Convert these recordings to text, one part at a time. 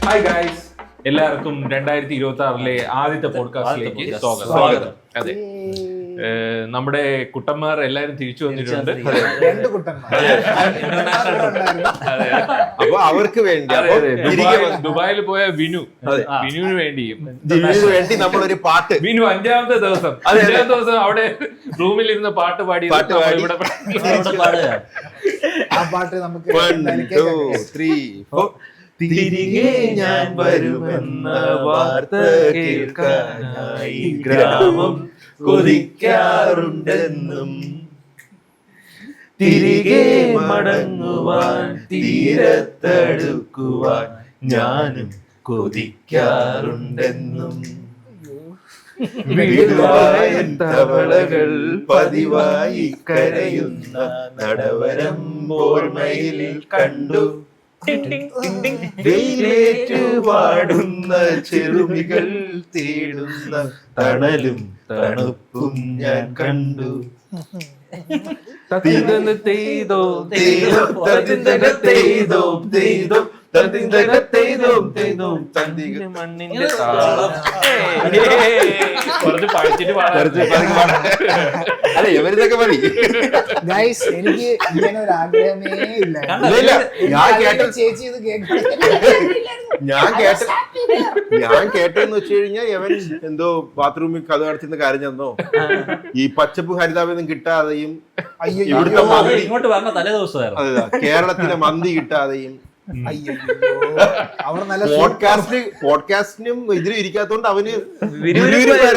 Hi guys, എല്ലാവർക്കും 2026 ആദ്യത്തെ പോഡ്കാസ്റ്റിലേക്ക് സ്വാഗതം. അതെ, നമ്മുടെ കുട്ടന്മാർ എല്ലാരും തിരിച്ചു വന്നിട്ടുണ്ട്. അപ്പൊ അവർക്ക് വേണ്ടി ദുബായിൽ പോയ വിനുവിന് വേണ്ടിയും നമ്മളൊരു പാട്ട്. വിനു അഞ്ചാമത്തെ ദിവസം അവിടെ റൂമിൽ ഇരുന്ന് പാട്ട് പാടി ഇവിടെ ആ പാട്ട് നമുക്ക് തിരികെ ഞാൻ വരുമെന്ന വാർത്ത കേൾക്കാനായി ഗ്രാമം കൊതിക്കാറുണ്ടെന്നും തിരികെ മടങ്ങുവാൻ തീരത്തടുക്കുവാൻ ഞാനും കൊതിക്കാറുണ്ടെന്നും തവളകൾ പതിവായി കരയുന്ന നടവരം ഓർമ്മയിൽ കണ്ടു. വെയിലേറ്റു വാടുന്ന ചെറുമികൾ തേടുന്ന തണലും തണുപ്പും ഞാൻ കണ്ടു. തെയ്തോ മണ്ണിന്റെ താളം. കുറച്ച് പഠിച്ചിട്ട് അല്ല ഇവരിതൊക്കെ മതി. എനിക്ക് ഇങ്ങനെ ഒരു ആഗ്രഹമേ ഇല്ല. ചേച്ചി ഇത് ഞാൻ കേട്ടെന്ന് വെച്ച് കഴിഞ്ഞാൽ ഇവൻ എന്തോ ബാത്റൂമിൽ കഥ അടച്ചിരുന്ന കാര്യം ചെന്നോ ഈ പച്ചപ്പ് ഹരിതാപൊന്നും കിട്ടാതെയും ഇവിടുത്തെ ഇങ്ങോട്ട് വന്ന തലേ ദിവസമായിരുന്നു കേരളത്തിലെ മന്തി കിട്ടാതെയും അവിടെ നല്ല പോഡ്കാസ്റ്റിനും ഇതിലും ഇരിക്കാത്തോണ്ട് അവന്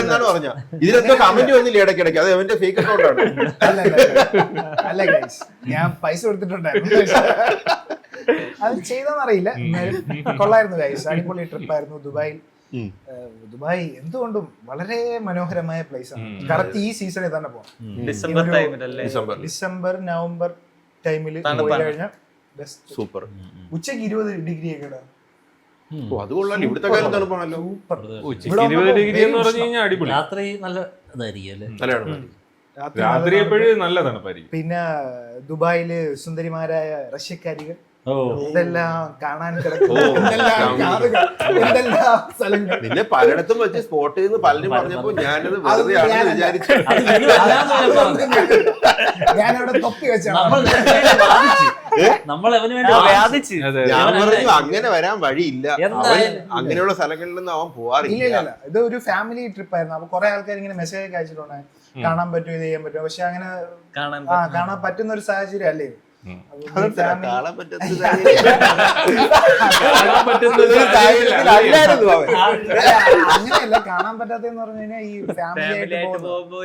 എന്നാണ് പറഞ്ഞ. ഇതിലെന്തോ കമന്റ് വന്നില്ല ഇടയ്ക്കിടയ്ക്ക്, അത് അവന്റെ ഫേക്ക് അക്കൗണ്ടാണ്. അല്ല ഗൈസ്, ഞാൻ പൈസ കൊടുത്തിട്ടുണ്ടായിരുന്നു. അത് ചെയ്തെന്നറിയില്ല, കൊള്ളായിരുന്നു ഗൈസ്. അടിപൊളി ട്രിപ്പായിരുന്നു ദുബായിൽ. ദുബായ് എന്തുകൊണ്ടും വളരെ മനോഹരമായ പ്ലേസ് ആണ്. കറക്റ്റ് ഈ സീസണിൽ തന്നെ പോകാം. ഡിസംബർ നവംബർ ടൈമിൽ പോയി കഴിഞ്ഞാൽ സൂപ്പർ. ഉച്ചക്ക് 20 ഡിഗ്രി ഒക്കെ ഇവിടുത്തെ കാര്യം തണുപ്പാണല്ലോ. രാത്രി നല്ല ഇതായിരിക്കും. രാത്രി എപ്പോഴും നല്ല തണുപ്പായിരിക്കും. പിന്നെ ദുബായില് സുന്ദരിമാരായ റഷ്യക്കാരികൾ ഇതെല്ലാം കാണാൻ കിടക്കും. പിന്നെ പലയിടത്തും വെച്ച് സ്പോട്ട് ചെയ്ത് പലരും പറഞ്ഞപ്പോ ഞാനത് വെറുതെ ആണെന്ന് വിചാരിച്ചു. ഞാനവിടെ തൊപ്പി വെച്ചാണ് ഞാൻ പറഞ്ഞു അങ്ങനെ വരാൻ വഴിയില്ല, അങ്ങനെയുള്ള സ്ഥലങ്ങളിലൊന്നും അവൻ പോവാറില്ല. ഇല്ല, ഇത് ഒരു ഫാമിലി ട്രിപ്പ് ആയിരുന്നു. അപ്പൊ കുറെ ആൾക്കാർ ഇങ്ങനെ മെസ്സേജ് ഒക്കെ അയച്ചിട്ടുണ്ട്, കാണാൻ പറ്റും, ഇത് ചെയ്യാൻ പറ്റും. പക്ഷെ അങ്ങനെ കാണാൻ പറ്റുന്ന ഒരു സാഹചര്യം അല്ലേ. അങ്ങനെയല്ല, കാണാൻ പറ്റാത്തെന്ന് പറഞ്ഞു കഴിഞ്ഞാൽ ഈ ഫാമിലി ആയിട്ട് പോകുമ്പോ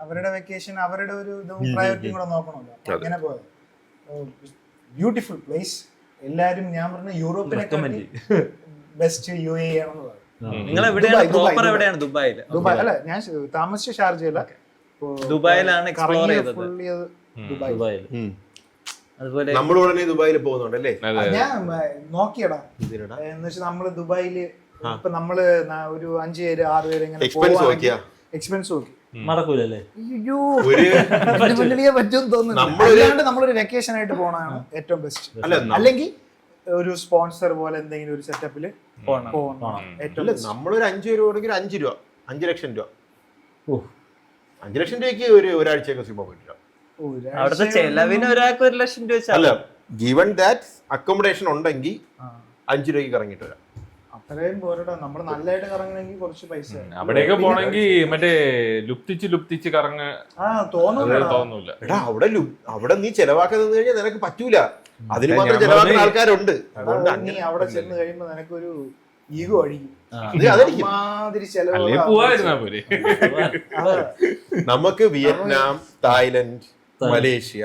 അവരുടെ വെക്കേഷൻ, അവരുടെ ഒരു പ്രയോറിറ്റിയും കൂടെ നോക്കണമല്ലോ. അങ്ങനെ പോയത് ബ്യൂട്ടിഫുൾ പ്ലേസ്. എല്ലാരും ഞാൻ പറഞ്ഞ യൂറോപ്പിനെ ബെസ്റ്റ് UAE ആണെന്ന് പറയും. ദുബായ് അല്ല, ഞാൻ താമസിച്ച ഷാർജയില, ദുബായിലാണ് എക്സ്പ്ലോർ ചെയ്തത്. നമ്മൾ ഉടനെ ദുബായിൽ പോകുന്നുണ്ടല്ലേ? ഞാൻ നോക്കിയടാ, എന്ന് വെച്ചാൽ നമ്മള് ദുബായില് ഇപ്പൊ നമ്മള് ഒരു 5 പേര് 6 പേര് ഇങ്ങനെ എക്സ്പെൻസ് നോക്കി നടക്കൂലല്ലേ? പറ്റും തോന്നുന്നു. അല്ലാണ്ട് നമ്മളൊരു വെക്കേഷൻ ആയിട്ട് പോകണതാണ് ഏറ്റവും ബെസ്റ്റ്. അല്ലെങ്കിൽ ഒരു സ്പോൺസർ പോലെ എന്തെങ്കിലും ഒരു സെറ്റപ്പില് പോകണം. നമ്മളൊരു 5 രൂപ 5 രൂപ 5 ലക്ഷം രൂപ 5 ലക്ഷം രൂപയ്ക്ക് ഒരാഴ്ചയൊക്കെ സിനിമ പോയിട്ടില്ല. അവിടുത്തെ ചെലവിന് ഒരാൾക്ക് 1 ലക്ഷം രൂപ. അല്ല, ഗിവൺ ദാറ്റ് അക്കോമഡേഷൻ ഉണ്ടെങ്കിൽ 5 രൂപയ്ക്ക് കറങ്ങിട്ട് വരാം. അത്രയും പോരട്ടോ, നമ്മൾ നല്ലതായിട്ട് കറങ്ങണമെങ്കിൽ കുറച്ച് പൈസ. അവിടെയൊക്കെ പോണെങ്കിൽ മറ്റേ ലുപ്തിച്ച് കറങ്ങ തോന്നൂല. എടാ അവിടെ നീ ചെലവാക്കാൻ നിന്ന് കഴിഞ്ഞാൽ നിനക്ക് പറ്റൂല. അതിന് മാത്രം ചെലവാക്കുന്ന ആൾക്കാരുണ്ട്. അതുകൊണ്ട് നീ അവിടെ ചെന്ന് കഴിയുമ്പോ നിനക്കൊരു ഈഗോ അടിക്കും. നമുക്ക് വിയറ്റ്നാം, തായ്ലൻഡ്, മലേഷ്യ,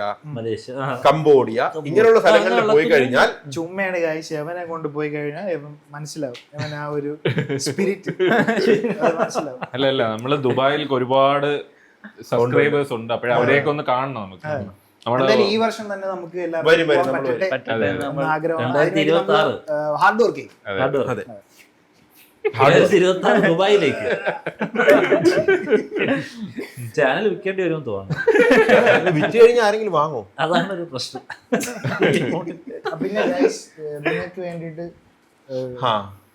കംബോഡിയ ഇങ്ങനെയുള്ള സ്ഥലങ്ങളിൽ പോയി കഴിഞ്ഞാൽ ചുമ്മയാണ് കാഴ്ച. അവനെ കൊണ്ട് പോയി കഴിഞ്ഞാൽ മനസ്സിലാവും, അവൻ ആ ഒരു സ്പിരിറ്റ് മനസ്സിലാവും. അല്ല, നമ്മള് ദുബായിൽ ഒരുപാട് സബ്സ്ക്രൈബേഴ്സ് ഉണ്ട്, അപ്പോഴേ അവരെയൊക്കെ ഒന്ന് കാണണം നമുക്ക്. ഈ വർഷം തന്നെ നമുക്ക് ഹാർഡ് വർക്ക് ദുബായിലേക്ക് ചാനൽ വിൽക്കേണ്ടി വരും തോന്നുന്നു. വിറ്റ് കഴിഞ്ഞാൽ ആരെങ്കിലും വാങ്ങോ? അതാണ് ഒരു പ്രശ്നം. പിന്നെ നിങ്ങൾക്ക് വേണ്ടിയിട്ട്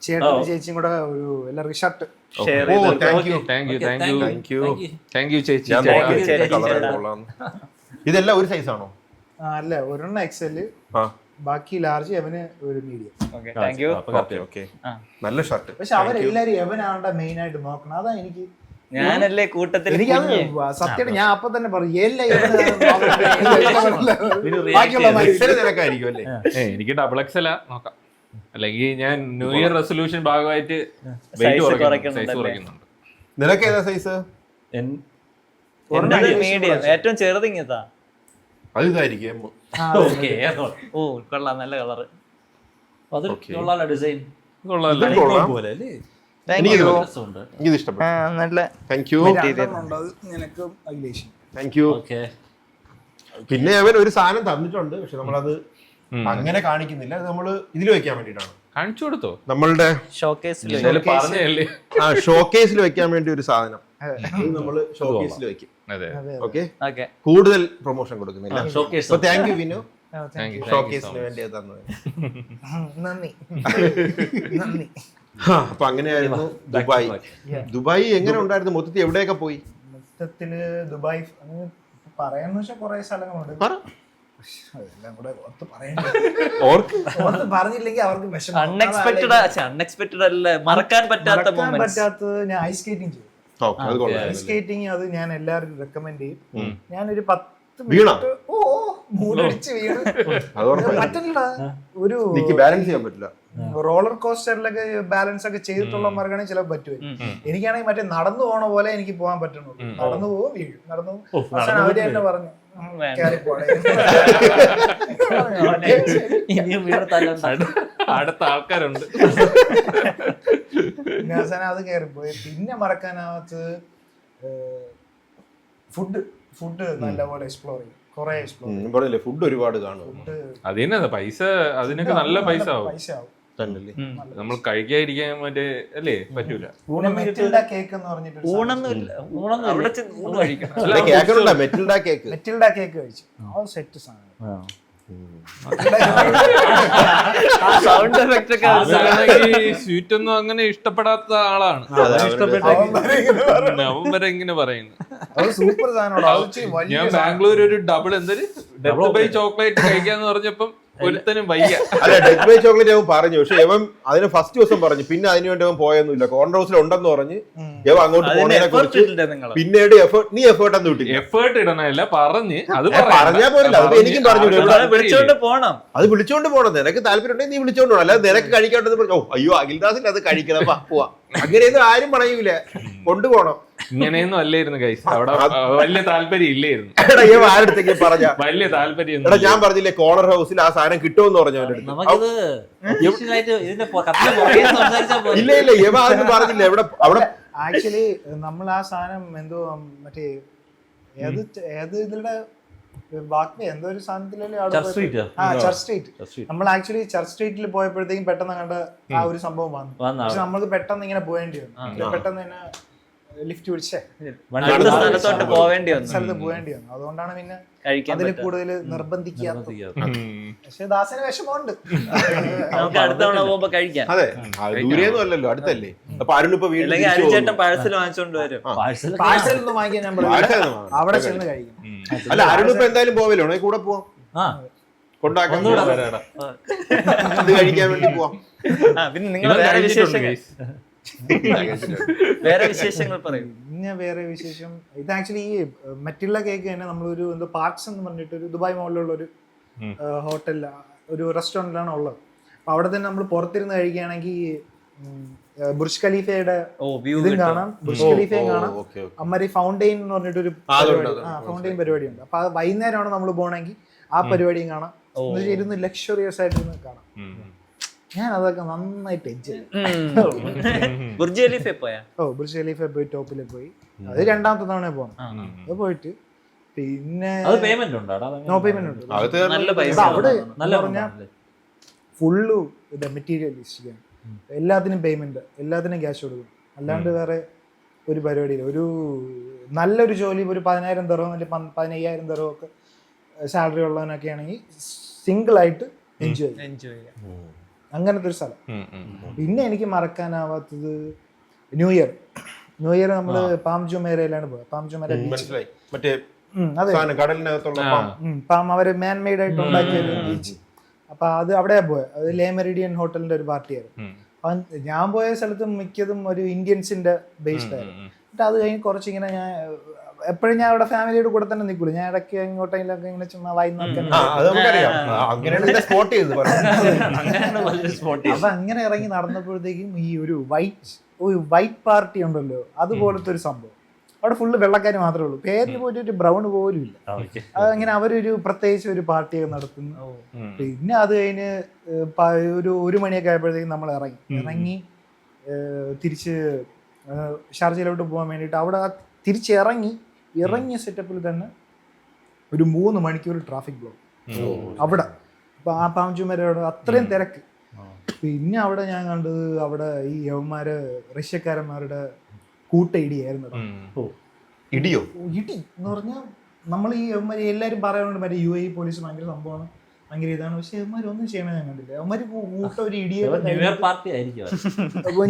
ചേട്ടനും ചേച്ചിയും കൂടെ ഒരു എല്ലാവർക്കും ഷർട്ട് ഷെയർ ഓ ചെയ്ത് thank you thank you Okay, thank you thank you thank you ചേച്ചി ഞാൻ ചേട്ടാ. നോക്കി ചേട്ടാ. കളർ കൊള്ളാം. ഇതെല്ലാം ഒരു സൈസ് ആണോ? അല്ല ഒരെണ്ണം എക്സൽ ആ ബാക്കി ലാർജ് എവന് ഒരു മീഡിയം. Thank you. അപ്പൊ ഓക്കെ ഓക്കെ നല്ല ഷർട്ട്. പക്ഷെ അവരെല്ലാരും എവനാണ്ട മെയിൻ ആയിട്ട് നോക്കണം. അതാ എനിക്ക് ഞാനല്ലേ കൂട്ടത്തിൽ എനിക്കത് സത്യം ഞാൻ അപ്പൊ തന്നെ പറയും എല്ലാം ബാക്കിയുള്ള നിനക്കായിരിക്കും അല്ലേ? എനിക്ക് ഡബിൾ എക്സൽ നോക്കാം, അല്ലെങ്കിൽ ഞാൻ ന്യൂ ഇയർ റെസൊല്യൂഷൻ ഭാഗമായിട്ട് Size വെയിറ്റ് സൈസ് കുറയ്ക്കുന്നുണ്ടല്ലേ? കുറയ്ക്കുന്നുണ്ട്. നിനക്ക് ഏതാ സൈസ്? മീഡിയം ഏറ്റവും ചെറുതിങ്ങത്താ. അത് ഇതായിരിക്കും. ഓ കൊള്ളാം, നല്ല കളറ്. അതൊരു ഡിസൈൻ കൊള്ളാമല്ലോ. ഇത് കൊള്ളാം. പോലെ അല്ലേ? എനിക്കിത് രസമുണ്ട്. എനിക്കിത് ഇഷ്ടപ്പെട്ടു. നല്ല താങ്ക് യു നിനക്കും അഖിലേഷ്. Thank you. ഓക്കെ. പിന്നെ അവൻ ഒരു സാധനം തന്നിട്ടുണ്ട്, പക്ഷെ നമ്മളത് അങ്ങനെ കാണിക്കുന്നില്ല. അത് നമ്മള് ഇതിൽ വെക്കാൻ വേണ്ടിട്ടാണ്. കാണിച്ചു കൊടുത്തോ? നമ്മളുടെ ഷോക്കേസിൽ എന്തായാലും പറഞ്ഞല്ലേ. ഷോക്കേസിൽ വെക്കാൻ വേണ്ടി ഒരു സാധനം നമ്മള് ഷോക്കേസിൽ വെക്കും. അതെ ഓക്കെ, ഓക്കെ. കൂടുതൽ പ്രൊമോഷൻ കൊടുക്കുന്നില്ല. ഷോക്കേസ്. അപ്പൊ thank you Vinu, thank you ഷോക്കേസിന് വേണ്ടി അത് തന്നത്. നന്ദി നന്ദി. അപ്പൊ അങ്ങനെയായിരുന്നു ദുബായ്. ദുബായ് എങ്ങനെ ഉണ്ടായിരുന്നു മൊത്തത്തിൽ? എവിടെയൊക്കെ പോയി? മൊത്തത്തില് ദുബായ് പറയാന്ന് വെച്ചാൽ കുറെ സ്ഥലങ്ങളുണ്ട്. അതെല്ലാം കൂടെ ഓർത്ത് പറയണ്ട. ഓർത്ത് പറഞ്ഞില്ലെങ്കിൽ അവർക്ക് വിഷമം. അൺഎക്സ്പെക്ടഡ് അല്ല, മറക്കാൻ പറ്റാത്ത മൊമെന്റ്സ്. പറ്റാത്തത് ഞാൻ ഐസ് സ്കേറ്റിംഗ് ചെയ്തു. ഐസ് സ്കേറ്റിംഗ് അത് ഞാൻ എല്ലാവർക്കും റെക്കമെൻഡ് ചെയ്യും. ഞാനൊരു 10 വീണോ? മൂലടിച്ച് വീണ്. പറ്റില്ല, ഒരു എനിക്ക് ബാലൻസ് ചെയ്യാൻ പറ്റില്ല. റോളർ കോസ്റ്ററിലൊക്കെ ബാലൻസ് ഒക്കെ ചെയ്തിട്ടുള്ളവർക്കാണെങ്കിൽ ചിലപ്പോൾ പറ്റുമായിരിക്കും. എനിക്കാണെങ്കിൽ മറ്റേ നടന്നു പോണ പോലെ എനിക്ക് പോകാൻ പറ്റുന്നുള്ളൂ. നടന്നു പോകും, വീഴും, നടന്നു പോകും. അവര് തന്നെ പറഞ്ഞു കേറി പോണേ. അടുത്ത ആൾക്കാരുണ്ട്. പിന്നെ അവസാനം അത് കയറിപ്പോയി. പിന്നെ മറക്കാനാവത്ത് ഫുഡ് നല്ലപോലെ എക്സ്പ്ലോർ ചെയ്യും. കുറെ എക്സ്പ്ലോർ ചെയ്യും. ഫുഡ് ഒരുപാട് കാണും. അതിന് പൈസ, അതിനൊക്കെ നല്ല പൈസ ആവും. പൈസ ആവും. നമ്മൾ കഴിക്കാതിരിക്കാൻ മറ്റേ അല്ലേ പറ്റൂല. മെറ്റിൽഡ കേക്ക് എന്ന് പറഞ്ഞിട്ട് ഊണൊന്നും അവിടെ ഊണ് കഴിക്കണം. മെറ്റിൽഡ കേക്ക് കഴിച്ചു. അത് സെറ്റ് സാധനം. സൗണ്ട് എഫക്റ്റ് ഒക്കെ സ്വീറ്റ് ഒന്നും അങ്ങനെ ഇഷ്ടപ്പെടാത്ത ആളാണ്. അവൻ വരെ ഇങ്ങനെ പറയുന്നു. അത് സൂപ്പർ സാധനം. ഞാൻ ബാംഗ്ലൂർ ഒരു ഡബിൾ ഡബിൾ ബൈ ചോക്ലേറ്റ് കഴിക്കാന്ന് പറഞ്ഞപ്പം ഒരുത്തനും വയ്യ. അല്ല, ഡെത്ത് ബൈ ചോക്ലേറ്റ് അവൻ പറഞ്ഞു, പക്ഷെ അവൻ അതിന് ഫസ്റ്റ് ദിവസം പറഞ്ഞു. പിന്നെ അതിന് വേണ്ടി അവൻ പോയൊന്നുമില്ല. കോർണർ ഹൗസിൽ ഉണ്ടെന്ന് പറഞ്ഞ് അവൻ അങ്ങോട്ട് പോണതിനെ കുറിച്ച് പിന്നീട് നീ എഫേർട്ട് ഒന്നും കിട്ടില്ല. എഫേർട്ട് ഇടണല്ല പറഞ്ഞ് അത് പറഞ്ഞാ പോലില്ല. അത് എനിക്കും പറഞ്ഞു. വിളിച്ചോണ്ട് പോണം. അത് വിളിച്ചോണ്ട് പോണം. നിനക്ക് താല്പര്യം ഉണ്ടെങ്കിൽ നീ വിളിച്ചോണ്ട് പോകണം. അല്ലാതെ നിനക്ക് കഴിക്കാണ്ടെന്ന് പറഞ്ഞു അയ്യോ അഖിൽദാസിന് അത് കഴിക്കണം പോവാ, അങ്ങനെയൊന്നും ആരും പറയൂല. കൊണ്ടുപോകണം. ഇങ്ങനെയൊന്നും അല്ലായിരുന്നു ഗൈസ്. അവിടെ വലിയ താല്പര്യം ഇല്ലായിരുന്നു. ആരടുത്തേക്ക് പറഞ്ഞ വലിയ താല്പര്യം. എടാ ഞാൻ പറഞ്ഞില്ലേ കോർണർ ഹൗസിൽ ആ സാധനം കിട്ടുമെന്ന് പറഞ്ഞവരുടെ ഇല്ല ഇല്ല യവ അതൊന്നും പറഞ്ഞില്ല. അവിടെ ആക്ച്വലി നമ്മൾ ആ സാധനം എന്തോ മറ്റേ ഏത് ഇതിലുള്ള ബാക്കി എന്തോ ഒരു സാധനത്തിലല്ലേ ചർച്ച് സ്ട്രീറ്റ്. നമ്മൾ ആക്ച്വലി ചർച്ച് സ്ട്രീറ്റിൽ പോയപ്പോഴത്തേക്കും പെട്ടെന്ന് കണ്ട ആ ഒരു സംഭവം വന്നു. പക്ഷെ നമ്മൾക്ക് പെട്ടെന്ന് ഇങ്ങനെ പോയേണ്ടി വന്നു. പെട്ടെന്ന് തന്നെ ലിഫ്റ്റ് പിടിച്ചേ സ്ഥലത്തോട്ട് പോവേണ്ടി വന്നു. സ്ഥലത്ത് പോവേണ്ടി വന്നു. അതുകൊണ്ടാണ് പിന്നെ അതിൽ കൂടുതൽ നിർബന്ധിക്കാത്തത്. പക്ഷെ ദാസന് വിഷമമുണ്ട്. നമുക്ക് അടുത്ത തവണ പോകുമ്പോ കഴിക്കാം. അതെ, ദൂരെയൊന്നും അല്ലല്ലോ, അടുത്തല്ലേ. അപ്പൊ അരുണിപ്പോ അല്ലെങ്കിൽ അരിച്ചേട്ടൻ പാഴ്സൽ വാങ്ങിച്ചോണ്ട് വരും. പാഴ്സൽ ഒന്നും വാങ്ങിക്കാൻ ഞാൻ പറയില്ല, അവിടെ ചെന്ന് കഴിക്കും. അല്ല അരുണിപ്പോ എന്തായാലും പോവല്ലോ, കൂടെ പോവാം, കൊണ്ടാക്കാൻ ഇത് കഴിക്കാൻ വേണ്ടി പോവാം. പിന്നെ നിങ്ങൾ വേറെ വിശേഷങ്ങൾ പറയും. പിന്നെ വേറെ വിശേഷം ഇത് ആക്ച്വലി ഈ മറ്റുള്ള കേക്ക് തന്നെ നമ്മളൊരു എന്തോ പാർക്സ് എന്ന് പറഞ്ഞിട്ട് ഒരു ദുബായ് മോളിലുള്ള ഒരു ഹോട്ടലിൽ ഒരു റെസ്റ്റോറൻറ്റിലാണ് ഉള്ളത്. അപ്പൊ അവിടെ തന്നെ നമ്മൾ പുറത്തിരുന്ന് കഴിക്കുകയാണെങ്കിൽ ബുർജ് ഖലീഫയുടെ ഇതും കാണാം, ബുർജ് ഖലീഫയും കാണാം. അമ്മരി ഫൗണ്ടെയിൻ എന്ന് പറഞ്ഞിട്ടൊരു ഫൗണ്ടെയിൻ പരിപാടിയുണ്ട്. അപ്പൊ അത് വൈകുന്നേരമാണ് നമ്മൾ പോകണമെങ്കിൽ ആ പരിപാടിയും കാണാം. ഇരുന്ന് ലക്ഷറിയസ് ആയിട്ടിരുന്ന് കാണാം. ഞാൻ അതൊക്കെ നന്നായിട്ട് എൻജോയ് ചെയ്തു. ബുർജ് ഖലീഫ പോയാ? ബുർജ് ഖലീഫ പോയി, ടോപ്പിൽ പോയി. അത് രണ്ടാമത്തെ തവണ പോകണം. അത് പോയിട്ട് പിന്നെ നോ പേയ്മെന്റ് ഉണ്ട്. അവിടെ പറഞ്ഞാൽ ഫുള്ള് മെറ്റീരിയലിസ്റ്റിക്കാണ്. എല്ലാത്തിനും പേയ്മെന്റ്, എല്ലാത്തിനും ക്യാഷ് കൊടുക്കും. അല്ലാണ്ട് വേറെ ഒരു പരിപാടിയില്ല. ഒരു നല്ലൊരു ജോലി ഒരു 10,000 ദിർഹം അല്ലെങ്കിൽ 15,000 ദിർഹം ഒക്കെ സാലറി ഉള്ളവനൊക്കെ ആണെങ്കിൽ സിംഗിൾ ആയിട്ട് എൻജോയ് ചെയ്യാം. അങ്ങനത്തെ ഒരു സ്ഥലം. പിന്നെ എനിക്ക് മറക്കാനാവാത്തത് ന്യൂ ഇയർ നമ്മള് പാം ജുമേരയിലാണ് പോയത്. പാം ജുമേര മനസ്സിലായി. മറ്റേ അതെ കടലിനകത്തുള്ള പാം അവര് മാൻ മെയ്ഡ് ആയിട്ട് ഉണ്ടാക്കിയ ഒരു ബീച്ച്. അപ്പൊ അത് അവിടെ പോയത്. അത് ലേ മെറിഡിയൻ ഹോട്ടലിന്റെ ഒരു പാർട്ടിയായിരുന്നു. അപ്പൊ ഞാൻ പോയ സ്ഥലത്ത് മിക്കതും ഒരു ഇന്ത്യൻസിന്റെ ബേസ്ഡ് ആയിരുന്നു. എന്നിട്ട് അത് കഴിഞ്ഞ് കുറച്ചിങ്ങനെ ഞാൻ എപ്പോഴും ഞാൻ അവിടെ ഫാമിലിയുടെ കൂടെ തന്നെ നിൽക്കൂല. ഞാൻ ഇടയ്ക്ക് എങ്ങോട്ടെങ്കിലൊക്കെ ഇങ്ങനെ ചുമ്മാ വായി നോക്കാൻ. അപ്പൊ അങ്ങനെ ഇറങ്ങി നടന്നപ്പോഴത്തേക്കും ഈ ഒരു വൈറ്റ് പാർട്ടി ഉണ്ടല്ലോ, അതുപോലത്തെ ഒരു സംഭവം. അവിടെ ഫുള്ള് വെള്ളക്കാര് മാത്രമേ ഉള്ളൂ. പേരിന് പോയിട്ട് ഒരു ബ്രൗൺ പോലും ഇല്ല. അതങ്ങനെ അവരൊരു പ്രത്യേകിച്ച് ഒരു പാർട്ടിയൊക്കെ നടത്തുന്നു. പിന്നെ അത് കഴിഞ്ഞ് ഒരു 1 മണിയൊക്കെ ആയപ്പോഴത്തേക്കും നമ്മൾ ഇറങ്ങി തിരിച്ച് ഷാർജയിലോട്ട് പോകാൻ വേണ്ടിയിട്ട് അവിടെ ഇറങ്ങിയ സെറ്റപ്പിൽ തന്നെ ഒരു 3 മണിക്കൂർ ട്രാഫിക് ബ്ലോക്ക് അവിടെ. ആ പാം ജുമേരയോട് അത്രയും തിരക്ക്. പിന്നെ അവിടെ ഞാൻ കണ്ടത് അവിടെ ഈ യവന്മാര് റഷ്യക്കാരന്മാരുടെ ഇടിയായിരുന്നു. ഇടിയോ? ഇടി എന്ന് പറഞ്ഞാൽ നമ്മൾ ഈ യവന്മാര് എല്ലാരും പറയാറുണ്ട് മറ്റേ UAE പോലീസ് ഭയങ്കര സംഭവമാണ്, ഭയങ്കര ഇതാണ്. പക്ഷെ യവന്മാരൊന്നും ചെയ്യണത് ഞാൻ കണ്ടില്ല. യവന്മാര് കൂട്ട ഒരു ഇടിയെ ന്യൂ ഇയർ പാർട്ടി ആയിരിക്കും.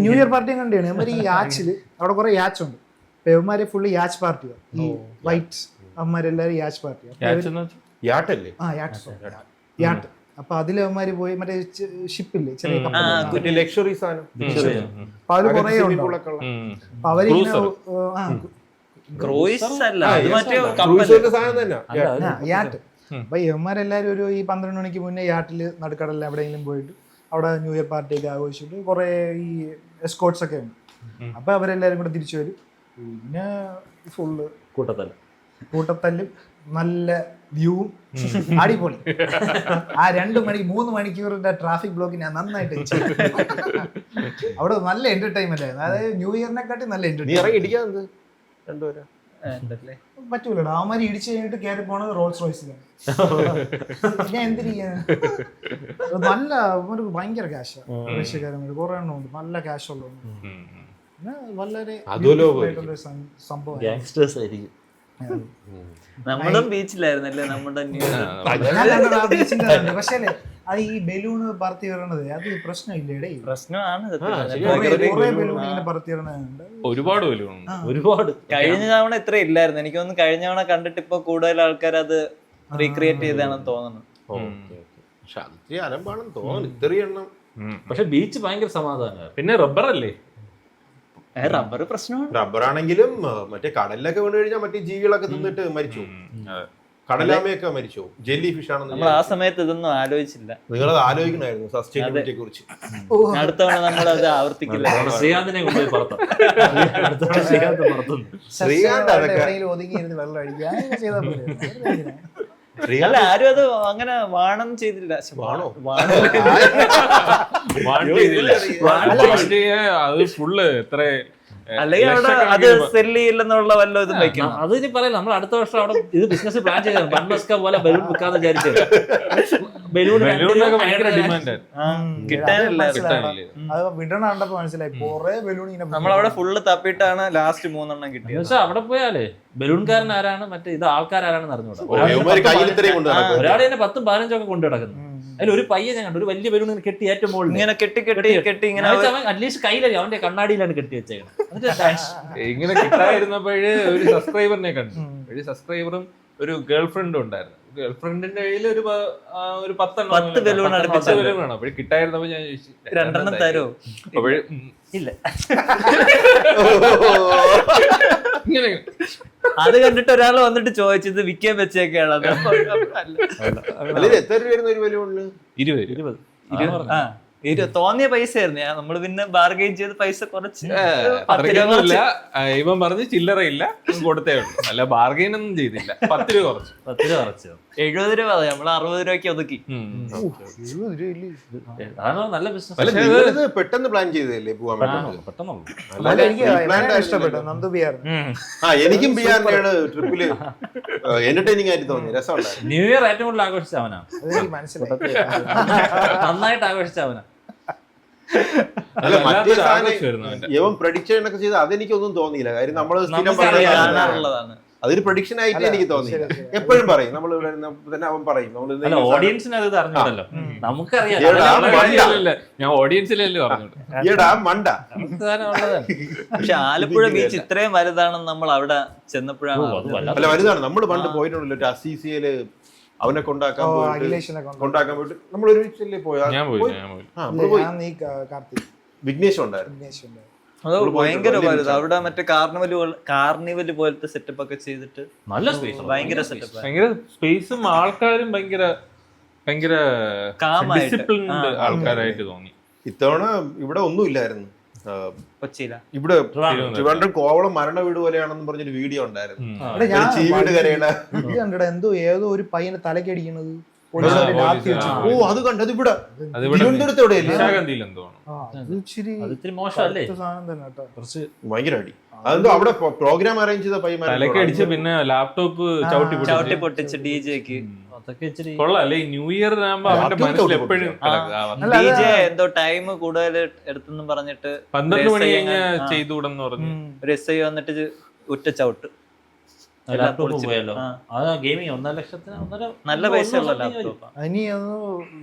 ന്യൂ ഇയർ പാർട്ടിയും കണ്ടാണ് യവന്മാർ ഈ യാച്ചില്. അവിടെ കുറെ യാച്ച് ഉണ്ട്. യവന്മാര് ഫുള്ള് യാച്ച് പാർട്ടിയാണ്. ഈ വൈറ്റ് അവന്മാരെല്ലാരും യാച്ച് പാർട്ടിയാണ്. യാട്ടല്ലേ? യാട്ട്. അപ്പൊ അതിൽ അവന്മാര് പോയി മറ്റേ ഷിപ്പില്ലേ, ചെറിയ ലക്ഷറി സാധനം. അപ്പൊ അതില് കുറെ ഉണ്ട്. അപ്പൊ അവരിങ്ങനെ യാട്ട്. അപ്പൊ യവന്മാരെല്ലാരും ഒരു ഈ 12 മണിക്ക് മുന്നേ യാട്ടില് നടുക്കടലിൽ എവിടെയെങ്കിലും പോയിട്ട് അവിടെ ന്യൂ ഇയർ പാർട്ടിയൊക്കെ ആഘോഷിച്ചിട്ട് കുറെ ഈ എസ്കോട്ട്സ് ഒക്കെ ഉണ്ട്. അപ്പൊ അവരെല്ലാരും കൂടെ തിരിച്ചു വരും. പിന്നെ ഫുള്ള് കൂട്ടത്തല്ലും നല്ല വ്യൂവും അടിപൊളി. ആ 3 മണിക്കൂറിന്റെ ട്രാഫിക് ബ്ലോക്ക് ഞാൻ നന്നായിട്ട് അവിടെ നല്ല എന്റർടൈൻമെന്റ് ആയിരുന്നു. അതായത് ന്യൂ ഇയറിനെക്കാട്ടി നല്ല എന്റർടൈൻമെന്റ്. പറ്റൂലോ, അവന്മാര് ഇടിച്ചു കഴിഞ്ഞിട്ട് കയറി പോണത് റോൾസ് റോയ്സിലാണ്. ഞാൻ എന്തിരിക്കാൻ നല്ല ഒരു ഭയങ്കര ക്യാഷാണ്. റഷ്യക്കാരന്മാര് കുറെ എണ്ണം ഉണ്ട്, നല്ല ക്യാഷ് ഉള്ളത്. പിന്നെ വളരെ സംഭവം. നമ്മളും ബീച്ചിലായിരുന്നല്ലേ നമ്മുടെ. പക്ഷേ അത് ഈ ബലൂണ് പറത്തി വരണത് അത് പ്രശ്നമില്ലേ? പ്രശ്നമാണ്. ഒരുപാട് കഴിഞ്ഞ തവണ ഇത്ര ഇല്ലായിരുന്നു. എനിക്ക് തോന്നുന്നു കഴിഞ്ഞ തവണ കണ്ടിട്ട് ഇപ്പൊ കൂടുതൽ ആൾക്കാർ അത് റീക്രിയേറ്റ് ചെയ്താണെന്ന് തോന്നുന്നു. പക്ഷെ ബീച്ച് ഭയങ്കര സമാധാനം. പിന്നെ റബ്ബർ അല്ലേ? റബ്ബർ പ്രശ്നമാണ്. റബ്ബറാണെങ്കിലും മറ്റേ കടലിലൊക്കെ വീണ് കഴിഞ്ഞാൽ മറ്റേ ജീവികളൊക്കെ തിന്നിട്ട് മരിച്ചു. കടലാമയൊക്കെ മരിച്ചു. ജെല്ലി ഫിഷ് ആണെന്ന് നമ്മൾ ആ സമയത്ത് ഇതൊന്നും ആലോചിച്ചില്ല. നിങ്ങളത് ആലോചിക്കണമായിരുന്നു സസ്റ്റൈനബിലിറ്റിയെ കുറിച്ച്. അടുത്ത തവണ നമ്മൾ അത് ആവർത്തിക്കില്ല. ശ്രീകാന്തിനെ കൊണ്ടുപോയി ശ്രീകാന്ത് ഒതുങ്ങിയിരുന്ന് വെള്ളം അടിക്കുക ചെയ്താൽ പോലെ. അല്ല, ആരും അത് അങ്ങനെ വാണം ചെയ്തില്ല. അത് ഫുള്ള് എത്ര അല്ലെങ്കിൽ അവിടെ അത് സെല്ല് ചെയ്യില്ലെന്നുള്ള വല്ല ഇതും വെക്കണം. അത് ഇനി പറയാം. നമ്മൾ അടുത്ത വർഷം അവിടെ ഇത് ബിസിനസ് പ്ലാൻ ചെയ്തത് ബൺമസ്ക പോലെ ബലൂൺ വിൽക്കാന്ന് വിചാരിച്ചത്. ബലൂണിനൊക്കെ ഭയങ്കര ഡിമാൻഡ് കിട്ടാനില്ല. അത് വിടണ കണ്ടപ്പോ മനസ്സിലായി കുറെ ബലൂൺ. നമ്മളവിടെ ഫുള്ള് തപ്പിട്ടാണ് ലാസ്റ്റ് 3 എണ്ണം കിട്ടിയത്. പക്ഷെ അവിടെ പോയാലേ ബലൂൺകാരൻ ആരാണ് മറ്റേ ഇത് ആൾക്കാരാണെന്ന് അറിഞ്ഞൂടാ. ഒരാളെ തന്നെ 10-15 ഒക്കെ കൊണ്ടു കിടക്കുന്നു. അതിൽ ഒരു പയ്യൻ ഞാൻ കണ്ടു, ഒരു വലിയ ബലൂൺ കെട്ടി ഏറ്റവും മുകളിൽ ഇങ്ങനെ കെട്ടി ഇങ്ങനെ അറ്റ്ലീസ്റ്റ് കയ്യിലറിയാം അവന്റെ കണ്ണാടിയിലാണ് കെട്ടി വെച്ചേക്കുന്നത്. ഇങ്ങനെ കിട്ടാതിരുന്നപ്പോഴ് ഒരു സബ്സ്ക്രൈബറിനെ കണ്ടു. ഒരു സബ്സ്ക്രൈബറും ഒരു ഗേൾ ഫ്രണ്ടും ഉണ്ടായിരുന്നു. ഗേൾ ഫ്രണ്ടിന്റെ കയ്യിൽ ഒരു 10 ബലൂൺ വേണം. അപ്പോഴും കിട്ടായിരുന്നപ്പോ ഞാൻ ചോദിച്ചു 2 എണ്ണം തരോ? അപ്പോഴും ഇല്ല. ഇങ്ങനെ അത് കണ്ടിട്ട് ഒരാൾ വന്നിട്ട് ചോദിച്ചത് വിൽക്കാൻ വെച്ചേക്കാണ്. എത്ര രൂപയായിരുന്നു ഒരു ബലൂണിന്? 20. തോന്നിയ പൈസ ആയിരുന്നു. നമ്മള് പിന്നെ ബാർഗെയിൻ ചെയ്ത് പൈസ കുറച്ച്. ഇവൻ പറഞ്ഞ് ചില്ലറയില്ല കൊടുത്തേ ഉള്ളൂ, അല്ല ബാർഗെയിൻ ഒന്നും ചെയ്തില്ല. 10 രൂപ കുറച്ച്. 70 രൂപ നമ്മള് 60 രൂപയ്ക്ക് ഒതുക്കി. നല്ല ബിസിനസ്. പെട്ടെന്ന് പ്ലാൻ ചെയ്തല്ലേ പോവാൻ? എനിക്കും ബിയാറിനാണ് ട്രിപ്പില് എന്റർടൈനിങ് ആയിട്ട് തോന്നി. രസമുണ്ടായിരുന്നു. ന്യൂ ഇയർ ഏറ്റവും കൂടുതൽ ആഘോഷിച്ച അവനാ. നന്നായിട്ട് ആഘോഷിച്ച അവനാ. ഇവൻ പ്രഡിക്ഷൻ ഒക്കെ ചെയ്ത് അതെനിക്കൊന്നും തോന്നിയില്ല. കാര്യം നമ്മള് കാണാറുള്ളതാണ്. അതൊരു പ്രഡിക്ഷൻ ആയിട്ട് എനിക്ക് തോന്നി. എപ്പോഴും പറയും നമ്മൾ ഇവിടെ തന്നെ അവൻ പറയും നമ്മൾ അല്ല ഓഡിയൻസിന് അത് അറിഞ്ഞിട്ടല്ലോ, നമുക്കറിയാം. ഞാൻ ഓഡിയൻസിലല്ലേ പറഞ്ഞോട്ടെ. ഈടാ മണ്ട. പക്ഷെ ആലപ്പുഴ ബീച്ച് ഇത്രയും വലുതാണെന്ന് നമ്മൾ അവിടെ ചെന്നപ്പോഴാണ് അല്ല വലുതാണ്. നമ്മൾ പണ്ട് പോയിട്ടുണ്ടല്ലോ അസീസിയയില് അവനെ കൊണ്ടാക്കാൻ പോയിട്ട് നമ്മൾ ഒരുമിച്ചല്ലേ പോയാ. വിഘ്നേഷ് ഉണ്ടായിരുന്നു. അത് ഭയങ്കര വലുത്. അവിടെ മറ്റേ കാർണിവല് പോലത്തെ സെറ്റപ്പ് ഒക്കെ ചെയ്തിട്ട് നല്ല സ്പേസ്, ഭയങ്കര സെറ്റപ്പ്, ഭയങ്കര സ്പേസും ആൾക്കാരും ഭയങ്കര ഡിസിപ്ലിൻഡ് ആൾക്കാരായിട്ട് തോന്നി. ഇത്തവണ ഇവിടെ ഒന്നുമില്ലായിരുന്നു കൊച്ചിയില. ഇവിടെ ട്രിവാൻഡ്രം കോവളം മരണ വീട് പോലെയാണെന്ന് പറഞ്ഞൊരു വീഡിയോ ഉണ്ടായിരുന്നു. ചീവീട് കരയണ എന്തോ ഏതോ ഒരു പയ്യനെ തലക്കടിക്കണത്. ഓ അത് കണ്ടത് ഇവിടെ തിരുവനന്തപുരത്ത് എവിടെയല്ലേ? ഭയങ്കര അടി. അതെന്തോ അവിടെ പ്രോഗ്രാം അറേഞ്ച് ചെയ്ത പയ്യന്മാർ തലക്കടിച്ച് പിന്നെ ലാപ്ടോപ്പ് ചവിട്ടി പൊട്ടിച്ച് ഡിജെക്ക് കൊള്ളാല്ലേ. ന്യൂ ഇയർ ആകുമ്പോ അവന്റെ മനസ്സിൽ എപ്പോഴും ഡിജെ എന്തോ ടൈം കൂടുതൽ എടുത്തെന്നും പറഞ്ഞിട്ട് 12 മണി കഴിഞ്ഞ് ചെയ്തുകൂടെന്ന് പറഞ്ഞു. ഒരു SI വന്നിട്ട് ഉറ്റ ചവിട്ട്. ലാപ്ടോപ്പ് പോയല്ലോ. അത് ഗെയിമിങ് 1.5 ലക്ഷത്തിന് നല്ല പൈസയുള്ള ലാപ്ടോപ്പ്.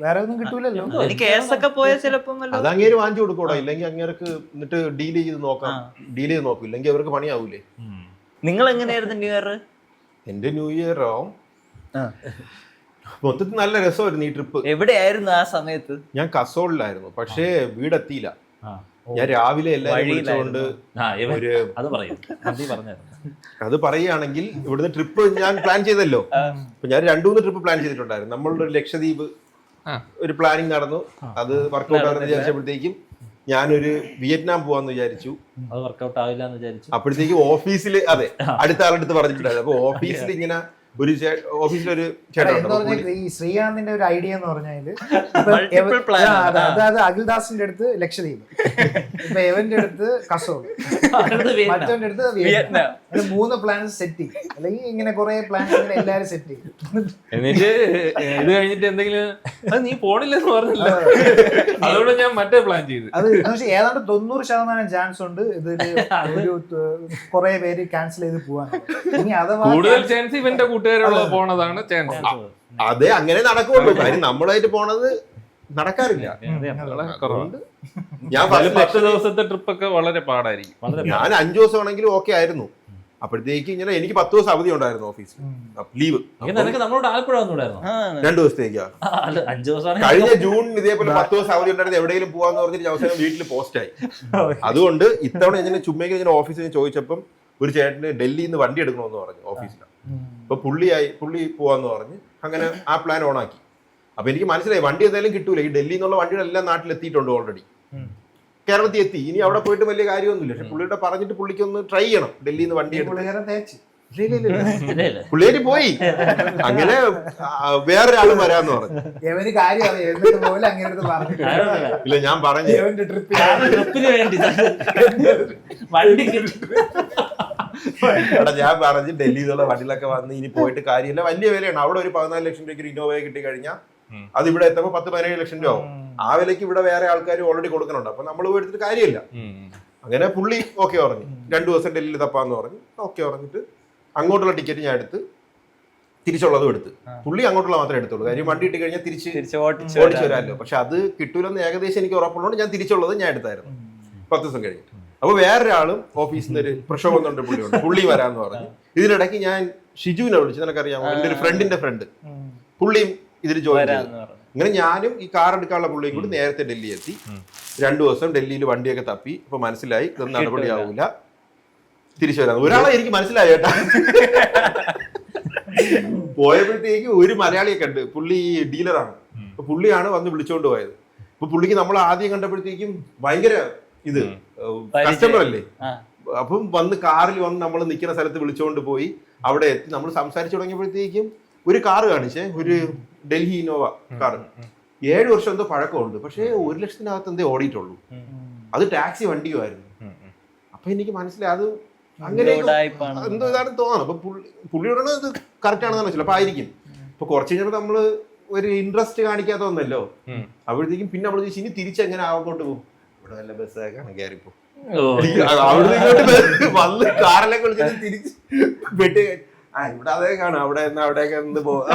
വേറെ ഒന്നും കിട്ടൂലല്ലോ. എനിക്ക് കേസൊക്കെ പോയാൽ ചിലപ്പം അത് അങ്ങേര് വാങ്ങിച്ചു കൊടുക്കൂടാ. ഇല്ലെങ്കിൽ അങ്ങേർക്ക് എന്നിട്ട് ഡീൽ ചെയ്ത് നോക്കാം. ഡീൽ ചെയ്ത് നോക്കും, ഇല്ലെങ്കിൽ അവർക്ക് പണിയാവൂലേ. നിങ്ങൾ എങ്ങനെയായിരുന്നു ന്യൂ ഇയർ? എന്റെ ന്യൂ ഇയറോ മൊത്തത്തിൽ നല്ല രസമായിരുന്നു ഈ ട്രിപ്പ്. എവിടെയായിരുന്നു ആ സമയത്ത്? ഞാൻ കസോളിലായിരുന്നു, പക്ഷേ വീടെത്തിയില്ല. ഞാൻ രാവിലെ എല്ലാവരും വിളിച്ചുകൊണ്ട് അത് പറയുകയാണെങ്കിൽ ഇവിടുന്ന് ട്രിപ്പ് ഞാൻ പ്ലാൻ ചെയ്തല്ലോ. അപ്പൊ ഞാൻ 2-3 ട്രിപ്പ് പ്ലാൻ ചെയ്തിട്ടുണ്ടായിരുന്നു. നമ്മളുടെ ഒരു ലക്ഷദ്വീപ് ഒരു പ്ലാനിങ് നടന്നു. അത് വർക്ക്ഔട്ട് ആണെന്ന് വിചാരിച്ചപ്പോഴത്തേക്കും ഞാനൊരു വിയറ്റ്നാം പോവാന്ന് വിചാരിച്ചു. അത് വർക്ക്ഔട്ട് ആവില്ല എന്ന് വിചാരിച്ചു. അപ്പോഴത്തേക്കും ഓഫീസിൽ അതെ അടുത്ത ആളെടുത്ത് പറഞ്ഞിട്ടുണ്ടായിരുന്നു. അപ്പൊ ഓഫീസിൽ ഇങ്ങനെ ഓഫീസിലൊരു ഈ ശ്രീകാന്തിന്റെ ഒരു ഐഡിയ എന്ന് പറഞ്ഞാല് അഖിൽദാസിന്റെ അടുത്ത് ലക്ഷദ്വീപ്, ഇപ്പൊ എവന്റെ അടുത്ത് കസോൾ, മറ്റവന്റെ അടുത്ത് വിയറ്റ്നാം. 3 പ്ലാൻസ് സെറ്റ് ചെയ്യും. അല്ലെങ്കിൽ ഇങ്ങനെ കുറെ പ്ലാൻസ് എല്ലാരും സെറ്റ് ചെയ്യും. എന്നിട്ട് ഇത് കഴിഞ്ഞിട്ട് എന്തെങ്കിലും അത് നീ പോണില്ലെന്ന് പറഞ്ഞില്ല, അതുകൊണ്ട് ഞാൻ മറ്റേ പ്ലാൻ ചെയ്ത്. അത് ഏതാണ്ട് 90% ചാൻസ് ഉണ്ട് ഇതില് ഒരു കുറെ പേര് ക്യാൻസൽ ചെയ്ത് പോവാൻ. ഇനി അഥവാ കൂടുതൽ ചാൻസ് ഇവന്റെ കൂട്ടുകാരുള്ള പോണതാണ് ചാൻസ്. അതെ അങ്ങനെ നടക്കുള്ളൂ. കാര്യം നമ്മളായിട്ട് പോണത് നടക്കാറില്ല. ഞാൻ 10 ദിവസത്തെ ട്രിപ്പൊക്കെ വളരെ പാടായിരിക്കും. ഞാൻ 5 ദിവസമാണെങ്കിലും ഓക്കെ ആയിരുന്നു. അപ്പോഴത്തേക്ക് ഇങ്ങനെ എനിക്ക് 10 ദിവസം അവധി ഉണ്ടായിരുന്നു ഓഫീസിൽ, ലീവ്. നമ്മളോട് ആലപ്പുഴ വന്നൂടായിരുന്നു 2 ദിവസത്തേക്കാ. 5 ദിവസം കഴിഞ്ഞ ജൂൺ ഇതേപോലെ 10 ദിവസം അവധി ഉണ്ടായിരുന്നു. എവിടെയെങ്കിലും പോവാന്ന് പറഞ്ഞിട്ട് അവസാനം വീട്ടിൽ പോസ്റ്റായി. അതുകൊണ്ട് ഇത്തവണ ഇങ്ങനെ ചുമ്മാ ഓഫീസിൽ ചോദിച്ചപ്പം ഒരു ചേട്ടന് ഡൽഹിയിൽ നിന്ന് വണ്ടി എടുക്കണമെന്ന് പറഞ്ഞു ഓഫീസിൽ. അപ്പൊ പുള്ളി പോവാന്ന് പറഞ്ഞ് അങ്ങനെ ആ പ്ലാൻ ഓണാക്കി. അപ്പൊ എനിക്ക് മനസ്സിലായി വണ്ടി എന്തായാലും കിട്ടൂല. ഈ ഡൽഹിയിൽ നിന്നുള്ള വണ്ടികളെല്ലാം നാട്ടിലെത്തിയിട്ടുണ്ട് ഓൾറെഡി, കേരളത്തിൽ എത്തി. ഇനി അവിടെ പോയിട്ട് വലിയ കാര്യമൊന്നുമില്ല. പക്ഷെ പുള്ളിയുടെ പറഞ്ഞിട്ട് പുള്ളിക്ക് ഒന്ന് ട്രൈ ചെയ്യണം ഡൽഹിയിൽ നിന്ന് വണ്ടി പുള്ളിയേര് പോയി. അങ്ങനെ വേറൊരാളും വരാന്ന് പറഞ്ഞു. ഇല്ല ഞാൻ പറഞ്ഞു ഞാൻ പറഞ്ഞ് ഡൽഹിയിൽ നിന്നുള്ള വണ്ടികളൊക്കെ വന്ന് ഇനി പോയിട്ട് കാര്യമില്ല, വലിയ വിലയാണ്. അവിടെ ഒരു 14 ലക്ഷം രൂപയ്ക്ക് ഇന്നോവയെ കിട്ടി കഴിഞ്ഞാൽ അത് ഇവിടെ എത്തുമ്പോൾ 10-17 ലക്ഷം രൂപ ആവും. ആ വിലക്ക് ഇവിടെ വേറെ ആൾക്കാർ ഓൾറെഡി കൊടുക്കുന്നുണ്ട്. അപ്പൊ നമ്മൾ എടുത്തിട്ട് കാര്യമില്ല. അങ്ങനെ പുള്ളി ഓക്കെ പറഞ്ഞു, 2 ദിവസം ഡൽഹിയിൽ തപ്പാന്ന് പറഞ്ഞു. ഓക്കെ പറഞ്ഞിട്ട് അങ്ങോട്ടുള്ള ടിക്കറ്റ് ഞാൻ എടുത്ത് തിരിച്ചുള്ളതും എടുത്ത്. പുള്ളി അങ്ങോട്ടുള്ള മാത്രമേ എടുത്തുള്ളൂ. കാര്യം വണ്ടി ഇട്ട് കഴിഞ്ഞാൽ തിരിച്ച് ഓടിച്ചു വരാമല്ലോ. പക്ഷെ അത് കിട്ടൂലെന്ന് ഏകദേശം എനിക്ക് ഉറപ്പുള്ളതുകൊണ്ട് ഞാൻ തിരിച്ചുള്ളത് ഞാൻ എടുത്തായിരുന്നു 10 ദിവസം കഴിഞ്ഞിട്ട്. അപ്പൊ വേറൊരാളും ഓഫീസിൽ നിന്ന് ഒരു പ്രഷർ വന്നുകൊണ്ട് പുള്ളി വരാന്ന് പറഞ്ഞു. ഇതിനിടയ്ക്ക് ഞാൻ ഷിജുവിനെ വിളിച്ചു, നിനക്കറിയാമോ, എന്റെ ഒരു ഫ്രണ്ടിന്റെ ഫ്രണ്ട്, പുള്ളിയും ഇതിൽ ജോയിൻ ചെയ്തു. ഇങ്ങനെ ഞാനും ഈ കാർ എടുക്കാനുള്ള പുള്ളിയും കൂടി നേരത്തെ ഡൽഹി എത്തി. 2 ദിവസം ഡൽഹിയിൽ വണ്ടിയൊക്കെ തപ്പി. ഇപ്പൊ മനസ്സിലായി ഇതൊന്നും നടപടിയാവൂല, തിരിച്ചു വരാം. ഒരാളെ എനിക്ക് മനസ്സിലായി കേട്ടാ. പോയപ്പോഴത്തേക്ക് ഒരു മലയാളിയെ കണ്ട്, പുള്ളി ഡീലറാണ്. അപ്പൊ പുള്ളിയാണ് വന്ന് വിളിച്ചോണ്ട് പോയത്. അപ്പൊ പുള്ളിക്ക് നമ്മൾ ആദ്യം കണ്ടപ്പോഴത്തേക്കും ഭയങ്കര ഇത് കസ്റ്റമർ അല്ലേ. അപ്പം വന്ന് കാറിൽ വന്ന് നമ്മൾ നിൽക്കുന്ന സ്ഥലത്ത് വിളിച്ചോണ്ട് പോയി. അവിടെ എത്തി നമ്മൾ സംസാരിച്ചു തുടങ്ങിയപ്പോഴത്തേക്കും ഒരു കാറ് കാണിച്ചേ, ഒരു ഡൽഹി ഇന്നോവ കാറ്. 7 വർഷം എന്തോ പഴക്കമുണ്ട്. പക്ഷേ 1 ലക്ഷത്തിനകത്ത് എന്തേ ഓടിയിട്ടുള്ളൂ. അത് ടാക്സി വണ്ടിയുമായിരുന്നു. അപ്പൊ എനിക്ക് മനസ്സിലായി അത് അങ്ങനെ എന്തോ ഇതാണെന്ന് തോന്നണം. അപ്പൊ പുള്ളിയോടാണ് ഇത് കറക്റ്റ് ആണെന്ന് മനസ്സിലായി. അപ്പൊ ആയിരിക്കും. ഇപ്പൊ കുറച്ച് കഴിഞ്ഞാൽ നമ്മള് ഒരു ഇൻട്രസ്റ്റ് കാണിക്കാത്ത ഒന്നല്ലോ. അപ്പോഴത്തേക്കും പിന്നെ നമ്മൾ ഇനി തിരിച്ചെങ്ങനെ അങ്ങോട്ട് പോകും, ഇവിടെ നല്ല ബസ്സൊക്കെ കയറിപ്പോ അവിടെ ഇങ്ങോട്ട് വന്ന് കാറെല്ലാം വിളിച്ചിട്ട് തിരിച്ച് ഇവിടെ അതേ കാണാം, അവിടെ നിന്ന് അവിടെയൊക്കെ നിന്ന് പോവാം.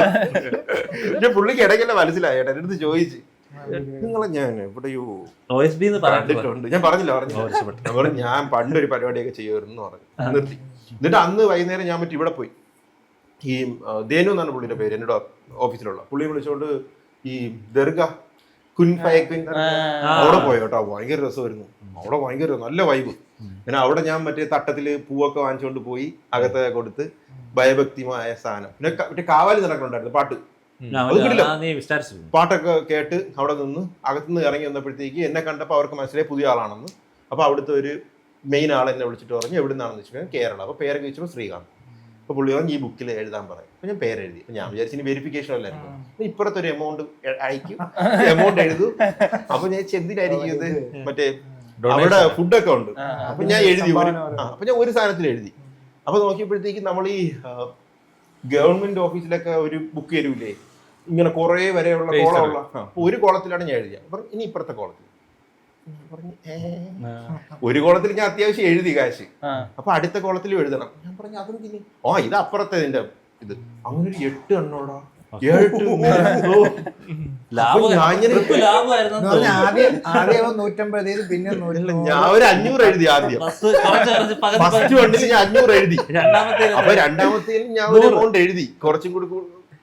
പക്ഷെ പുള്ളിക്ക് ഇടയ്ക്കല്ല മനസ്സിലായി ചേട്ടാ, എന്റെ അടുത്ത് ചോദിച്ചു നിങ്ങളെ ഞാൻ എവിടെയോ കണ്ടിട്ടുണ്ട്. ഞാൻ പറഞ്ഞില്ല ഞാൻ പണ്ടൊരു പരിപാടിയൊക്കെ ചെയ്യുമായിരുന്നു പറഞ്ഞു നിർത്തി. എന്നിട്ട് അന്ന് വൈകുന്നേരം ഞാൻ ഇവിടെ പോയി, ഈ ദേനു എന്നാണ് പുള്ളിയുടെ പേര്, എന്നോട് ഓഫീസിലുള്ള പുള്ളി വിളിച്ചോണ്ട് ഈ ദർഗ കുൻഫയക്കുൻ അവിടെ പോയി കേട്ടോ. ഭയങ്കര രസമായിരുന്നു അവിടെ, ഭയങ്കര നല്ല വൈബ്. പിന്നെ അവിടെ ഞാൻ മറ്റേ തട്ടത്തില് പൂവൊക്കെ വാങ്ങിച്ചുകൊണ്ട് പോയി അകത്തൊക്കെ കൊടുത്ത് ഭയഭക്തിമായ സാധനം. പിന്നെ മറ്റേ കാവാലി നടക്കുന്നുണ്ടായിരുന്നു പാട്ട്, പാട്ടൊക്കെ കേട്ട് അവിടെ നിന്ന് അകത്തുനിന്ന് ഇറങ്ങി വന്നപ്പോഴത്തേക്ക് എന്നെ കണ്ടപ്പോൾ അവർക്ക് മനസ്സിലായി പുതിയ ആളാണെന്ന്. അപ്പൊ അവിടുത്തെ ഒരു മെയിൻ ആൾ എന്നെ വിളിച്ചിട്ട് പറഞ്ഞു എവിടെ നിന്നാണെന്ന് വെച്ചിട്ടുണ്ടെങ്കിൽ കേരള. അപ്പൊ പേരൊക്കെ വെച്ചപ്പോൾ ശ്രീകാന്ത്. അപ്പൊ പുള്ളി പറഞ്ഞു ഈ ബുക്കിൽ എഴുതാൻ പറയും. അപ്പൊ ഞാൻ പേരെഴുതി. അപ്പൊ ഞാൻ വിചാരിച്ചു വെരിഫിക്കേഷൻ അല്ലായിരുന്നു, ഇപ്പുറത്തെ ഒരു എമൗണ്ട് അയക്കും, എമൗണ്ട് എഴുതും. അപ്പൊ ഞാൻ എന്തിനായിരിക്കും ഇത്, മറ്റേ അവിടെ ഫുഡൊക്കെ ഉണ്ട്. അപ്പൊ ഞാൻ എഴുതി, അപ്പൊ ഞാൻ ഒരു സാധനത്തിൽ എഴുതി. അപ്പൊ നോക്കിയപ്പോഴത്തേക്ക് നമ്മൾ ഈ ഗവൺമെന്റ് ഓഫീസിലൊക്കെ ഒരു ബുക്ക് തരൂലേ, ഇങ്ങനെ കുറെ വരെയുള്ള കോളമുള്ള, ഒരു കോളത്തിലാണ് ഞാൻ എഴുതിയത്. അപ്പൊ ഇനി ഇപ്പുറത്തെ കോളത്തിൽ പറഞ്ഞു ഒരു കോളത്തിൽ ഞാൻ അത്യാവശ്യം എഴുതി കാശ്, അപ്പൊ അടുത്ത കോളത്തിലും എഴുതണം. ഞാൻ പറഞ്ഞു അതും പിന്നെ ഇത് അപ്പുറത്തെ ഇതിന്റെ ഇത് അങ്ങനെ ഒരു 8 എണ്ണോടാ. ആദ്യം 150, പിന്നെ ഞാൻ ഒരു 500 എഴുതി. ആദ്യം ഫസ്റ്റ് വണ്ടിൽ ഞാൻ 500 എഴുതി. അപ്പൊ രണ്ടാമത്തെ ഞാൻ ഒരു എമൗണ്ട് എഴുതി, കുറച്ചും കൂടി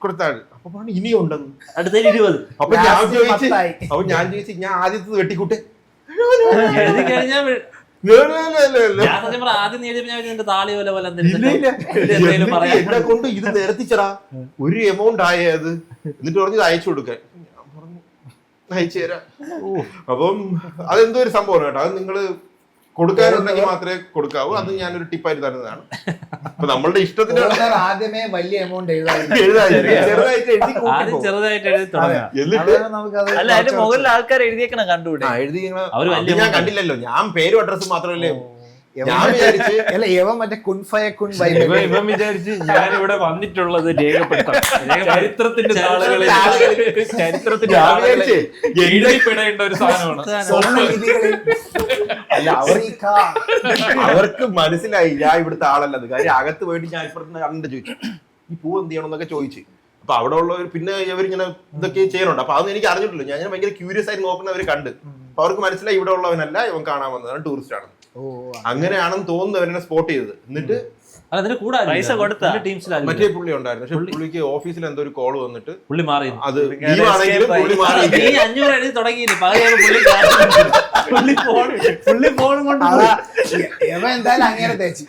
കൊടുത്താണ്. അപ്പൊ ഇനിയും ഉണ്ടെന്ന് അടുത്ത 20. അപ്പൊ ഞാൻ ചോദിച്ചു ഞാൻ ആദ്യത്തെ വെട്ടിക്കൂട്ടെ എന്നെ കൊണ്ട് ഇത് നിരത്തിച്ചടാ ഒരു എമൗണ്ട് ആയത്. എന്നിട്ട് പറഞ്ഞു ഇത് അയച്ചു കൊടുക്കാൻ. ഞാൻ പറഞ്ഞു അയച്ചു തരാം. അപ്പം അതെന്തോ ഒരു സംഭവമാണ് കേട്ടോ. അത് നിങ്ങള് കൊടുക്കാനുണ്ടെങ്കിൽ മാത്രമേ കൊടുക്കാവൂ. അത് ഞാനൊരു ടിപ്പായിട്ട് തരുന്നതാണ്. അപ്പൊ നമ്മളുടെ ഇഷ്ടത്തിന് ആദ്യമേ വലിയ എമൗണ്ട് ചെറുതായിട്ട് എഴുതി തുടങ്ങാം. അല്ല അതിന്റെ മുകളിൽ ആൾക്കാർ എഴുതിയേക്കണം കണ്ടുകൂടെ? ഞാൻ കണ്ടില്ലല്ലോ, ഞാൻ പേരും അഡ്രസ്സും മാത്രമല്ലേ. ഞാൻ വിചാരിച്ച് ഇവൻ മറ്റേ കുൻഫയക്കുൻ ഇവൻ വിചാരിച്ച് ഞാൻ ഇവിടെ വന്നിട്ടുള്ളത് രേഖപ്പെടുത്താം, ചരിത്രത്തിന്റെ എഴുതിപ്പെടേണ്ട ഒരു സാധനമാണ്. അല്ല അവർക്ക് മനസ്സിലായി ഞാൻ ഇവിടുത്തെ ആളല്ലത്. കാര്യം അകത്ത് പോയിട്ട് ഞാൻ ഇപ്പുറത്ത് കണ്ട് ചോദിച്ചു ഈ പൂ എന്ത് ചെയ്യണമെന്നൊക്കെ ചോദിച്ചു. അപ്പൊ അവിടെ ഉള്ളവർ പിന്നെ ഇവരിങ്ങനെ ഇതൊക്കെ ചെയ്യണുണ്ട്. അപ്പൊ അതൊന്നും എനിക്ക് അറിഞ്ഞിട്ടില്ല. ഞാൻ ഭയങ്കര ക്യൂരിയസ് ആയിട്ട് നോക്കുന്നവർ കണ്ട്. അപ്പൊ അവർക്ക് മനസ്സിലായി ഇവിടെ ഉള്ളവനല്ല, ഇവൻ കാണാൻ വന്നതാണ്, ടൂറിസ്റ്റ് ആണ്. അങ്ങനെയാണെന്ന് തോന്നുന്നു അവനെ സ്പോട്ട് ചെയ്തത്. എന്നിട്ട് പൈസ കൊടുത്ത മറ്റേ പുള്ളി ഉണ്ടായിരുന്നു. പക്ഷെ പുള്ളിക്ക് ഓഫീസിൽ എന്തോ ഒരു കോള് വന്നിട്ട് പുള്ളി മാറി. അത് ലീവാണെങ്കിലും പുള്ളി മാറി. 500 എഴുതി തുടങ്ങി. എന്തായാലും അങ്ങനെ തേച്ച്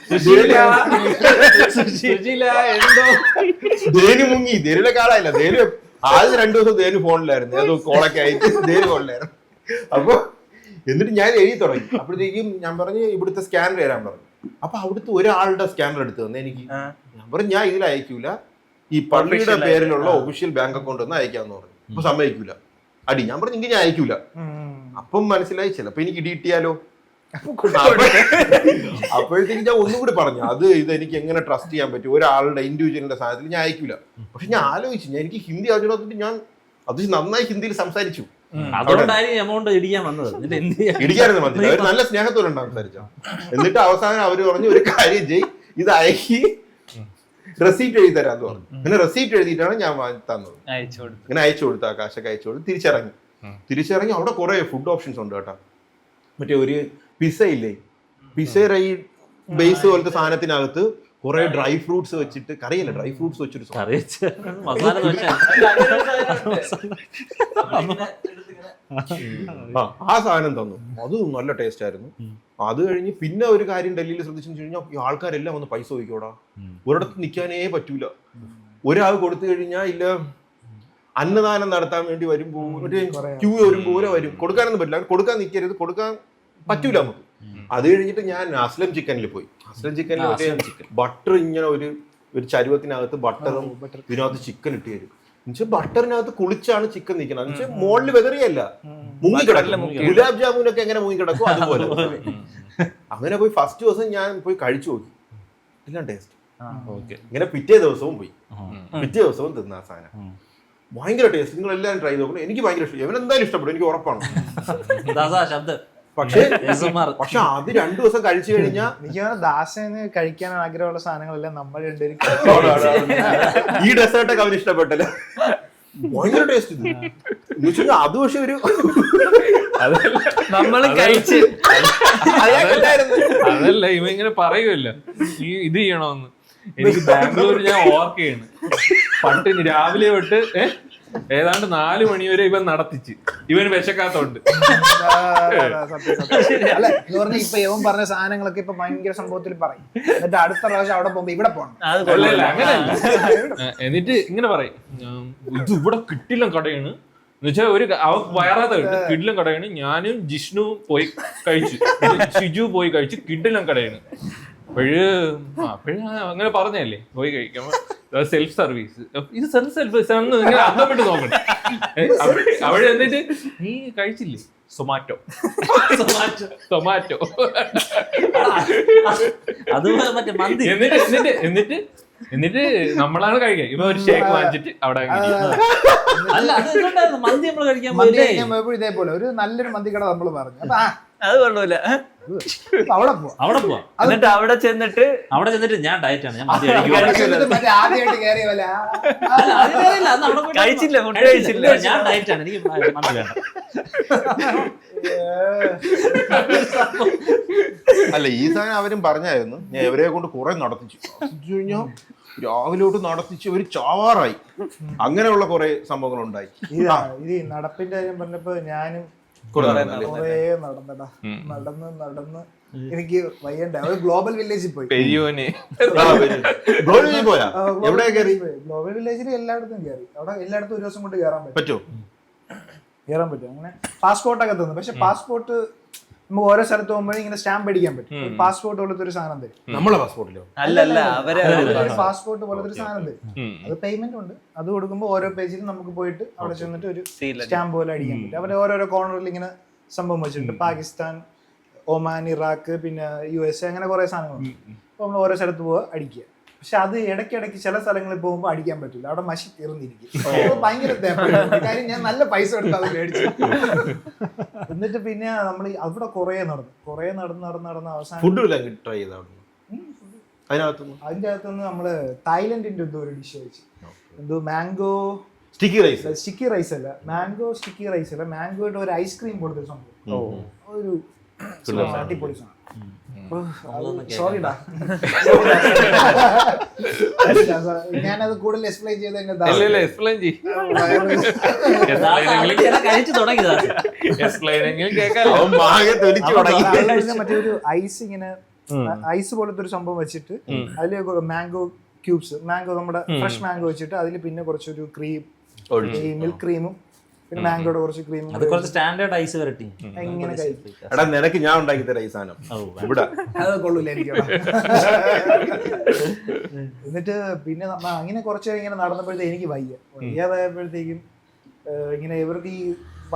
ദേനു മുങ്ങി. ദേനുവിലെ കാളായില്ല. ദേനു ആദ്യം 2 ദിവസം ദേനു ഫോണിലായിരുന്നു, ഏതോ കോളൊക്കെ ആയിട്ട് ദേനു ഫോണിലായിരുന്നു. അപ്പൊ എന്നിട്ട് ഞാൻ എഴുതി തുടങ്ങി. അപ്പോഴത്തേക്കും ഞാൻ പറഞ്ഞു ഇവിടുത്തെ സ്കാനർ തരാൻ പറഞ്ഞു. അപ്പൊ അവിടുത്തെ ഒരാളുടെ സ്കാനർ എടുത്ത് തന്നെ എനിക്ക്. ഞാൻ പറഞ്ഞു ഞാൻ ഇതിൽ അയക്കൂല, ഈ പള്ളിയുടെ പേരിലുള്ള ഒഫീഷ്യൽ ബാങ്ക് അക്കൗണ്ട് ഒന്ന് അയക്കാന്ന് പറഞ്ഞു. അപ്പൊ സമ്മതിക്കൂല അടി. ഞാൻ പറഞ്ഞു ഇങ്ങനെ അയക്കൂല. അപ്പം മനസ്സിലായി ചിലപ്പോ എനിക്ക് ഇടി കിട്ടിയാലോ. അപ്പോഴത്തേക്ക് ഞാൻ ഒന്നും കൂടി പറഞ്ഞു ഇത് എനിക്ക് എങ്ങനെ ട്രസ്റ്റ് ചെയ്യാൻ പറ്റും, ഒരാളുടെ ഇൻഡിവിജ്വലിന്റെ സാധനത്തിൽ ഞാൻ അയക്കൂല. പക്ഷെ ഞാൻ ആലോചിച്ചു, ഞാൻ എനിക്ക് ഹിന്ദി അറിഞ്ഞിട്ട് ഞാൻ അത് നന്നായി ഹിന്ദിയിൽ സംസാരിച്ചു. ഇടിക്കായിരുന്നു വന്നില്ല, അവർ നല്ല സ്നേഹത്തോടെ സംസാരിച്ചു. എന്നിട്ട് അവസാനം അവര് പറഞ്ഞു ഒരു കാര്യം ചെയ്, ഇത് അയക്കി റെസീപ്റ്റ് എഴുതി തരാന്ന് പറഞ്ഞു. പിന്നെ റെസീപ്റ്റ് എഴുതിയിട്ടാണ് ഞാൻ തന്നത്. ഇങ്ങനെ അയച്ചു കൊടുത്ത കാശൊക്കെ അയച്ചു കൊടുത്ത് തിരിച്ചിറങ്ങി അവിടെ കുറെ ഫുഡ് ഓപ്ഷൻസ് ഉണ്ട് കേട്ടോ. മറ്റേ ഒരു പിസ്സ ഇല്ലേ, പിസ്സയുടെ ഈ ബേസ് പോലത്തെ സാധനത്തിനകത്ത് കുറെ ഡ്രൈ ഫ്രൂട്ട്സ് വെച്ചിട്ട്, കറിയല്ല ഡ്രൈ ഫ്രൂട്ട്സ് വെച്ചിട്ട് ആ സാധനം തന്നു. അത് നല്ല ടേസ്റ്റ് ആയിരുന്നു. അത് കഴിഞ്ഞ് പിന്നെ ഒരു കാര്യം ഡൽഹിയിൽ ശ്രദ്ധിച്ചെന്ന് വെച്ച് കഴിഞ്ഞാൽ ആൾക്കാരെല്ലാം വന്ന് പൈസ ചോദിക്കോടാ. ഒരിടത്ത് നിൽക്കാനേ പറ്റൂല. ഒരാൾ കൊടുത്തു കഴിഞ്ഞാൽ ഇല്ല അന്നദാനം നടത്താൻ വേണ്ടി വരുമ്പോ മറ്റേ ക്യൂ വരുമ്പോ വരും. കൊടുക്കാനൊന്നും പറ്റില്ല, കൊടുക്കാൻ നിൽക്കരുത്, കൊടുക്കാൻ പറ്റൂല നമുക്ക്. അത് കഴിഞ്ഞിട്ട് ഞാൻ അസ്ലം ചിക്കനിൽ പോയി. അസ്ലം ചിക്കനിൽ ബട്ടർ ഇങ്ങനെ ഒരു ചരുവത്തിനകത്ത് ബട്ടറും ഇതിനകത്ത് ചിക്കൻ ഇട്ട് തരും. എന്നുവെച്ചാൽ ബട്ടറിനകത്ത് കുളിച്ചാണ് ചിക്കൻ നിൽക്കുന്നത്. എന്നുവെച്ചാൽ മോളിൽ വെതറിയല്ല, മുങ്ങിക്കിടക്കും. ഗുലാബ് ജാമുനൊക്കെ എങ്ങനെ മുങ്ങിക്കിടക്കും അതുപോലെ. അങ്ങനെ പോയി ഫസ്റ്റ് ദിവസം ഞാൻ പോയി കഴിച്ചു നോക്കി, എല്ലാം ടേസ്റ്റ്. ഇങ്ങനെ പിറ്റേ ദിവസവും പോയി, പിറ്റേ ദിവസവും തിന്ന ആ സാധനം ഭയങ്കര ടേസ്റ്റ്. നിങ്ങൾ എല്ലാവരും ട്രൈ നോക്കണം. എനിക്ക് ഭയങ്കര ഇഷ്ടം. ഇവൻ എന്തായാലും ഇഷ്ടപ്പെടും, എനിക്ക് ഉറപ്പാണ്. പക്ഷെ രസന്മാർ. പക്ഷെ അത് 2 ദിവസം കഴിച്ചു കഴിഞ്ഞാൽ എനിക്ക് തോന്നുന്നു ദാസന് കഴിക്കാൻ ആഗ്രഹമുള്ള സാധനങ്ങളെല്ലാം നമ്മൾ രണ്ടുപേരും ഈ ഡെസേർട്ടൊക്കെ അവന് ഇഷ്ടപ്പെട്ടല്ലേ. ഭയങ്കര ടേസ്റ്റ് ഇത് എന്ന് വെച്ചാൽ അത് പക്ഷെ ഒരു നമ്മളും കഴിച്ച് അതല്ല ഇവ ഇങ്ങനെ പറയുമല്ലോ ഈ ഇത് ചെയ്യണോന്ന്. എനിക്ക് ബാംഗ്ലൂർ ഞാൻ വർക്ക് ചെയ്യണം. പണ്ട് രാവിലെ തൊട്ട് ഏതാണ്ട് 4 മണി വരെ ഇവൻ നടത്തിച്ച്. ഇവന് വിശക്കാത്തോണ്ട്. അല്ല എന്ന് പറഞ്ഞാൽ ഇപ്പൊ ഇവൻ പറഞ്ഞ സാധനങ്ങളൊക്കെ ഇപ്പൊ ഭയങ്കര സംഭവത്തിൽ പറയും. എന്നിട്ട് അടുത്ത പ്രാവശ്യം അവിടെ പോകുമ്പോ ഇവിടെ പോകണം. അത് അല്ലല്ല അങ്ങനെയല്ല. എന്നിട്ട് ഇങ്ങനെ പറയും ഇത് ഇവിടെ കിട്ടില്ല കടയാണ് എന്നുവെച്ചാൽ ഒരു അവൻ വയറാത്ത കിട്ടും. കിഡിലും കടയാണ്. ഞാനും ജിഷ്ണു പോയി കഴിച്ചു, ഷിജു പോയി കഴിച്ചു. കിഡിലും കടയാണ്. അപ്പോഴും അങ്ങനെ പറഞ്ഞല്ലേ പോയി കഴിക്കുമ്പോ സെൽഫ് സർവീസ്. ഇത് സെൽഫ് സർവീസ് ആണെന്ന് ഇങ്ങനെ അർത്ഥപ്പെട്ട് നോക്കണം. അവിടെ എന്നിട്ട് നീ കഴിച്ചില്ലേ സൊമാറ്റോ അത് മറ്റേ മന്തി. എന്നിട്ട് നമ്മളാണ് കഴിക്കുക. ഇവ ഒരു ഷേക്ക് വാങ്ങിച്ചിട്ട് അവിടെ അല്ല അത് എന്തുകൊണ്ടായിരുന്നു മന്തി നമ്മൾ കഴിക്കാൻ മന്തി പോയില്ലേ? കഴിക്കാൻ പോയപ്പോൾ ഇതേപോലെ ഒരു നല്ലൊരു മന്തി കട നമ്മൾ പറഞ്ഞു. അപ്പൊ അത് കൊള്ളൂല. അവിടെ പോവാം. അവിടെ പോവാം. എന്നിട്ട് അവിടെ ചെന്നിട്ട് ഞാൻ ഡയറ്റാണ്, ഞാൻ മന്തി കഴിക്കും. മറ്റേ ആദ്യമായിട്ട് കയറിയ പോലെ കഴിച്ചില്ല, ഫുഡ് കഴിച്ചില്ല. ഞാൻ ഡയറ്റാണ്, എനിക്ക് മന്തി വേണ്ട. അല്ല ഈ സാധനം അവരും പറഞ്ഞായിരുന്നു. ഞാൻ ഇവരെ കൊണ്ട് കുറെ നടത്തിച്ചു കഴിഞ്ഞാൽ രാവിലെ തൊട്ട് നടത്തിച്ച് ഒരു ചാവാറായി. അങ്ങനെയുള്ള കുറെ സംഭവങ്ങൾ ഉണ്ടായി. ഇത് നടപ്പിന്റെ കാര്യം പറഞ്ഞപ്പോ ഞാനും കുറെ കൊറേ നടന്നടാ. നടന്ന് എനിക്ക് വയ്യണ്ട. ഒരു ഗ്ലോബൽ വില്ലേജിൽ പോയി. പെരിയോനെ പോയാ എവിടെ കയറി? ഗ്ലോബൽ വില്ലേജിൽ എല്ലായിടത്തും കയറി. അവിടെ എല്ലായിടത്തും ഒരു ദിവസം കൊണ്ട് കയറാൻ പറ്റുമോ? കയറാൻ പറ്റും. അങ്ങനെ പാസ്പോർട്ടൊക്കെ തന്നു. പക്ഷെ പാസ്പോർട്ട് നമുക്ക് ഓരോ സ്ഥലത്ത് പോകുമ്പോഴും ഇങ്ങനെ സ്റ്റാമ്പ് അടിക്കാൻ പറ്റും. പാസ്പോർട്ട് പോലത്തെ ഒരു സാധനം തരും. നമ്മളെ പാസ്പോർട്ടിലോ? അല്ലല്ല, അവരെ പാസ്പോർട്ട് പോലത്തെ ഒരു സാധനം തരും. അത് പേയ്മെന്റ് ഉണ്ട്. അത് കൊടുക്കുമ്പോൾ ഓരോ പേജിലും നമുക്ക് പോയിട്ട് അവിടെ ചെന്നിട്ട് ഒരു സ്റ്റാമ്പ് പോലെ അടിക്കാൻ പറ്റും. അവരെ ഓരോരോ കോർണറിൽ ഇങ്ങനെ സംഭവം വെച്ചിട്ടുണ്ട്. പാകിസ്ഥാൻ, ഒമാൻ, ഇറാഖ്, പിന്നെ USA അങ്ങനെ കുറെ സാധനങ്ങളുണ്ട്. അപ്പൊ നമ്മൾ ഓരോ സ്ഥലത്ത് പോവുക, അടിക്കുക. പക്ഷെ അത് ഇടയ്ക്കിടയ്ക്ക് ചില സ്ഥലങ്ങളിൽ പോകുമ്പോൾ അടിക്കാൻ പറ്റില്ല. അവിടെ മഷി തീർന്നിരിക്കും. ഭയങ്കര കാര്യം. ഞാൻ നല്ല പൈസ എടുത്ത് അത് മേടിച്ചു. എന്നിട്ട് പിന്നെ നമ്മൾ അവിടെ കുറെ നടന്ന് അവസാനം ഫുഡ് ട്രൈ ചെയ്ത അതിന്റെ അകത്തുനിന്ന് നമ്മള് തായ്ലൻഡിന്റെ എന്തോ ഒരു ഡിഷ് കഴിച്ചു. എന്തോ mango sticky rice. Sticky rice അല്ല, മാംഗോ സ്റ്റിക്കി റൈസ് അല്ല, മാംഗോയുടെ ഒരു ഐസ്ക്രീം പോലത്തെ ഒരു സംഭവം. ഒരു അടിപൊളി സാധനം. സോറിടാ, ഞാനത് കൂടുതൽ എക്സ്പ്ലെയിൻ ചെയ്ത് എക്സ്പ്ലെയിൻ കഴിച്ചു തുടങ്ങിയതാ. മറ്റേ ഒരു ഐസ് ഇങ്ങനെ ഐസ് പോലത്തെ ഒരു സംഭവം വെച്ചിട്ട് അതില് മാംഗോ ക്യൂബ്സ്, മാംഗോ നമ്മുടെ ഫ്രഷ് മാംഗോ വെച്ചിട്ട് അതിൽ പിന്നെ കുറച്ചൊരു ക്രീം, മിൽക്ക് ക്രീമും പിന്നെ മാംഗോയുടെ കുറച്ച് ക്രീമും സ്റ്റാൻഡേർഡ് ഐസ് വരട്ടി ഇങ്ങനെ കഴിക്കും. എടാ നിനക്ക് ഞാൻ ഉണ്ടാക്കി തരാം ഈ സാധനം ഇവിടെ. അത് കൊള്ളൂല എനിക്ക്. എന്നിട്ട് പിന്നെ അങ്ങനെ കുറച്ച് ഇങ്ങനെ നടന്നപ്പോഴത്തേക്ക് എനിക്ക് വയ്യാതായപ്പോഴത്തേക്കും ഇങ്ങനെ ഇവർക്ക് ഈ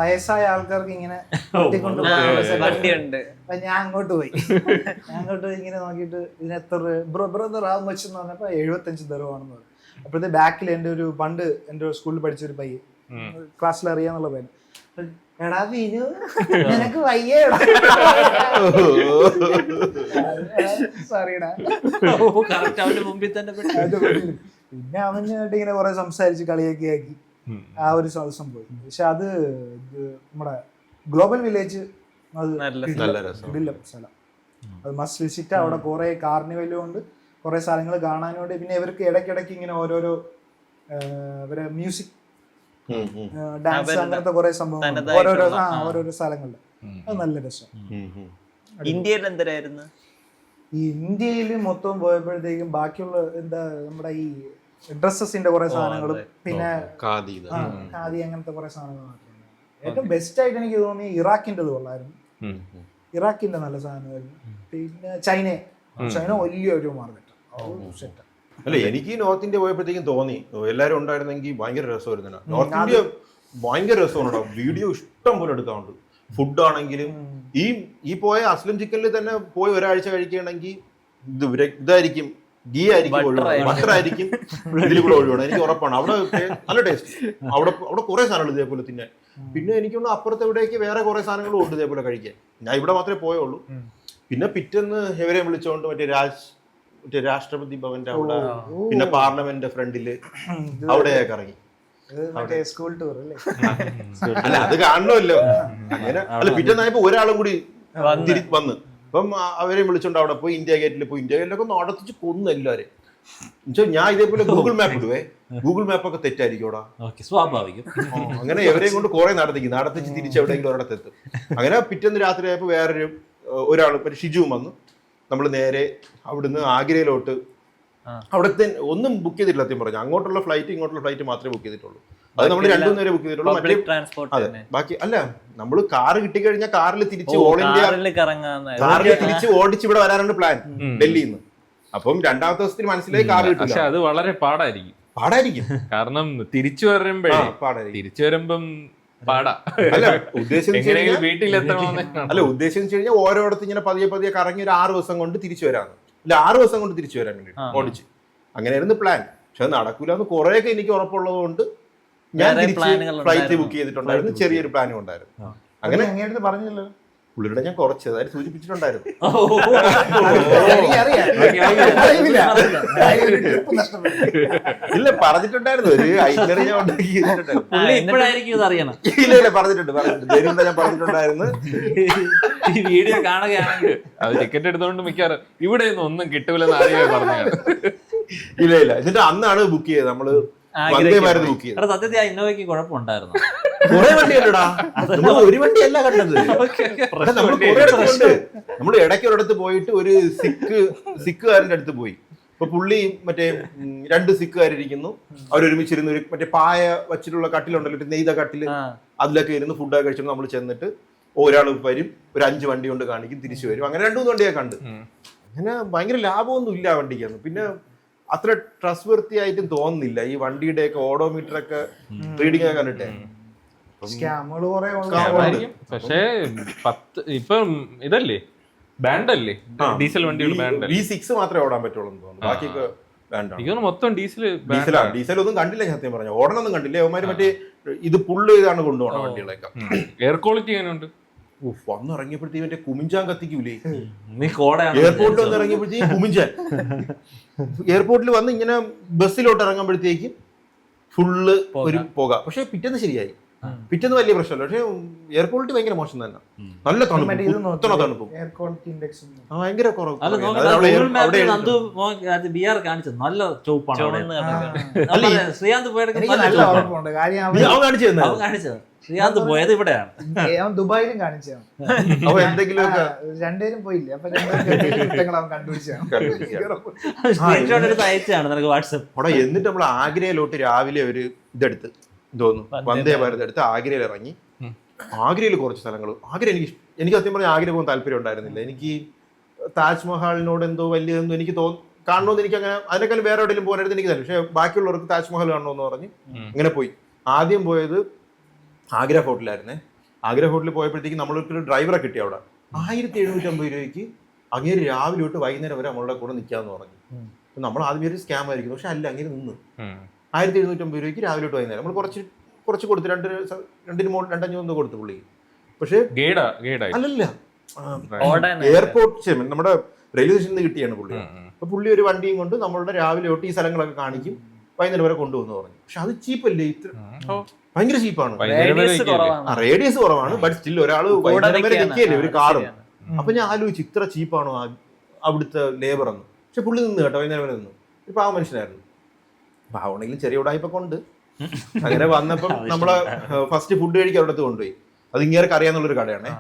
വയസ്സായ ആൾക്കാർക്ക് ഇങ്ങനെ വണ്ടിയുണ്ട്. ഞാൻ അങ്ങോട്ട് പോയി. ഇങ്ങനെ നോക്കിയിട്ട് ഇതിന് എത്ര ബ്രദർ ആ മച്ച് എന്ന് പറഞ്ഞപ്പോ 75 ദർഹമാണെന്ന് പറഞ്ഞു. അപ്പോഴത്തെ ബാക്കിൽ എൻ്റെ ഒരു പണ്ട് എൻ്റെ സ്കൂളിൽ പഠിച്ച ഒരു പയ്യൻ, ക്ലാസ്സിൽ അറിയാന്നുള്ള പയ്യൻ, എടാ വിനു നിനക്ക് വയ്യേടാ, സോറിടാ. പിന്നെ അവനായിട്ട് ഇങ്ങനെ കുറെ സംസാരിച്ച് കളിയൊക്കെ ആക്കി ആ ഒരു ദിവസം പോയി. പക്ഷെ അത് നമ്മുടെ ഗ്ലോബൽ വില്ലേജ് സ്ഥലം, അത് മസ്റ്റ് വിസിറ്റ്. അവിടെ കുറെ കാർണിവലും ഉണ്ട്, കുറെ സ്ഥലങ്ങൾ കാണാനുണ്ട്. പിന്നെ ഇവർക്ക് ഇടയ്ക്കിടയ്ക്ക് ഇങ്ങനെ ഓരോരോ ഇവരെ മ്യൂസിക്, ഡാൻസ്, അങ്ങനത്തെ കുറെ സംഭവങ്ങൾ ഓരോരോ സ്ഥലങ്ങളിൽ. അത് നല്ല രസം. ഇന്ത്യയിൽ എന്തരായിരുന്നു? ഈ ഇന്ത്യയിൽ മൊത്തം പോയപ്പോഴത്തേക്കും ബാക്കിയുള്ള എന്താ നമ്മുടെ ഈ ഡ്രസ്സസിന്റെ കുറെ സാധനങ്ങളും പിന്നെ ഖാദി അങ്ങനത്തെ കുറെ സാധനങ്ങൾ മാത്രമേ. ഏറ്റവും ബെസ്റ്റ് ആയിട്ട് എനിക്ക് തോന്നി ഇറാഖിന്റെ കൊള്ളായിരുന്നു. ഇറാഖിന്റെ നല്ല സാധനമായിരുന്നു. പിന്നെ ചൈന വലിയൊരു മാർക്കറ്റ് സെറ്റ്. അല്ല എനിക്ക് നോർത്ത് ഇന്ത്യ പോയപ്പോഴത്തേക്കും തോന്നി എല്ലാരും ഉണ്ടായിരുന്നെങ്കിൽ ഭയങ്കര രസമായിരുന്നു. നോർത്ത് ഇന്ത്യ ഭയങ്കര രസമാണ്. വീഡിയോ ഇഷ്ടം പോലെ എടുക്കാറുണ്ട്. ഫുഡ് ആണെങ്കിലും ഈ പോയ അസ്ലം ചിക്കനിൽ തന്നെ പോയി ഒരാഴ്ച കഴിക്കുകയാണെങ്കിൽ ഇതായിരിക്കും, ഗീ ആയിരിക്കും, ബട്ടർ ആയിരിക്കും ഇതിൽ കൂടെ ഒഴിവാണ്. എനിക്ക് ഉറപ്പാണ്. അവിടെ നല്ല ടേസ്റ്റ്. അവിടെ കുറെ സാധനങ്ങൾ ഇതേപോലെ തിന്നെ പിന്നെ എനിക്കൊന്ന് അപ്പുറത്ത് എവിടേക്ക് വേറെ കുറെ സാധനങ്ങളും ഉണ്ട് ഇതേപോലെ കഴിക്കാൻ. ഞാൻ ഇവിടെ മാത്രമേ പോയുള്ളൂ. പിന്നെ പിറ്റേന്ന് ഇവരെ വിളിച്ചോണ്ട് മറ്റേ രാഷ്ട്രപതി ഭവന്റെ അവിടെ, പിന്നെ പാർലമെന്റ് ഫ്രണ്ടില് അവിടെയൊക്കെ ഇറങ്ങി. സ്കൂൾ ടൂർ അല്ലേ? അല്ല അത് കാണണമല്ലോ. അങ്ങനെ അല്ല, പിറ്റേന്നായപ്പോ ഒരാളും കൂടി വന്ന് അപ്പം അവരെ വിളിച്ചോണ്ട് അവിടെ പോയി ഇന്ത്യ ഗേറ്റിൽ പോയി. ഇന്ത്യ ഗേറ്റിലൊക്കെ നടത്തിച്ച് കൊന്നു എല്ലാവരും. ഞാൻ ഇതേപോലെ ഗൂഗിൾ മാപ്പ് ഇടുവേ, ഗൂഗിൾ മാപ്പൊക്കെ തെറ്റായിരിക്കും അവിടെ, സ്വാഭാവികം. അങ്ങനെ എവരെയും കൊണ്ട് കുറെ നടത്തിച്ച് തിരിച്ച് എവിടെയെങ്കിലും ഒരിടത്ത് എത്തും. അങ്ങനെ പിറ്റേന്ന് രാത്രി ആയപ്പോ ഒരാൾ ഷിജുവും വന്നു. നമ്മൾ നേരെ അവിടുന്ന് ആഗ്രയിലോട്ട്, അവിടത്തെ ഒന്നും ബുക്ക് ചെയ്തിട്ടില്ല സത്യം പറഞ്ഞു. അങ്ങോട്ടുള്ള ഫ്ലൈറ്റ് ഇങ്ങോട്ടുള്ള ഫ്ലൈറ്റ് മാത്രമേ ബുക്ക് ചെയ്തിട്ടുള്ളൂ. അത് നമ്മൾ 2 നേരെ ബുക്ക് ചെയ്തിട്ടുള്ളൂ. മറ്റേ അതെ, ബാക്കി അല്ല, നമ്മൾ കാറ് കിട്ടിക്കഴിഞ്ഞാൽ കാറിൽ തിരിച്ച് ഓൾ ഇന്ത്യ കാറിൽ തിരിച്ച് ഓടിച്ച് ഇവിടെ വരാനാണ് പ്ലാൻ ഡൽഹിയിൽ നിന്ന്. അപ്പം 2ാമത്തെ ദിവസത്തിൽ മനസ്സിലായി കാർ കിട്ടില്ല. പക്ഷെ അത് വളരെ പാടായിരിക്കും. കാരണം തിരിച്ചു വരുമ്പോഴേ പാടാ. അല്ല ഉദ്ദേശിച്ച് വീട്ടിലെത്തണമെന്ന് കഴിഞ്ഞാൽ ഓരോടത്ത് ഇങ്ങനെ പതിയെ കറങ്ങി ഒരു 6 ദിവസം കൊണ്ട് തിരിച്ചു വരാന്ന്. അല്ല 6 ദിവസം കൊണ്ട് തിരിച്ചു വരാൻ വേണ്ടി ഓടിച്ച് അങ്ങനെയായിരുന്നു പ്ലാൻ. പക്ഷെ അത് നടക്കൂല എന്ന് കുറെയൊക്കെ എനിക്ക് ഉറപ്പുള്ളത് കൊണ്ട് ഞാൻ ഫ്ലൈറ്റ് ബുക്ക് ചെയ്തിട്ടുണ്ടായിരുന്നു. ചെറിയൊരു പ്ലാനും ഉണ്ടായിരുന്നു. അങ്ങനെ അങ്ങേടുത്ത് പറഞ്ഞല്ലോ പുള്ളിയുടെ ഞാൻ കുറച്ച് അതായത് സൂചിപ്പിച്ചിട്ടുണ്ടായിരുന്നു. ഇല്ല പറഞ്ഞിട്ടുണ്ടായിരുന്നു, ഒരു ഐറ്ററി ഞാൻ ഇല്ല പറഞ്ഞിട്ടുണ്ട് ഞാൻ പറഞ്ഞിട്ടുണ്ടായിരുന്നു. ഈ വീഡിയോ കാണുകയാണെങ്കിൽ അത് ടിക്കറ്റ് എടുത്തോണ്ട് മിക്കാറും ഇവിടെ ഒന്നും കിട്ടൂലെന്ന് ആദ്യമേ പറഞ്ഞാണ്. ഇല്ല എന്നിട്ട് അന്നാണ് ബുക്ക് ചെയ്തത്. നമ്മള് വന്ദേ ഭാരത് ബുക്ക് ചെയ്തത്. സത്യത്തിൽ ആ ഇന്നോവയ്ക്ക് കുഴപ്പമുണ്ടായിരുന്നു. കുറെ വണ്ടിയല്ലടാ, നമ്മൾ ഒരു വണ്ടിയല്ല കണ്ടത്. നമ്മൾ കുറെ ഇടത്തുണ്ട്. നമ്മൾ ഇടയ്ക്ക് ഒരിടത്ത് പോയിട്ട് ഒരു സിഖുകാരന്റെ അടുത്ത് പോയി. അപ്പൊ പുള്ളി മറ്റേ 2 സിഖുകാരിരിക്കുന്നു. അവരൊരുമിച്ചിരുന്ന് ഒരു മറ്റേ പായ വച്ചിട്ടുള്ള കട്ടിലുണ്ടല്ലോ, നെയ്ത കട്ടില്, അതിലൊക്കെ ഇരുന്ന് ഫുഡൊക്കെ കഴിച്ചിട്ട് നമ്മൾ ചെന്നിട്ട് ഒരാൾ വരും, ഒരു 5 വണ്ടി കൊണ്ട് കാണിക്കും, തിരിച്ചു വരും. അങ്ങനെ 2-3 വണ്ടിയൊക്കെ കണ്ട്. അങ്ങനെ ഭയങ്കര ലാഭമൊന്നും ഇല്ല വണ്ടിക്കാന്ന്. പിന്നെ അത്ര ട്രസ്റ്റ് വർത്തി ആയിട്ടും തോന്നുന്നില്ല ഈ വണ്ടിയുടെ ഒക്കെ ഓഡോമീറ്റർ ഒക്കെ റീഡിംഗ് ഒക്കെ കണ്ടിട്ടേ. പക്ഷേ ഇപ്പം ഇതല്ലേ ബാൻഡല്ലേ, ഡീസൽ വണ്ടികൾ ബാൻഡ്. V6 മാത്രമേ ഓടാൻ പറ്റുള്ളൂ എന്ന് തോന്നുന്നു. ബാക്കിയൊക്കെ ബാൻഡാണ്. മൊത്തം ഡീസൽ ഒന്നും കണ്ടില്ല സത്യം പറഞ്ഞ. ഓടണമൊന്നും കണ്ടില്ല. അവന്മാര് മറ്റേ ഇത് പുള്ള് ചെയ്താണ് കൊണ്ടുപോകണം വണ്ടികളൊക്കെ. എയർ ക്വാളിറ്റി എങ്ങനെയുണ്ട്? വന്ന് ഇറങ്ങിയപ്പോഴത്തേക്കും മറ്റേ കുമിഞ്ചാൻ കത്തിക്കൂലേ, എയർപോർട്ടിൽ വന്ന് ഇറങ്ങിയപ്പോഴത്തേക്കും കുമിഞ്ചാൻ. എയർപോർട്ടിൽ വന്ന് ഇങ്ങനെ ബസ്സിലോട്ട് ഇറങ്ങുമ്പോഴത്തേക്കും ഫുള്ള് ഒരു പുക. പക്ഷെ പിറ്റേന്ന് ശരിയായി, പിറ്റേന്ന് വലിയ പ്രശ്നമല്ല. പക്ഷെ എയർ ക്വാളിറ്റി ഭയങ്കര മോശം തന്നെ. നല്ല തണുപ്പ്, ഭയങ്കര കുറവ്. ബിആർ കാണിച്ചത് നല്ല ശ്രീകാന്ത് കാണിച്ചത്. ശ്രീകാന്ത് പോയത് ഇവിടെയാണ്, ദുബായിലും കാണിച്ചതാണ്. എന്തെങ്കിലും രണ്ടുപേരും പോയില്ലേ, അപ്പൊ കണ്ടുപിടിച്ചാണ്. അയച്ചാണ് നിനക്ക് വാട്സപ്പ്. അവിടെ എന്നിട്ട് നമ്മൾ ആഗ്രയിലോട്ട് രാവിലെ ഒരു ഇതെടുത്ത് തോന്നുന്നു വന്ദേ ഭാരത് എടുത്ത് ആഗ്രയിൽ ഇറങ്ങി. ആഗ്രയിൽ കുറച്ച് സ്ഥലങ്ങൾ. ആഗ്ര എനിക്ക് സത്യം പറഞ്ഞാൽ ആഗ്ര പോകാൻ താല്പര്യം ഉണ്ടായിരുന്നില്ല. എനിക്ക് താജ്മഹലിനോട് എന്തോ വലിയതെന്തോ എനിക്ക് കാണണമെന്ന് എനിക്ക് അങ്ങനെ അതിനേക്കാളും വേറെ എവിടെയെങ്കിലും പോകാനായിരുന്നു എനിക്ക് തന്നെ. പക്ഷെ ബാക്കിയുള്ളവർക്ക് താജ്മഹൽ കാണണമെന്ന് പറഞ്ഞ് ഇങ്ങനെ പോയി. ആദ്യം പോയത് ആഗ്ര ഫോർട്ടിലായിരുന്നേ. ആഗ്ര ഫോർട്ടിൽ പോയപ്പോഴത്തേക്ക് നമ്മൾക്ക് ഡ്രൈവറെ കിട്ടി. അവിടെ 1750 രൂപയ്ക്ക് അങ്ങേര് രാവിലെ തൊട്ട് വൈകുന്നേരം വരെ നമ്മളുടെ കൂടെ നിൽക്കാന്ന് പറഞ്ഞു. നമ്മൾ ആദ്യം ഒരു സ്കാം ആയിരിക്കും. പക്ഷെ അല്ല, അങ്ങനെ നിന്ന് 1750 രൂപയ്ക്ക് രാവിലെ തൊട്ട് വൈകുന്നേരം നമ്മൾ കുറച്ച് കൊടുത്ത് 2-5 കൊടുത്തു പുള്ളി. പക്ഷെ അല്ലല്ല, എയർപോർട്ട് നമ്മുടെ റെയിൽവേ സ്റ്റേഷനിൽ നിന്ന് കിട്ടിയാണ് പുള്ളി. അപ്പൊ പുള്ളി ഒരു വണ്ടിയും കൊണ്ട് നമ്മളുടെ രാവിലെ തൊട്ട് ഈ സ്ഥലങ്ങളൊക്കെ കാണിക്കും, വൈകുന്നേരം വരെ കൊണ്ടുവന്നു പറഞ്ഞു. പക്ഷെ അത് ചീപ്പല്ലേ, ഇത്ര ഭയങ്കര ചീപ്പാണ്. റേഡിയസ് കുറവാണ്, ബട്ട് സ്റ്റിൽ ഒരാൾ വൈകുന്നേരം വരെ നിൽക്കിയല്ലേ ഒരു കാറും. അപ്പൊ ഞാൻ ആലോചിച്ചു ഇത്ര ചീപ്പാണോ അവിടുത്തെ ലേബർ എന്ന്. പക്ഷെ പുള്ളി നിന്ന് കേട്ടോ, വൈകുന്നേരം വരെ നിന്നു. ഒരു പാവ മനുഷ്യനായിരുന്നു. പാവണെങ്കിലും ചെറിയ ഉടായ്പൊക്കെ ഉണ്ട്. അങ്ങനെ വന്നപ്പം നമ്മളെ ഫസ്റ്റ് ഫുഡ് കഴിക്കാൻ അവിടത്ത് കൊണ്ടുപോയി. അത് ഇങ്ങേർക്ക് അറിയാന്നുള്ളൊരു കടയാണ്.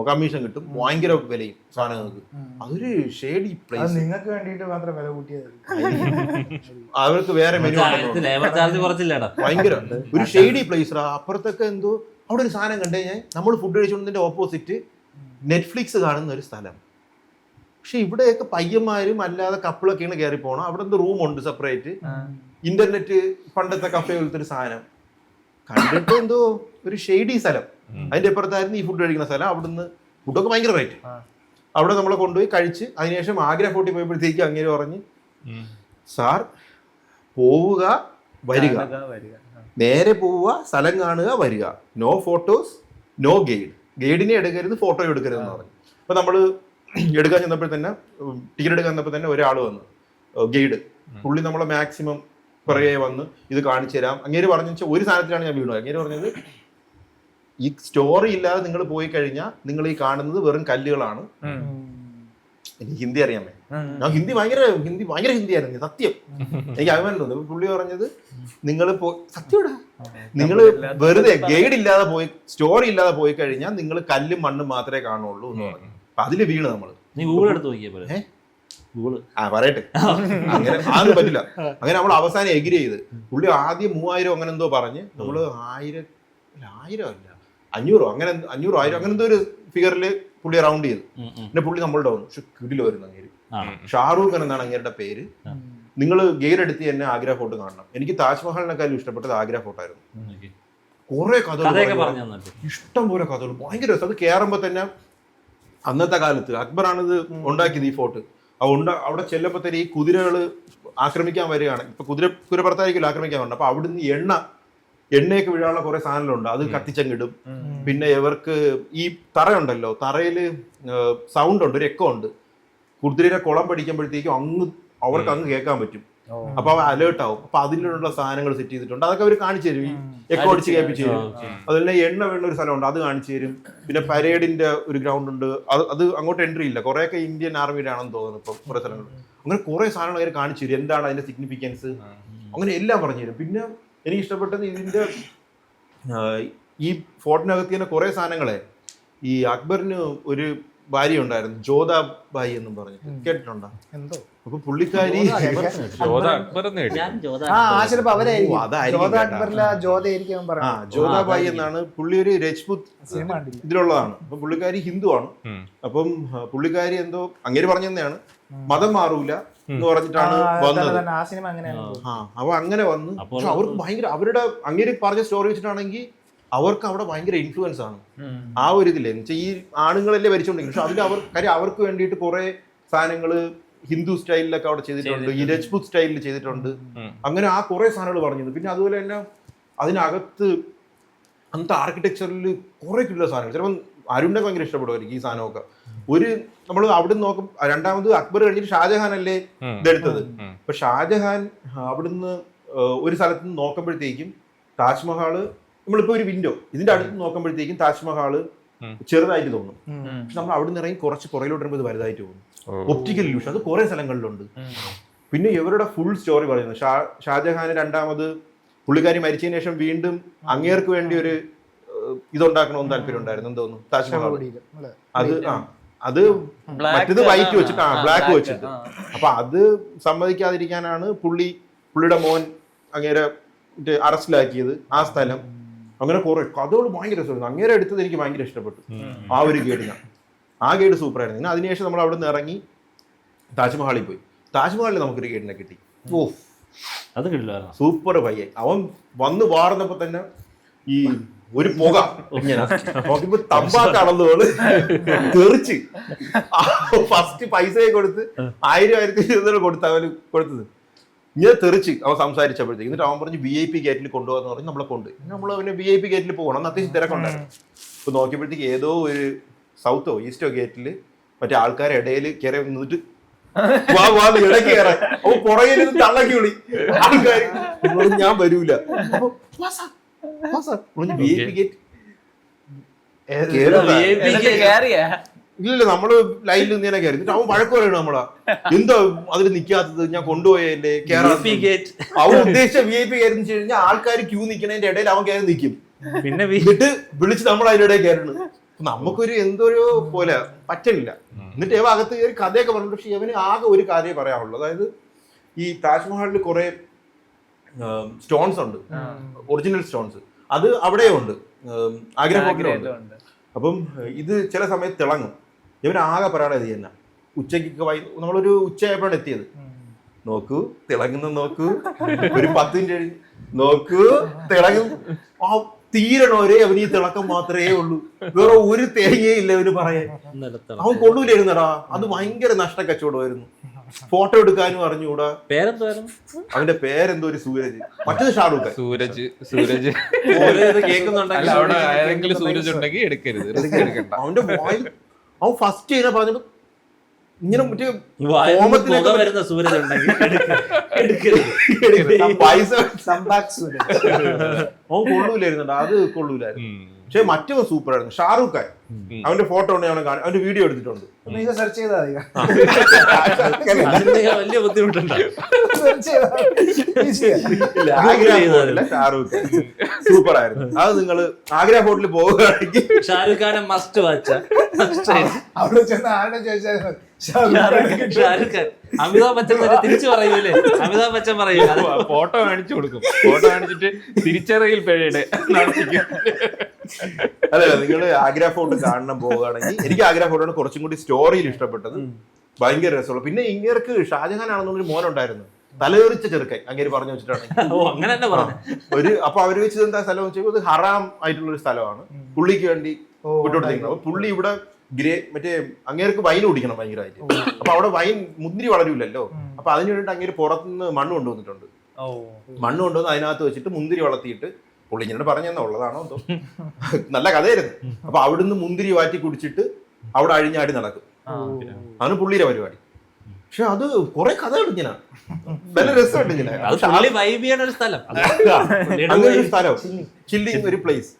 കമ്മീഷൻ കിട്ടും, ഭയങ്കര വിലയും സാധനങ്ങൾക്ക്. അതൊരു ഷേഡി പ്ലേസ്. നിങ്ങൾക്ക് വേണ്ടിട്ട് മാത്രം വില കൂട്ടിയത്, അവർക്ക് വേറെ മെനു ഭയങ്കര ഒരു ഷേഡി പ്ലേസ്. അപ്പുറത്തൊക്കെ എന്തോ അവിടെ ഒരു സാധനം കണ്ടേ ഞാൻ, നമ്മൾ ഫുഡ് കഴിച്ചുകൊണ്ടതിന്റെ ഓപ്പോസിറ്റ് നെറ്റ്ഫ്ലിക്സ് കാണുന്ന ഒരു സ്ഥലം. പക്ഷെ ഇവിടെയൊക്കെ പയ്യന്മാരും അല്ലാതെ കപ്പിളൊക്കെയാണ് കയറി പോകണം. അവിടെ എന്തോ റൂമുണ്ട് സെപ്പറേറ്റ്, ഇന്റർനെറ്റ് പണ്ടത്തെ കഫേ പോലത്തെ ഒരു സാധനം കണ്ടിട്ട് എന്തോ ഒരു ഷെയ്ഡി സ്ഥലം. അതിന്റെ അപ്പുറത്തായിരുന്നു ഈ ഫുഡ് കഴിക്കുന്ന സ്ഥലം. അവിടുന്ന് ഫുഡൊക്കെ ഭയങ്കര റേറ്റ്. അവിടെ നമ്മളെ കൊണ്ടുപോയി കഴിച്ച് അതിനുശേഷം ആഗ്ര ഫോർട്ടി പോയപ്പോഴത്തേക്ക് അങ്ങനെ പറഞ്ഞ് സാർ പോവുക വരിക നേരെ പോവുക, സ്ഥലം കാണുക, വരിക. No photos, no guide. ഗൈഡിനെ എടുക്കരുത്, ഫോട്ടോ എടുക്കരുത് എന്ന് പറഞ്ഞു. അപ്പൊ നമ്മള് എടുക്കാൻ ചെന്നപ്പോൾ തന്നെ, ടിക്കറ്റ് എടുക്കാൻ ചെന്നപ്പോൾ തന്നെ ഒരാൾ വന്നു, ഗൈഡ്. പുള്ളി നമ്മളെ മാക്സിമം പുറകെ വന്ന് ഇത് കാണിച്ചു തരാം. അങ്ങേര് പറഞ്ഞു വെച്ചാൽ ഒരു സാധനത്തിലാണ് ഞാൻ വീണത്. അങ്ങേര് പറഞ്ഞത്, ഈ സ്റ്റോറി ഇല്ലാതെ നിങ്ങൾ പോയി കഴിഞ്ഞാൽ നിങ്ങൾ ഈ കാണുന്നത് വെറും കല്ലുകളാണ്. എനിക്ക് ഹിന്ദി അറിയാമേ, ഞാൻ ഭയങ്കര ഹിന്ദിയായിരുന്നു, സത്യം. എനിക്ക് അഭിമാനം തോന്നുന്നു. പുള്ളി പറഞ്ഞത്, നിങ്ങൾ സത്യമാടാ, നിങ്ങൾ വെറുതെ ഗൈഡ് ഇല്ലാതെ പോയി, സ്റ്റോറി ഇല്ലാതെ പോയി കഴിഞ്ഞാൽ നിങ്ങൾ കല്ലും മണ്ണും മാത്രമേ കാണുള്ളൂ എന്ന് പറഞ്ഞു. അപ്പൊ അതില് വീണ് നമ്മള്. നീ ഗൂഗിൾ എടുത്ത് നോക്കിയേ പറയട്ടെ, അങ്ങനെ അതൊന്നും പറ്റില്ല. അങ്ങനെ നമ്മൾ അവസാനം എഗ്രി ചെയ്ത്, പുള്ളി ആദ്യം 3000 അങ്ങനെ എന്തോ പറഞ്ഞ്, നമ്മള് 1000 അല്ല 500 അങ്ങനെ 500 1000 അങ്ങനെ എന്തോ ഒരു ഫിഗറിൽ പുള്ളി റൗണ്ട് ചെയ്തു. പിന്നെ പുള്ളി നമ്മളുടെ വന്നു. പക്ഷെ കിടില് വരുന്നു അങ്ങേര്. ഷാറൂഖ് ഖാൻ എന്നാണ് അങ്ങേരുടെ പേര്. നിങ്ങൾ ഗൈഡ് എടുത്ത് തന്നെ ആഗ്ര ഫോർട്ട് കാണണം. എനിക്ക് താജ്മഹലിനെക്കാളും ഇഷ്ടപ്പെട്ടത് ആഗ്ര ഫോർട്ടായിരുന്നു. കുറെ കഥകൾ, ഇഷ്ടം പോലെ കഥകൾ, ഭയങ്കര രസം. അത് കയറുമ്പോ തന്നെ അന്നത്തെ കാലത്ത് അക്ബറാണിത് ഉണ്ടാക്കിയത് ഈ ഫോർട്ട്. അവിടെ ചെല്ലുമ്പോ തന്നെ ഈ കുതിരകള് ആക്രമിക്കാൻ വരികയാണ്. ഇപ്പൊ കുതിരപ്പുറത്തായിരിക്കും ആക്രമിക്കാൻ വരണം. അപ്പൊ അവിടുന്ന് എണ്ണയൊക്കെ വീഴാനുള്ള കുറെ സാധനങ്ങളുണ്ട്, അത് കത്തിച്ചങ്ങിടും. പിന്നെ ഇവർക്ക് ഈ തറയുണ്ടല്ലോ, തറയില് സൗണ്ട് ഉണ്ട്, ഒരു എക്കോ ഉണ്ട്. കുതിരയുടെ കുളം പഠിക്കുമ്പോഴത്തേക്കും അവർക്ക് അങ്ങ് കേൾക്കാൻ പറ്റും. അപ്പൊ അവർ അലേർട്ട് ആവും. അപ്പൊ അതിനുള്ള സാധനങ്ങൾ സെറ്റ് ചെയ്തിട്ടുണ്ട്. അതൊക്കെ അവർ കാണിച്ചു തരും. ഈ എക്കോ അടിച്ച് കേൾപ്പിച്ചു തരും. അതുപോലെ എണ്ണ വീണ ഒരു സ്ഥലമുണ്ട്, അത് കാണിച്ചു തരും. പിന്നെ പരേഡിന്റെ ഒരു ഗ്രൗണ്ട് ഉണ്ട്, അത് അങ്ങോട്ട് എൻട്രി ഇല്ല. കുറെയൊക്കെ ഇന്ത്യൻ ആർമിയുടെ ആണെന്ന് തോന്നുന്നു ഇപ്പൊ കുറെ സ്ഥലങ്ങൾ. അങ്ങനെ കുറെ സാധനങ്ങൾ അവർ കാണിച്ചു തരും, എന്താണ് അതിന്റെ സിഗ്നിഫിക്കൻസ്, അങ്ങനെ എല്ലാം പറഞ്ഞു തരും. പിന്നെ എനിക്ക് ഇഷ്ടപ്പെട്ടത് ഇതിന്റെ ഈ ഫോർട്ടിനകത്ത് തന്നെ കുറെ സാധനങ്ങളെ, ഈ അക്ബറിന് ഒരു ഭാര്യ ഉണ്ടായിരുന്നു, ജോധാബായി എന്നും പറഞ്ഞിട്ട്, കേട്ടിട്ടുണ്ടോ? എന്തോ. അപ്പൊ പുള്ളിക്കാരി ജോധാബായി എന്നാണ്. പുള്ളി ഒരു രജ്പുത് ഇതിലുള്ളതാണ്. അപ്പൊ പുള്ളിക്കാരി ഹിന്ദു ആണ്. അപ്പം പുള്ളിക്കാരി എന്തോ അങ്ങേര് പറഞ്ഞു തന്നെയാണ്, മതം മാറൂല എന്ന് പറഞ്ഞിട്ടാണ് വന്നത്. അപ്പൊ അങ്ങനെ വന്നു. പക്ഷെ അവർക്ക് ഭയങ്കര, അവരുടെ അങ്ങേര് പറഞ്ഞ സ്റ്റോറി വെച്ചിട്ടാണെങ്കിൽ അവർക്ക് അവിടെ ഭയങ്കര ഇൻഫ്ലുവൻസ് ആണ്. ആ ഒരു ഇതില്ലേ, എന്ന് വെച്ചാൽ ഈ ആണുങ്ങളല്ലേ ഭരിച്ചോണ്ടിരിക്കും. പക്ഷെ അതിൽ കാര്യം അവർക്ക് വേണ്ടിയിട്ട് കുറെ സാധനങ്ങള് ഹിന്ദു സ്റ്റൈലിലൊക്കെ അവിടെ ചെയ്തിട്ടുണ്ട്, ഈ രജ്പുത് സ്റ്റൈലിൽ ചെയ്തിട്ടുണ്ട്. അങ്ങനെ ആ കുറെ സാധനങ്ങൾ പറഞ്ഞത്. പിന്നെ അതുപോലെ തന്നെ അതിനകത്ത് അന്നത്തെ ആർക്കിടെക്ചറിൽ കുറെ കിട്ടുന്ന സാധനങ്ങൾ. ചിലപ്പോൾ അരുണിനെ ഭയങ്കര ഇഷ്ടപ്പെടുമായിരിക്കും ഈ സാധനമൊക്കെ. നമ്മൾ അവിടുന്ന് നോക്കും, രണ്ടാമത് അക്ബർ കഴിഞ്ഞിട്ട് ഷാജഹാൻ അല്ലേ ഇതെടുത്തത്. അപ്പൊ ഷാജഹാൻ അവിടുന്ന് ഒരു സ്ഥലത്ത് നിന്ന് നോക്കുമ്പോഴത്തേക്കും താജ്മഹാള്, നമ്മളിപ്പോ ഒരു വിൻഡോ ഇതിന്റെ അടുത്ത് നോക്കുമ്പോഴത്തേക്കും താജ്മഹാള് ചെറുതായിട്ട് തോന്നും. പക്ഷെ നമ്മൾ അവിടെ നിന്ന് ഇറങ്ങി കുറച്ച് പുറകിലോട്ട് വരുമ്പോൾ ഇത് വലുതായിട്ട് തോന്നും. ഒപ്റ്റിക്കൽ ഇല്യൂഷൻ അത് കുറെ സ്ഥലങ്ങളിലുണ്ട്. പിന്നെ ഇവരുടെ ഫുൾ സ്റ്റോറി പറയുന്നു. ഷാജഹാന് രണ്ടാമത് പുള്ളിക്കാരി മരിച്ചതിന് ശേഷം വീണ്ടും അങ്ങേർക്ക് വേണ്ടി ഒരു ഇതുണ്ടാക്കണമെന്ന് താല്പര്യം ഉണ്ടായിരുന്നു, എന്തോന്നു, താജ്മഹൽ. അത് മറ്റേത് വൈറ്റ് വെച്ചിട്ട്, ബ്ലാക്ക് വെച്ചിട്ട്. അപ്പൊ അത് സമ്മതിക്കാതിരിക്കാനാണ് പുള്ളിയുടെ മോൻ അങ്ങേരെ അറസ്റ്റിലാക്കിയത്, ആ സ്ഥലം. അങ്ങനെ കുറെ കഥകൾ ഭയങ്കര രസമായിരുന്നു. അങ്ങേരെ എടുത്തത് എനിക്ക് ഭയങ്കര ഇഷ്ടപ്പെട്ടു ആ ഒരു ഗൈഡിന്. ആ ഗൈഡ് സൂപ്പർ ആയിരുന്നു. പിന്നെ അതിനുശേഷം നമ്മൾ അവിടെ നിന്ന് ഇറങ്ങി താജ്മഹാളിൽ പോയി. താജ്മഹാലിൽ നമുക്കൊരു ഗൈഡിനെ കിട്ടി. ഓ അത് സൂപ്പർ പയ്യൻ. അവൻ വന്ന് വാർന്നപ്പോ തന്നെ ഈ ഒരു പുക ഇങ്ങനെ നോക്കിയപ്പോ തമ്പാക്കാണെന്നോള് തെറിച്ച് ഫസ്റ്റ് പൈസയെ കൊടുത്ത് 1000-1200 കൊടുത്ത് അവന് കൊടുത്തത്. ഇങ്ങനെ തെറിച്ച് അവൻ സംസാരിച്ചപ്പോഴത്തേക്ക്. എന്നിട്ട് അവൻ പറഞ്ഞ് VIP ഗേറ്റിൽ കൊണ്ടുപോകാന്ന് പറഞ്ഞ് നമ്മളെ കൊണ്ട് നമ്മൾ അവന് VIP ഗേറ്റിൽ പോകണം. അന്ന് അത്യാവശ്യം തിരക്കുണ്ടായിരുന്നു. ഇപ്പൊ നോക്കിയപ്പോഴത്തേക്ക് ഏതോ ഒരു സൗത്തോ ഈസ്റ്റോ ഗേറ്റിൽ മറ്റേ ആൾക്കാരെ ഇടയിൽ കയറി നിന്നിട്ട് ഇടയ്ക്ക് കയറാൻ അപ്പൊ പുറകിൽ തള്ളക്കി വിളി ആൾക്കാർ. ഞാൻ വരൂല. VIP ഗേറ്റ് ഇല്ലല്ലോ, നമ്മള് ലൈനിൽ ഇങ്ങനെ കയറി. എന്നിട്ട് അവൻ വഴക്ക് പറയണു നമ്മളാ, എന്താ അതിൽ നിക്കാത്തത്, ഞാൻ കൊണ്ടുപോയല്ലേ ഗേറ്റ്. അവൻ ഉദ്ദേശിച്ച VIP കയറി വെച്ച് കഴിഞ്ഞാൽ ആൾക്കാർ ക്യൂ നിൽക്കണതിന്റെ ഇടയിൽ അവൻ കയറി നിൽക്കും. പിന്നെ എന്നിട്ട് വിളിച്ച് നമ്മൾ അതിന്റെ ഇടയിൽ കയറണു. നമുക്കൊരു എന്തോരോ പോലെ പറ്റണില്ല. എന്നിട്ട് ഇവ അകത്ത് കയറി കഥയൊക്കെ പറഞ്ഞു. പക്ഷെ ഇവന് ആകെ ഒരു കാര്യമേ പറയാനുള്ളൂ. അതായത് ഈ താജ്മഹലിൽ കുറെ സ്റ്റോൺസ് ഉണ്ട്, ഒറിജിനൽ സ്റ്റോൺസ്. അത് അവിടെയും ഉണ്ട്, ആഗ്ര ഫോർട്ടിലും ഉണ്ട്. അപ്പം ഇത് ചില സമയത്ത് തിളങ്ങും. ഇവനാകെ പറയാതെ ഇത് തന്നെ. ഉച്ചയ്ക്ക് നമ്മളൊരു ഉച്ചയായപ്പോഴാണ് എത്തിയത്. നോക്കൂ തിളങ്ങുന്ന, നോക്കൂ ഒരു 10 മിനിറ്റ് കഴിഞ്ഞ് നോക്കൂ തിളങ്ങും. ആ തീരണവരെ അവന് ഈ തിളക്കം മാത്രമേ ഉള്ളൂ, വേറെ ഒരു തേങ്ങയില്ല അവന് പറയാൻ. അവൻ കൊള്ളൂലായിരുന്നടാ. അത് ഭയങ്കര നഷ്ടക്കച്ചവടമായിരുന്നു. ഫോട്ടോ എടുക്കാനും അറിഞ്ഞൂടാ. പേരെന്തായിരുന്നു? അവന്റെ പേരെന്തോ ഒരു സൂരജ്, മറ്റേത് ഷാറൂഖ് ഖാൻ. സൂരജ് കേൾക്കുന്നുണ്ടെങ്കിൽ അല്ല, അവിടെ ആരെങ്കിലും സൂരജ് ഉണ്ടെങ്കിൽ എടുക്കരുത്, റിസ്ക് എടുക്കണ്ട. അവന്റെ വായിൽ അവൻ ഫസ്റ്റ് ചെയ്താ പറഞ്ഞപ്പോ ഇങ്ങനെ മറ്റേ മുഖം വരുന്ന സൂരജ് ഉണ്ടെങ്കിൽ പൈസ സംബാക് സൂരജ്. അവൻ കൊള്ളൂലായിരുന്നുണ്ട്, അത് കൊള്ളൂലായിരുന്നു. പക്ഷെ മറ്റവൻ സൂപ്പർ ആയിരുന്നു, ഷാറൂഖ് ഖാൻ. അവന്റെ ഫോട്ടോ ഉണ്ട്, അവന്റെ വീഡിയോ എടുത്തിട്ടുണ്ട്. നിങ്ങൾ സെർച്ച് ചെയ്താൽ മതി. വലിയ ബുദ്ധിമുട്ടുണ്ടാവും. ഷാറൂഖ് ഖാൻ സൂപ്പർ ആയിരുന്നു. അത് നിങ്ങള് ആഗ്ര ഫോർട്ടിൽ പോവുകയാണെങ്കിൽ ഷാരൂഖ് ഖാനെ മസ്റ്റ് വാച്ച്. അവിടെ ചെന്ന് ആരുടെ ചോദിച്ചാൽ ഷാരൂഖ് ഖാൻ. അമിതാഭ് ബച്ചൻ വരെ തിരിച്ചു പറയൂലേ, അമിതാഭ് ബച്ചൻ പറയൂ. ഫോട്ടോ കാണിച്ചു കൊടുക്കും, ഫോട്ടോ കാണിച്ചിട്ട് തിരിച്ചറിയൽ പേരുടെ അതെ, നിങ്ങള് ആഗ്ര ഫോർട്ട് കാണണം പോവുകയാണെങ്കിൽ, എനിക്ക് ആഗ്ര ഫോർട്ടാണ് കുറച്ചും കൂടി സ്റ്റോറിയിൽ ഇഷ്ടപ്പെട്ടത്. ഭയങ്കര രസമുള്ള. പിന്നെ ഇങ്ങേർക്ക് ഷാജഹാൻ ആണെന്നൊരു മോനുണ്ടായിരുന്നു, തലതെറിച്ച ചെറുക്കൻ അങ്ങേര് പറഞ്ഞു വെച്ചിട്ടാണ്. അങ്ങനെ തന്നെ പറഞ്ഞു. അപ്പൊ അവര് വെച്ചത് എന്താ സ്ഥലം വെച്ചാൽ അത് ഹറാം ആയിട്ടുള്ള ഒരു സ്ഥലമാണ്, പുള്ളിക്ക് വേണ്ടി വിട്ടുകൊടുത്തിരിക്കുന്നത്. അപ്പൊ പുള്ളി ഇവിടെ മറ്റേ അങ്ങേർക്ക് വൈൻ കുടിക്കണം ഭയങ്കരമായിട്ട്. അപ്പൊ അവിടെ വൈൻ മുന്തിരി വളരൂലല്ലോ, അപ്പൊ അതിന് വേണ്ടിട്ട് അങ്ങേര് പുറത്തുനിന്ന് മണ്ണ് കൊണ്ടുവന്നിട്ടുണ്ട്. മണ്ണ് കൊണ്ടുവന്ന് അതിനകത്ത് വെച്ചിട്ട് മുന്തിരി വളർത്തിയിട്ട്, പുള്ളി ഇങ്ങനെ പറഞ്ഞെന്നാ ഉള്ളതാണോ എന്തോ, നല്ല കഥയായിരുന്നു. അപ്പൊ അവിടുന്ന് മുന്തിരി വാറ്റി കുടിച്ചിട്ട് അവിടെ അഴിഞ്ഞാടി നടക്കും. അതാണ് പുള്ളിയുടെ പരിപാടി. പക്ഷെ അത് കുറെ കഥകൾ ഇങ്ങനെ നല്ല രസമുണ്ട് ഇങ്ങനെ. ഒരു സ്ഥലം, അങ്ങനെ ഒരു സ്ഥലം, ചില്ലിങ് ഒരു പ്ലേസ്.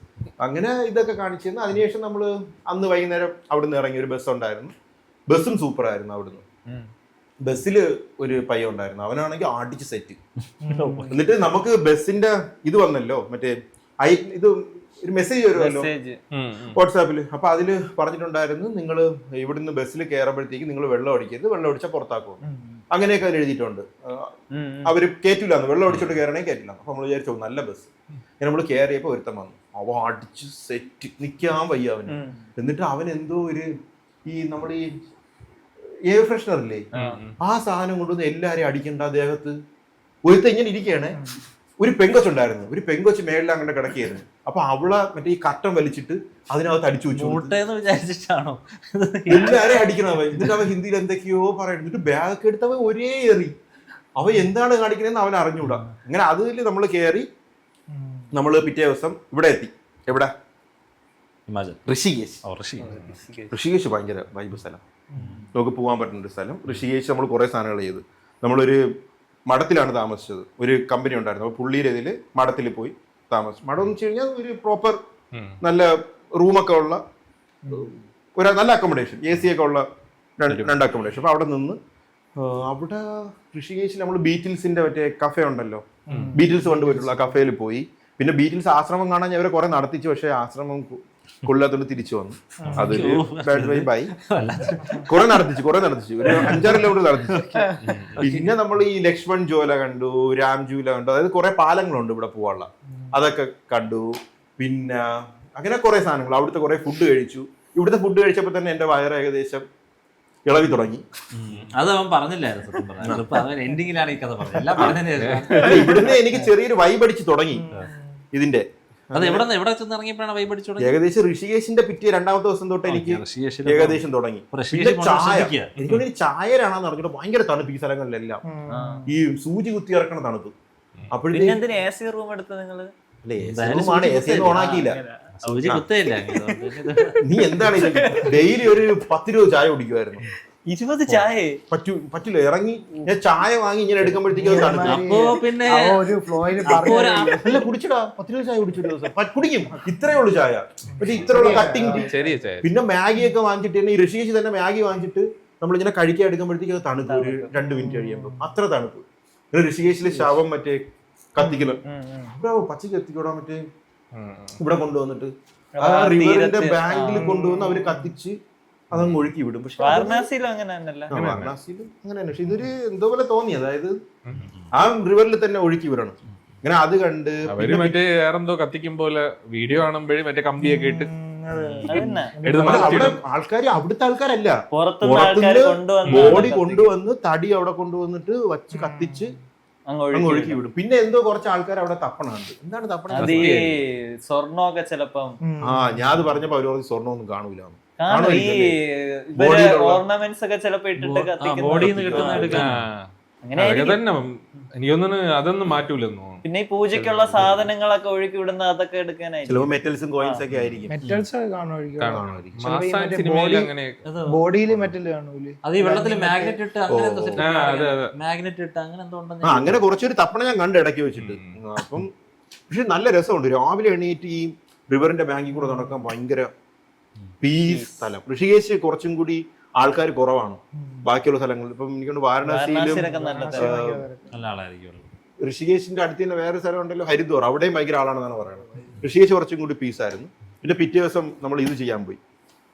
അങ്ങനെ ഇതൊക്കെ കാണിച്ചിരുന്നു. അതിനുശേഷം നമ്മള് അന്ന് വൈകുന്നേരം അവിടുന്ന് ഇറങ്ങി ഒരു ബസ് ഉണ്ടായിരുന്നു. ബസ്സും സൂപ്പർ ആയിരുന്നു. അവിടുന്ന് ബസ്സില് ഒരു പയ്യ ഉണ്ടായിരുന്നു, അവനാണെങ്കിൽ അടിച്ച് സെറ്റ്. എന്നിട്ട് നമുക്ക് ബസ്സിന്റെ ഇത് വന്നല്ലോ, മറ്റേ ഇത് ഒരു മെസ്സേജ് വരുമല്ലോ വാട്സാപ്പില്. അപ്പൊ അതില് പറഞ്ഞിട്ടുണ്ടായിരുന്നു, നിങ്ങൾ ഇവിടുന്ന് ബസ്സിൽ കയറുമ്പോഴത്തേക്ക് നിങ്ങൾ വെള്ളം അടിക്കരുത്, വെള്ളം അടിച്ചാൽ പുറത്താക്കും. അങ്ങനെയൊക്കെ അതിൽ എഴുതിയിട്ടുണ്ട്. അവര് കേറ്റില്ലാന്ന്, വെള്ളം അടിച്ചോണ്ട് കയറണേ കേറ്റില്ല. അപ്പൊ നമ്മൾ വിചാരിച്ചു നല്ല ബസ്. നമ്മൾ കയറിയപ്പോ ഒരുത്തം വന്നു, അവ അടിച്ച് സെറ്റ്, നിക്കാൻ വയ്യ അവന്. എന്നിട്ട് അവൻ എന്തോ ഒരു ഈ നമ്മുടെ ഈ എയർ ഫ്രഷ്നർ ഇല്ലേ, ആ സാധനം കൊണ്ടുവന്ന് എല്ലാരെയും അടിക്കണ്ട ദേഹത്ത്. ഒരുത്ത ഇങ്ങനെ ഇരിക്കുകയാണേ, ഒരു പെങ്കൊച്ചുണ്ടായിരുന്നു, ഒരു പെങ്കൊച്ച് മേളിൽ അങ്ങനെ കിടക്കുകയായിരുന്നു. അപ്പൊ അവളെ മറ്റേ ഈ കട്ടൻ വലിച്ചിട്ട് അതിനകത്ത് അടിച്ചു വെച്ചു വിചാരിച്ചിട്ടാണോ എല്ലാരെയും അടിക്കണവൻ. എന്നിട്ട് അവൻ ഹിന്ദിയിൽ എന്തൊക്കെയോ പറയുന്നു. എന്നിട്ട് ബാഗൊക്കെ എടുത്തവൻ ഒരേ എറി. അവൻ എന്താണ് കാണിക്കണേന്ന് അവൻ അറിഞ്ഞൂടാ. അങ്ങനെ അതിൽ നമ്മൾ കയറി, നമ്മള് പിറ്റേ ദിവസം ഇവിടെ എത്തി. എവിടെ? ഋഷികേശ്. ഋഷികേശ് ഭയങ്കര വൈബ് സ്ഥലം, നമുക്ക് പോകാൻ പറ്റുന്ന ഒരു സ്ഥലം. ഋഷികേശ് നമ്മൾ കുറെ സാധനങ്ങൾ ചെയ്ത്, നമ്മളൊരു മഠത്തിലാണ് താമസിച്ചത്. ഒരു കമ്പനി ഉണ്ടായിരുന്നു, അപ്പോൾ പുള്ളിയുടെ ഇതിൽ മഠത്തിൽ പോയി താമസിച്ചു. മഠം എന്ന് വെച്ച് കഴിഞ്ഞാൽ ഒരു പ്രോപ്പർ നല്ല റൂമൊക്കെ ഉള്ള ഒരു നല്ല അക്കോമഡേഷൻ, AC ഒക്കെ ഉള്ള രണ്ട് അക്കോമഡേഷൻ. അപ്പൊ അവിടെ നിന്ന് അവിടെ ഋഷികേശിൽ നമ്മൾ ബീറ്റിൽസിന്റെ മറ്റേ കഫേ ഉണ്ടല്ലോ, ബീറ്റിൽസ് കൊണ്ടുപോയിട്ടുള്ള ആ കഫേയിൽ പോയി. പിന്നെ ബീറ്റിൽസ് ആശ്രമം കാണാൻ അവരെ കുറെ നടത്തിച്ചു, പക്ഷെ ആശ്രമം കൊള്ളാത്തോണ്ട് തിരിച്ചു വന്നു. അതൊരു ബാഡ് വൈബായി. കുറെ നടത്തിച്ചു ഒരു 5-6 കിലോമീറ്റർ നടത്തിച്ചു. പിന്നെ നമ്മൾ ഈ ലക്ഷ്മൺ ജ്വാല കണ്ടു, രാംജൂല കണ്ടു, അതായത് കുറെ പാലങ്ങളുണ്ട് ഇവിടെ പോവാനുള്ള, അതൊക്കെ കണ്ടു. പിന്നെ അങ്ങനെ കുറെ സാധനങ്ങൾ, അവിടുത്തെ കുറെ ഫുഡ് കഴിച്ചു. ഇവിടുത്തെ ഫുഡ് കഴിച്ചപ്പോ തന്നെ എന്റെ വയറ് ഏകദേശം ഇളവി തുടങ്ങി. അത് അവൻ പറഞ്ഞില്ലായിരുന്നു, എൻഡിങ്ങിലാണ് ഈ കഥ പറഞ്ഞത്. ഇവിടുന്ന് എനിക്ക് ചെറിയൊരു വൈബ് അടിച്ച് തുടങ്ങി ഇതിന്റെ. അത് എവിടെ ചെന്നിറങ്ങിയപ്പോഴാണ് വൈബ് അടിച്ചു തുടങ്ങി? ഏകദേശം ഋഷികേശിന്റെ പിറ്റേ 2ാമത്തെ ദിവസം തൊട്ട് എനിക്ക് ഏകദേശം തുടങ്ങി. പിന്നെ ചായ, എനിക്കൊരു ചായരാണെന്ന് അറിഞ്ഞിട്ട് ഭയങ്കര തണുപ്പ് ഈ സ്ഥലങ്ങളിലെല്ലാം, ഈ സൂചി കുത്തി ഇറക്കണ തണുപ്പ്. അപ്പോഴത്തേക്കും റൂം എടുത്ത് നിങ്ങള് ഓണാക്കിയില്ല. നീ എന്താണ് ഡെയിലി ഒരു 10-20 ചായ കുടിക്കുമായിരുന്നു. 20 ചായ പറ്റില്ല. ഇറങ്ങി ഞാൻ ചായ വാങ്ങി ഇങ്ങനെ എടുക്കുമ്പോഴത്തേക്കും കുടിച്ചിടാ 10-20 ചായ കുടിച്ചു ദിവസം കുടിക്കും. ഇത്രയേ ഉള്ളൂ ചായ, പക്ഷെ ഇത്രയുള്ള കട്ടിങ്. പിന്നെ മാഗിയൊക്കെ വാങ്ങിച്ചിട്ട്, ഈ ഋഷികേശ് തന്നെ മാഗി വാങ്ങിച്ചിട്ട് നമ്മളിങ്ങനെ കഴിക്കാൻ എടുക്കുമ്പോഴത്തേക്കും അത് തണുപ്പ്, ഒരു 2 മിനിറ്റ് കഴിയുമ്പോൾ അത്ര തണുപ്പ്. ഋഷികേശിലെ ശവം മറ്റേ കത്തിക്കലോ, ഇവിടെ പച്ചക്ക് കത്തിക്കോടാ, മറ്റേ ഇവിടെ കൊണ്ടുവന്നിട്ട് ആ റിവറിന്റെ ബാങ്കിൽ കൊണ്ടുവന്ന് അവര് കത്തിച്ച് അതങ്ങ് ഒഴുക്കി വിടും. പക്ഷെ വാരണാസിയിലും അങ്ങനെ തന്നെ. പക്ഷെ ഇതൊരു എന്തോ പോലെ തോന്നി, അതായത് ആ റിവറിൽ തന്നെ ഒഴുക്കി വിടണം. അങ്ങനെ അത് കണ്ട് അവര് മറ്റേ വേറെന്തോ കത്തിക്കും പോലെ വീഡിയോ കാണുമ്പോഴേ മറ്റേ കമ്പിയൊക്കെ ഇട്ട് ആൾക്കാര്, അവിടുത്തെ ആൾക്കാരല്ല, പുറത്തുനിന്ന് ബോഡി കൊണ്ടുവന്ന് തടി അവിടെ കൊണ്ടുവന്നിട്ട് വച്ച് കത്തിച്ച് അങ്ങ് ഒഴുക്കി വിടും. പിന്നെ എന്തോ കുറച്ച് ആൾക്കാർ അവിടെ തപ്പണുണ്ട്. എന്താണ് തപ്പണ? സ്വർണ്ണമൊക്കെ ചിലപ്പം. ഞാൻ അത് പറഞ്ഞപ്പോ അവര് സ്വർണ്ണമൊന്നും കാണൂല. കാണും ഈ ഇവര് ബോഡിയിലുള്ള- ഓർണമെന്റ്സ് ഒക്കെ ചിലപ്പോ ഇട്ടിട്ട് കത്തിക്കുന്ന ബോഡിയിൽ നിന്ന് കിട്ടുന്ന എടുക്കാൻ അങ്ങനെ അതൊക്കെ ആയിരിക്കും. തന്നെ എനിക്കൊന്നും അതൊന്നും മാറ്റൂലെന്ന് തോന്നുന്നു. പിന്നെ ഈ പൂജയ്ക്കുള്ള സാധനങ്ങളൊക്കെ ഒഴുക്കി വിടുന്ന അതൊക്കെ എടുക്കാനായിരിക്കും. ചിലപ്പോൾ മെറ്റൽസും കോയിൻസ് ഒക്കെ ആയിരിക്കും. മെറ്റൽസ് ഒക്കെ കാണുമായിരിക്കും. കാണുമായിരിക്കും. മാസ് ആൻഡ് മറ്റേ സിനിമയിൽ body- അങ്ങനെ ബോഡിയിൽ മെറ്റൽ കാണൂലേ? അത് ഈ വെള്ളത്തിൽ മാഗ്നറ്റ് ഇട്ട് അങ്ങനെ എന്തോ ഓ. അതെ, അതെ. മാഗ്നറ്റ് ഇട്ട് അങ്ങനെ എന്തോ ഉണ്ടെന്ന് ആ അങ്ങനെ കുറച്ചൊരു തപ്പണ ഞാൻ കണ്ട് ഇടയ്ക്ക് വെച്ചിട്ട്. അപ്പം പക്ഷെ നല്ല രസമുണ്ട്. രാവിലെ എണീറ്റ് ഈ റിവറിന്റെ ബാങ്കിൽ കൂടെ നടക്കാൻ ഭയങ്കര പീസ് സ്ഥലം. ഋഷികേശ് കുറച്ചും കൂടി ആൾക്കാർ കുറവാണ് ബാക്കിയുള്ള സ്ഥലങ്ങളിൽ. ഇപ്പം എനിക്കൊണ്ട് വാരണാസിയിലും വാരണാസിയിലൊക്കെ നല്ല നല്ല ആളായിരിക്കും. ഋഷികേശിന്റെ അടുത്ത് തന്നെ വേറെ സ്ഥലം ഉണ്ടല്ലോ, ഹരിദ്വാർ. അവിടെയും ഭയങ്കര ആളാണെന്നാണ് പറയുന്നത്. ഋഷികേശ് കുറച്ചും കൂടി പീസായിരുന്നു. പിന്നെ പിറ്റേ ദിവസം നമ്മൾ ഇത് ചെയ്യാൻ പോയി,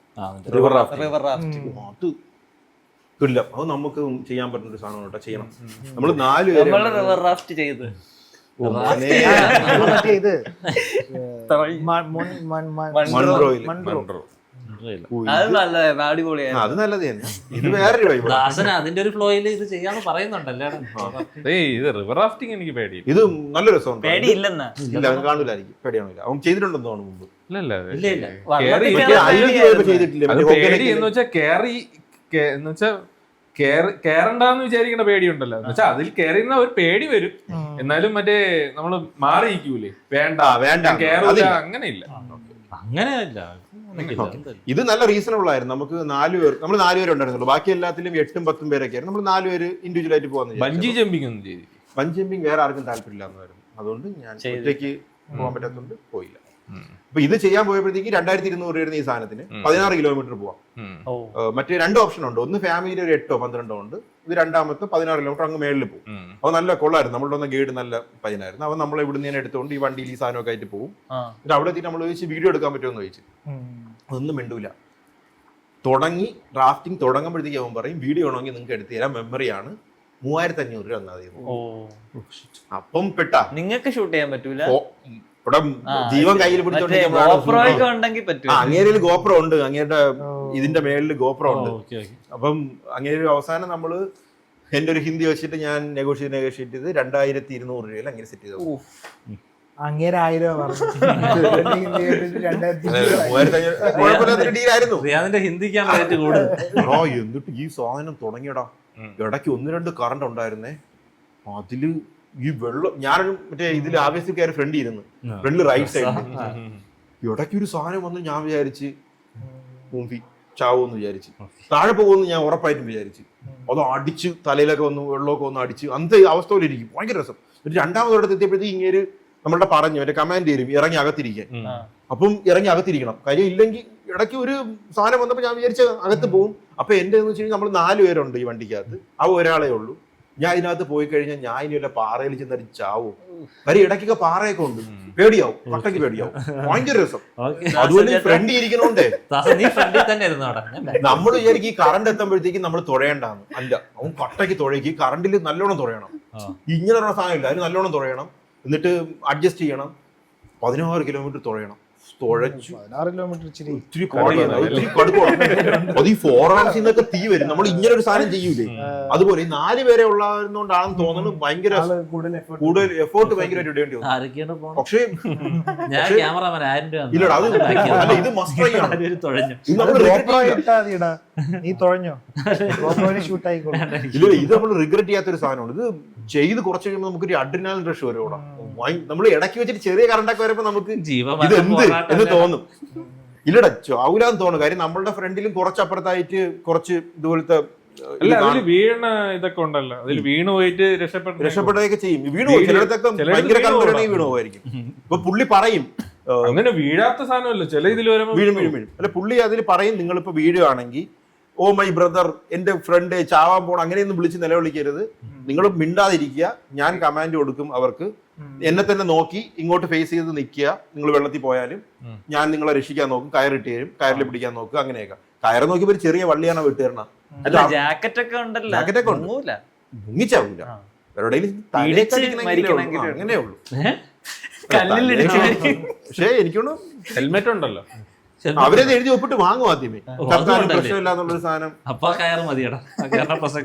റിവർ റാഫ്റ്റിംഗ്. River raft. അത് ഇല്ല, അത് നമുക്ക് ചെയ്യാൻ പറ്റുന്ന ഒരു സാധനം കേട്ടോ, ചെയ്യണം. നമ്മൾ 4 പേര് നമ്മള് റിവർ റാഫ്റ്റ് ചെയ്ത് മറ്റേ ഇത് മൺട്രോയിൽ. മൺട്രോ. അത് നല്ല അടിപൊളിയായിരുന്നു. അത് നല്ലത് തന്നെ. ഇത് വേറൊരു വൈബ്. ദാസന അതിന്റെ ഒരു ഫ്ലോയിൽ ഇത് ചെയ്യാന്ന് പറയുന്നുണ്ടല്ലേ. ഇത് റിവർ റാഫ്റ്റിംഗ് എനിക്ക് പേടിയില്ല. ഇത് നല്ല രസമുണ്ട്. പേടിയില്ലെന്നാ. ഇല്ല, അവൻ കാണൂലായിരിക്കും, പേടിയാണില്ല. അവൻ ചെയ്തിട്ടുണ്ടെന്ന് തോന്നുന്നു മുമ്പ്. ഇല്ല ഇല്ല ഇല്ല വള്ളത്തിൽ കേറി- കയറാൻ അതിൽ പേടിയായിരുന്നു. ചെയ്തിട്ടില്ല. അത് മറ്റേ പേടി ഹോക്കയിലൊക്കെ എന്ന് വെച്ചാൽ എന്ന് വെച്ചാൽ കേറണ്ടെന്ന് വിചാരിക്കുന്ന പേടിയുണ്ടല്ലോ. എന്ന് വെച്ചാൽ അതിൽ കേറുന്ന ഒരു പേടി വരും, എന്നാലും മറ്റേ നമ്മള് മാറിയിരിക്കൂലേ, വേണ്ട വേണ്ട, ഞാൻ കേറൂല, അതില്ല. അങ്ങനെയില്ല. അങ്ങനെയല്ല. ഇത് നല്ല റീസണബിൾ ആയിരുന്നു. നമുക്ക് 4 പേർ, നമ്മൾ 4 പേര് ഉണ്ടായിരുന്നുള്ളൂ. ബാക്കി എല്ലാത്തിലും 8ഉം 10ഉം പേരൊക്കെ ആയിരുന്നു. നമ്മൾ 4 പേര് ഇൻഡിവിജ്വൽ ആയിട്ട് പോകാൻ. ബഞ്ചി ജമ്പിങ് ഒന്നും ചെയ്തില്ല. ബഞ്ചി ജമ്പിങ് വേറെ ആർക്കും താല്പര്യമില്ലാന്നായിരുന്നു. അതുകൊണ്ട് ഞാൻ ഒറ്റയ്ക്ക് പോകാൻ പറ്റാത്തതുകൊണ്ട് പോയില്ല. അപ്പൊ ഇത് ചെയ്യാൻ പോയപ്പോഴത്തേക്ക് 2200 വരുന്ന ഈ സാധനത്തിന് 16 കിലോമീറ്റർ പോവാം. മറ്റേ 2 ഓപ്ഷൻ ഉണ്ട്. ഒന്ന് ഫാമിലിയിൽ ഒരു 8ഓ 12ഓ ഉണ്ട്. ഇത് രണ്ടാമത്തെ 16 കിലോമീറ്റർ അങ്ങ് മേളിൽ പോകും. അപ്പൊ നല്ല കൊള്ളായിരുന്നു. നമ്മളുടെ ഒന്ന് ഗൈഡ് നല്ല പയ്യനായിരുന്നു. അവൻ നമ്മളെ ഇവിടുന്ന് ഞാൻ എടുത്തുകൊണ്ട് ഈ വണ്ടിയിൽ ഈ സാധനമൊക്കെ ആയിട്ട് പോകും. എന്നിട്ട് അവിടെ എത്തിയിട്ട് നമ്മൾ ചോദിച്ച് വീഡിയോ എടുക്കാൻ പറ്റുമെന്ന് ചോദിച്ചു. ഒന്നും മിണ്ടൂല. തുടങ്ങി റാഫ്റ്റിംഗ് തുടങ്ങുമ്പോഴത്തേക്ക് അവൻ പറയും വീഡിയോ ആണെങ്കിൽ നിങ്ങൾക്ക് എടുത്തു തരാം, മെമ്മറിയാണ്, 3500 രൂപ തന്നാൽ മതി. അപ്പം പെട്ടാ നിങ്ങക്ക് ഷൂട്ട് ചെയ്യാൻ പറ്റൂല. ഇവിടെ ജീവൻ കയ്യിൽ ഗോപ്രോയൊക്കെ ഉണ്ടെങ്കിൽ പറ്റൂ. അങ്ങേരിൽ ഗോപ്രോ ഉണ്ട്. അങ്ങേരുടെ ഇതിന്റെ മേളിൽ ഗോപ്രോ ഉണ്ട്. അപ്പം അങ്ങേര് അവസാനം നമ്മള് എന്റെ ഒരു ഹിന്ദി വെച്ചിട്ട് ഞാൻ നെഗോഷിയേറ്റ് ചെയ്ത് 2200 രൂപയിൽ അങ്ങനെ സെറ്റ് ചെയ്തു. അങ്ങേരെ 1000 പറഞ്ഞു. ഡീലായിരുന്നു. റിയാദിന്റെ ഹിന്ദിക്കാണ് റേറ്റ് കൂടുതൽ. എന്നിട്ട് ഈ സാധനം തുടങ്ങിയടാ. ഇടയ്ക്ക് 1-2 കറണ്ട് ഉണ്ടായിരുന്നേ. അതില് ഈ വെള്ളം, ഞാനൊരു മറ്റേ ഇതിൽ ആവേശത്തിൽ കയറി ഫ്രണ്ട് ഇരുന്ന്, ഫ്രണ്ട് റൈറ്റ് സൈഡിൽ ഇടയ്ക്ക് ഒരു സാധനം വന്ന് ഞാൻ വിചാരിച്ച് മൂമ്പി ചാവൂന്ന് വിചാരിച്ച്, താഴെ പോകുമെന്ന് ഞാൻ ഉറപ്പായിട്ടും വിചാരിച്ച്. അത് അടിച്ച് തലയിലൊക്കെ വന്ന് വെള്ളമൊക്കെ വന്ന് അടിച്ച് അന്നത്തെ അവസ്ഥയിലിരിക്കും. ഭയങ്കര രസം. എന്നിട്ട് 2ാമതോടെ എത്തിയപ്പോഴത്തേക്ക് ഇങ്ങനെ നമ്മളുടെ പറഞ്ഞു മറ്റേ കമാൻഡ് തരും ഇറങ്ങി അകത്തിരിക്കാൻ. അപ്പം ഇറങ്ങി അകത്തിരിക്കണം. കാര്യം ഇല്ലെങ്കിൽ ഇടയ്ക്ക് ഒരു സാധനം വന്നപ്പോൾ ഞാൻ വിചാരിച്ച അകത്ത് പോകും. അപ്പൊ എന്റെ എന്ന് വെച്ച് കഴിഞ്ഞാൽ നമ്മൾ 4 പേരുണ്ട് ഈ വണ്ടിക്കകത്ത്. ആ ഒരാളെ ഉള്ളൂ. ഞാൻ ഇതിനകത്ത് പോയി കഴിഞ്ഞാൽ ഞാൻ ഇനി വല്ല പാറയിൽ ചെന്നൊരു ചാവും. കാര്യം ഇടയ്ക്കൊക്കെ പാറയൊക്കെ ഉണ്ട്, പേടിയാവും, കട്ടയ്ക്ക് പേടിയാവും. ഭയങ്കര രസം. അതുപോലെ ഫ്രണ്ട് ഇരിക്കണോണ്ടേ നമ്മൾ വിചാരിക്കും ഈ കറണ്ട് എത്തുമ്പോഴത്തേക്കും നമ്മൾ തുഴയേണ്ടാന്ന്. അല്ല, അവൻ കട്ടയ്ക്ക് തുഴയ്ക്ക് കറണ്ടിൽ നല്ലോണം തുഴയണം. ഇങ്ങനെയുള്ള സാധനമില്ല, അതിന് നല്ലോണം തുഴയണം. എന്നിട്ട് അഡ്ജസ്റ്റ് ചെയ്യണം. 16 കിലോമീറ്റർ തുഴയണം. തുഴച്ചു 16 കിലോമീറ്റർ ഒത്തിരി പാടിയാണ്. ഒത്തിരി കടുപ്പമാണ്. അത് ഈ 4 hours നിന്നൊക്കെ തീ വരും. നമ്മൾ ഇങ്ങനെ ഒരു സാധനം ചെയ്യൂലേ, അതുപോലെ 4 പേരെ ഉള്ളതുകൊണ്ടാണെന്ന് തോന്നുന്നു ഭയങ്കര കൂടുതൽ എഫോർട്ട് ഭയങ്കരമായിട്ട് ഇടേണ്ടി വന്നു. പക്ഷേ ഇല്ലടാ, അത് അല്ല, ഇത് മസ്റ്റ് ട്രൈ ആണ്. ഇത് നമ്മൾ നീ തുഴഞ്ഞോ ഷൂട്ട് ആയിക്കോട്ടെ. ഇല്ല, ഇത് നമ്മൾ റിഗ്രറ്റ് ചെയ്യാത്തൊരു സാധനമാണ്. ഇത് ചെയ്ത് കുറച്ച് കഴിയുമ്പോൾ നമുക്കൊരു അഡ്രിനാലിൻ റഷ് വരും. ഇവിടെ നമ്മൾ ഇടയ്ക്ക് വെച്ചിട്ട് ചെറിയ കറണ്ടൊക്കെ വരുമ്പോൾ നമുക്ക് ഇത് എന്ത് എന്ന് തോന്നും. ഇല്ലടാ, ചാവൂലാന്ന് തോന്നും. കാര്യം നമ്മളുടെ ഫ്രണ്ടിലും കുറച്ചപ്പുറത്തായിട്ട് കുറച്ച് ഇതുപോലത്തെ അല്ല, അതിൽ വീണ ഇതൊക്കെ ഉണ്ടല്ലോ, അതിൽ വീണ് പോയിട്ട് രക്ഷപ്പെടുകയൊക്കെ ചെയ്യും. വീണു പോകും. ചിലയിടത്തൊക്കെ ഭയങ്കര കണ്ടുവരണമെങ്കിൽ വീണു പോകുമായിരിക്കും. ഇപ്പൊ പുള്ളി പറയും അങ്ങനെ വീഴാത്ത സാധനമല്ല, ചില ഇതിൽ വീഴും. അല്ല, പുള്ളി അതിൽ പറയും നിങ്ങളിപ്പോ വീഴുകയാണെങ്കിൽ ഓ മൈ ബ്രദർ, എന്റെ ഫ്രണ്ട് ചാവാൻ പോണം, അങ്ങനെയൊന്നും വിളിച്ച് നിലവിളിക്കരുത്. നിങ്ങൾ മിണ്ടാതിരിക്കുക. ഞാൻ കമാൻഡ് കൊടുക്കും അവർക്ക്. എന്നെ തന്നെ നോക്കി ഇങ്ങോട്ട് ഫേസ് ചെയ്ത് നിൽക്കുക. നിങ്ങൾ വെള്ളത്തിൽ പോയാലും ഞാൻ നിങ്ങളെ രക്ഷിക്കാൻ നോക്കും. കയറിട്ട് തരും, കയറിൽ പിടിക്കാൻ നോക്കുക. അങ്ങനെയൊക്കെ കയറ് നോക്കിയപ്പോ ഒരു ചെറിയ വള്ളിയാണ് വിട്ടുതരണ. ജാക്കറ്റ് ഒക്കെ ഉണ്ടല്ലോ, ജാക്കറ്റൊക്കെ ഉണ്ട്, മുങ്ങിച്ചാവൂല. അങ്ങനെയേ ഉള്ളൂ. പക്ഷേ എനിക്കൊന്ന് ഹെൽമെറ്റ് ഉണ്ടല്ലോ, അവരത് എഴുതി ഒപ്പിട്ട് വാങ്ങും ആദ്യമേ. പ്രശ്നമില്ല എന്നുള്ളൊരു സാധനം.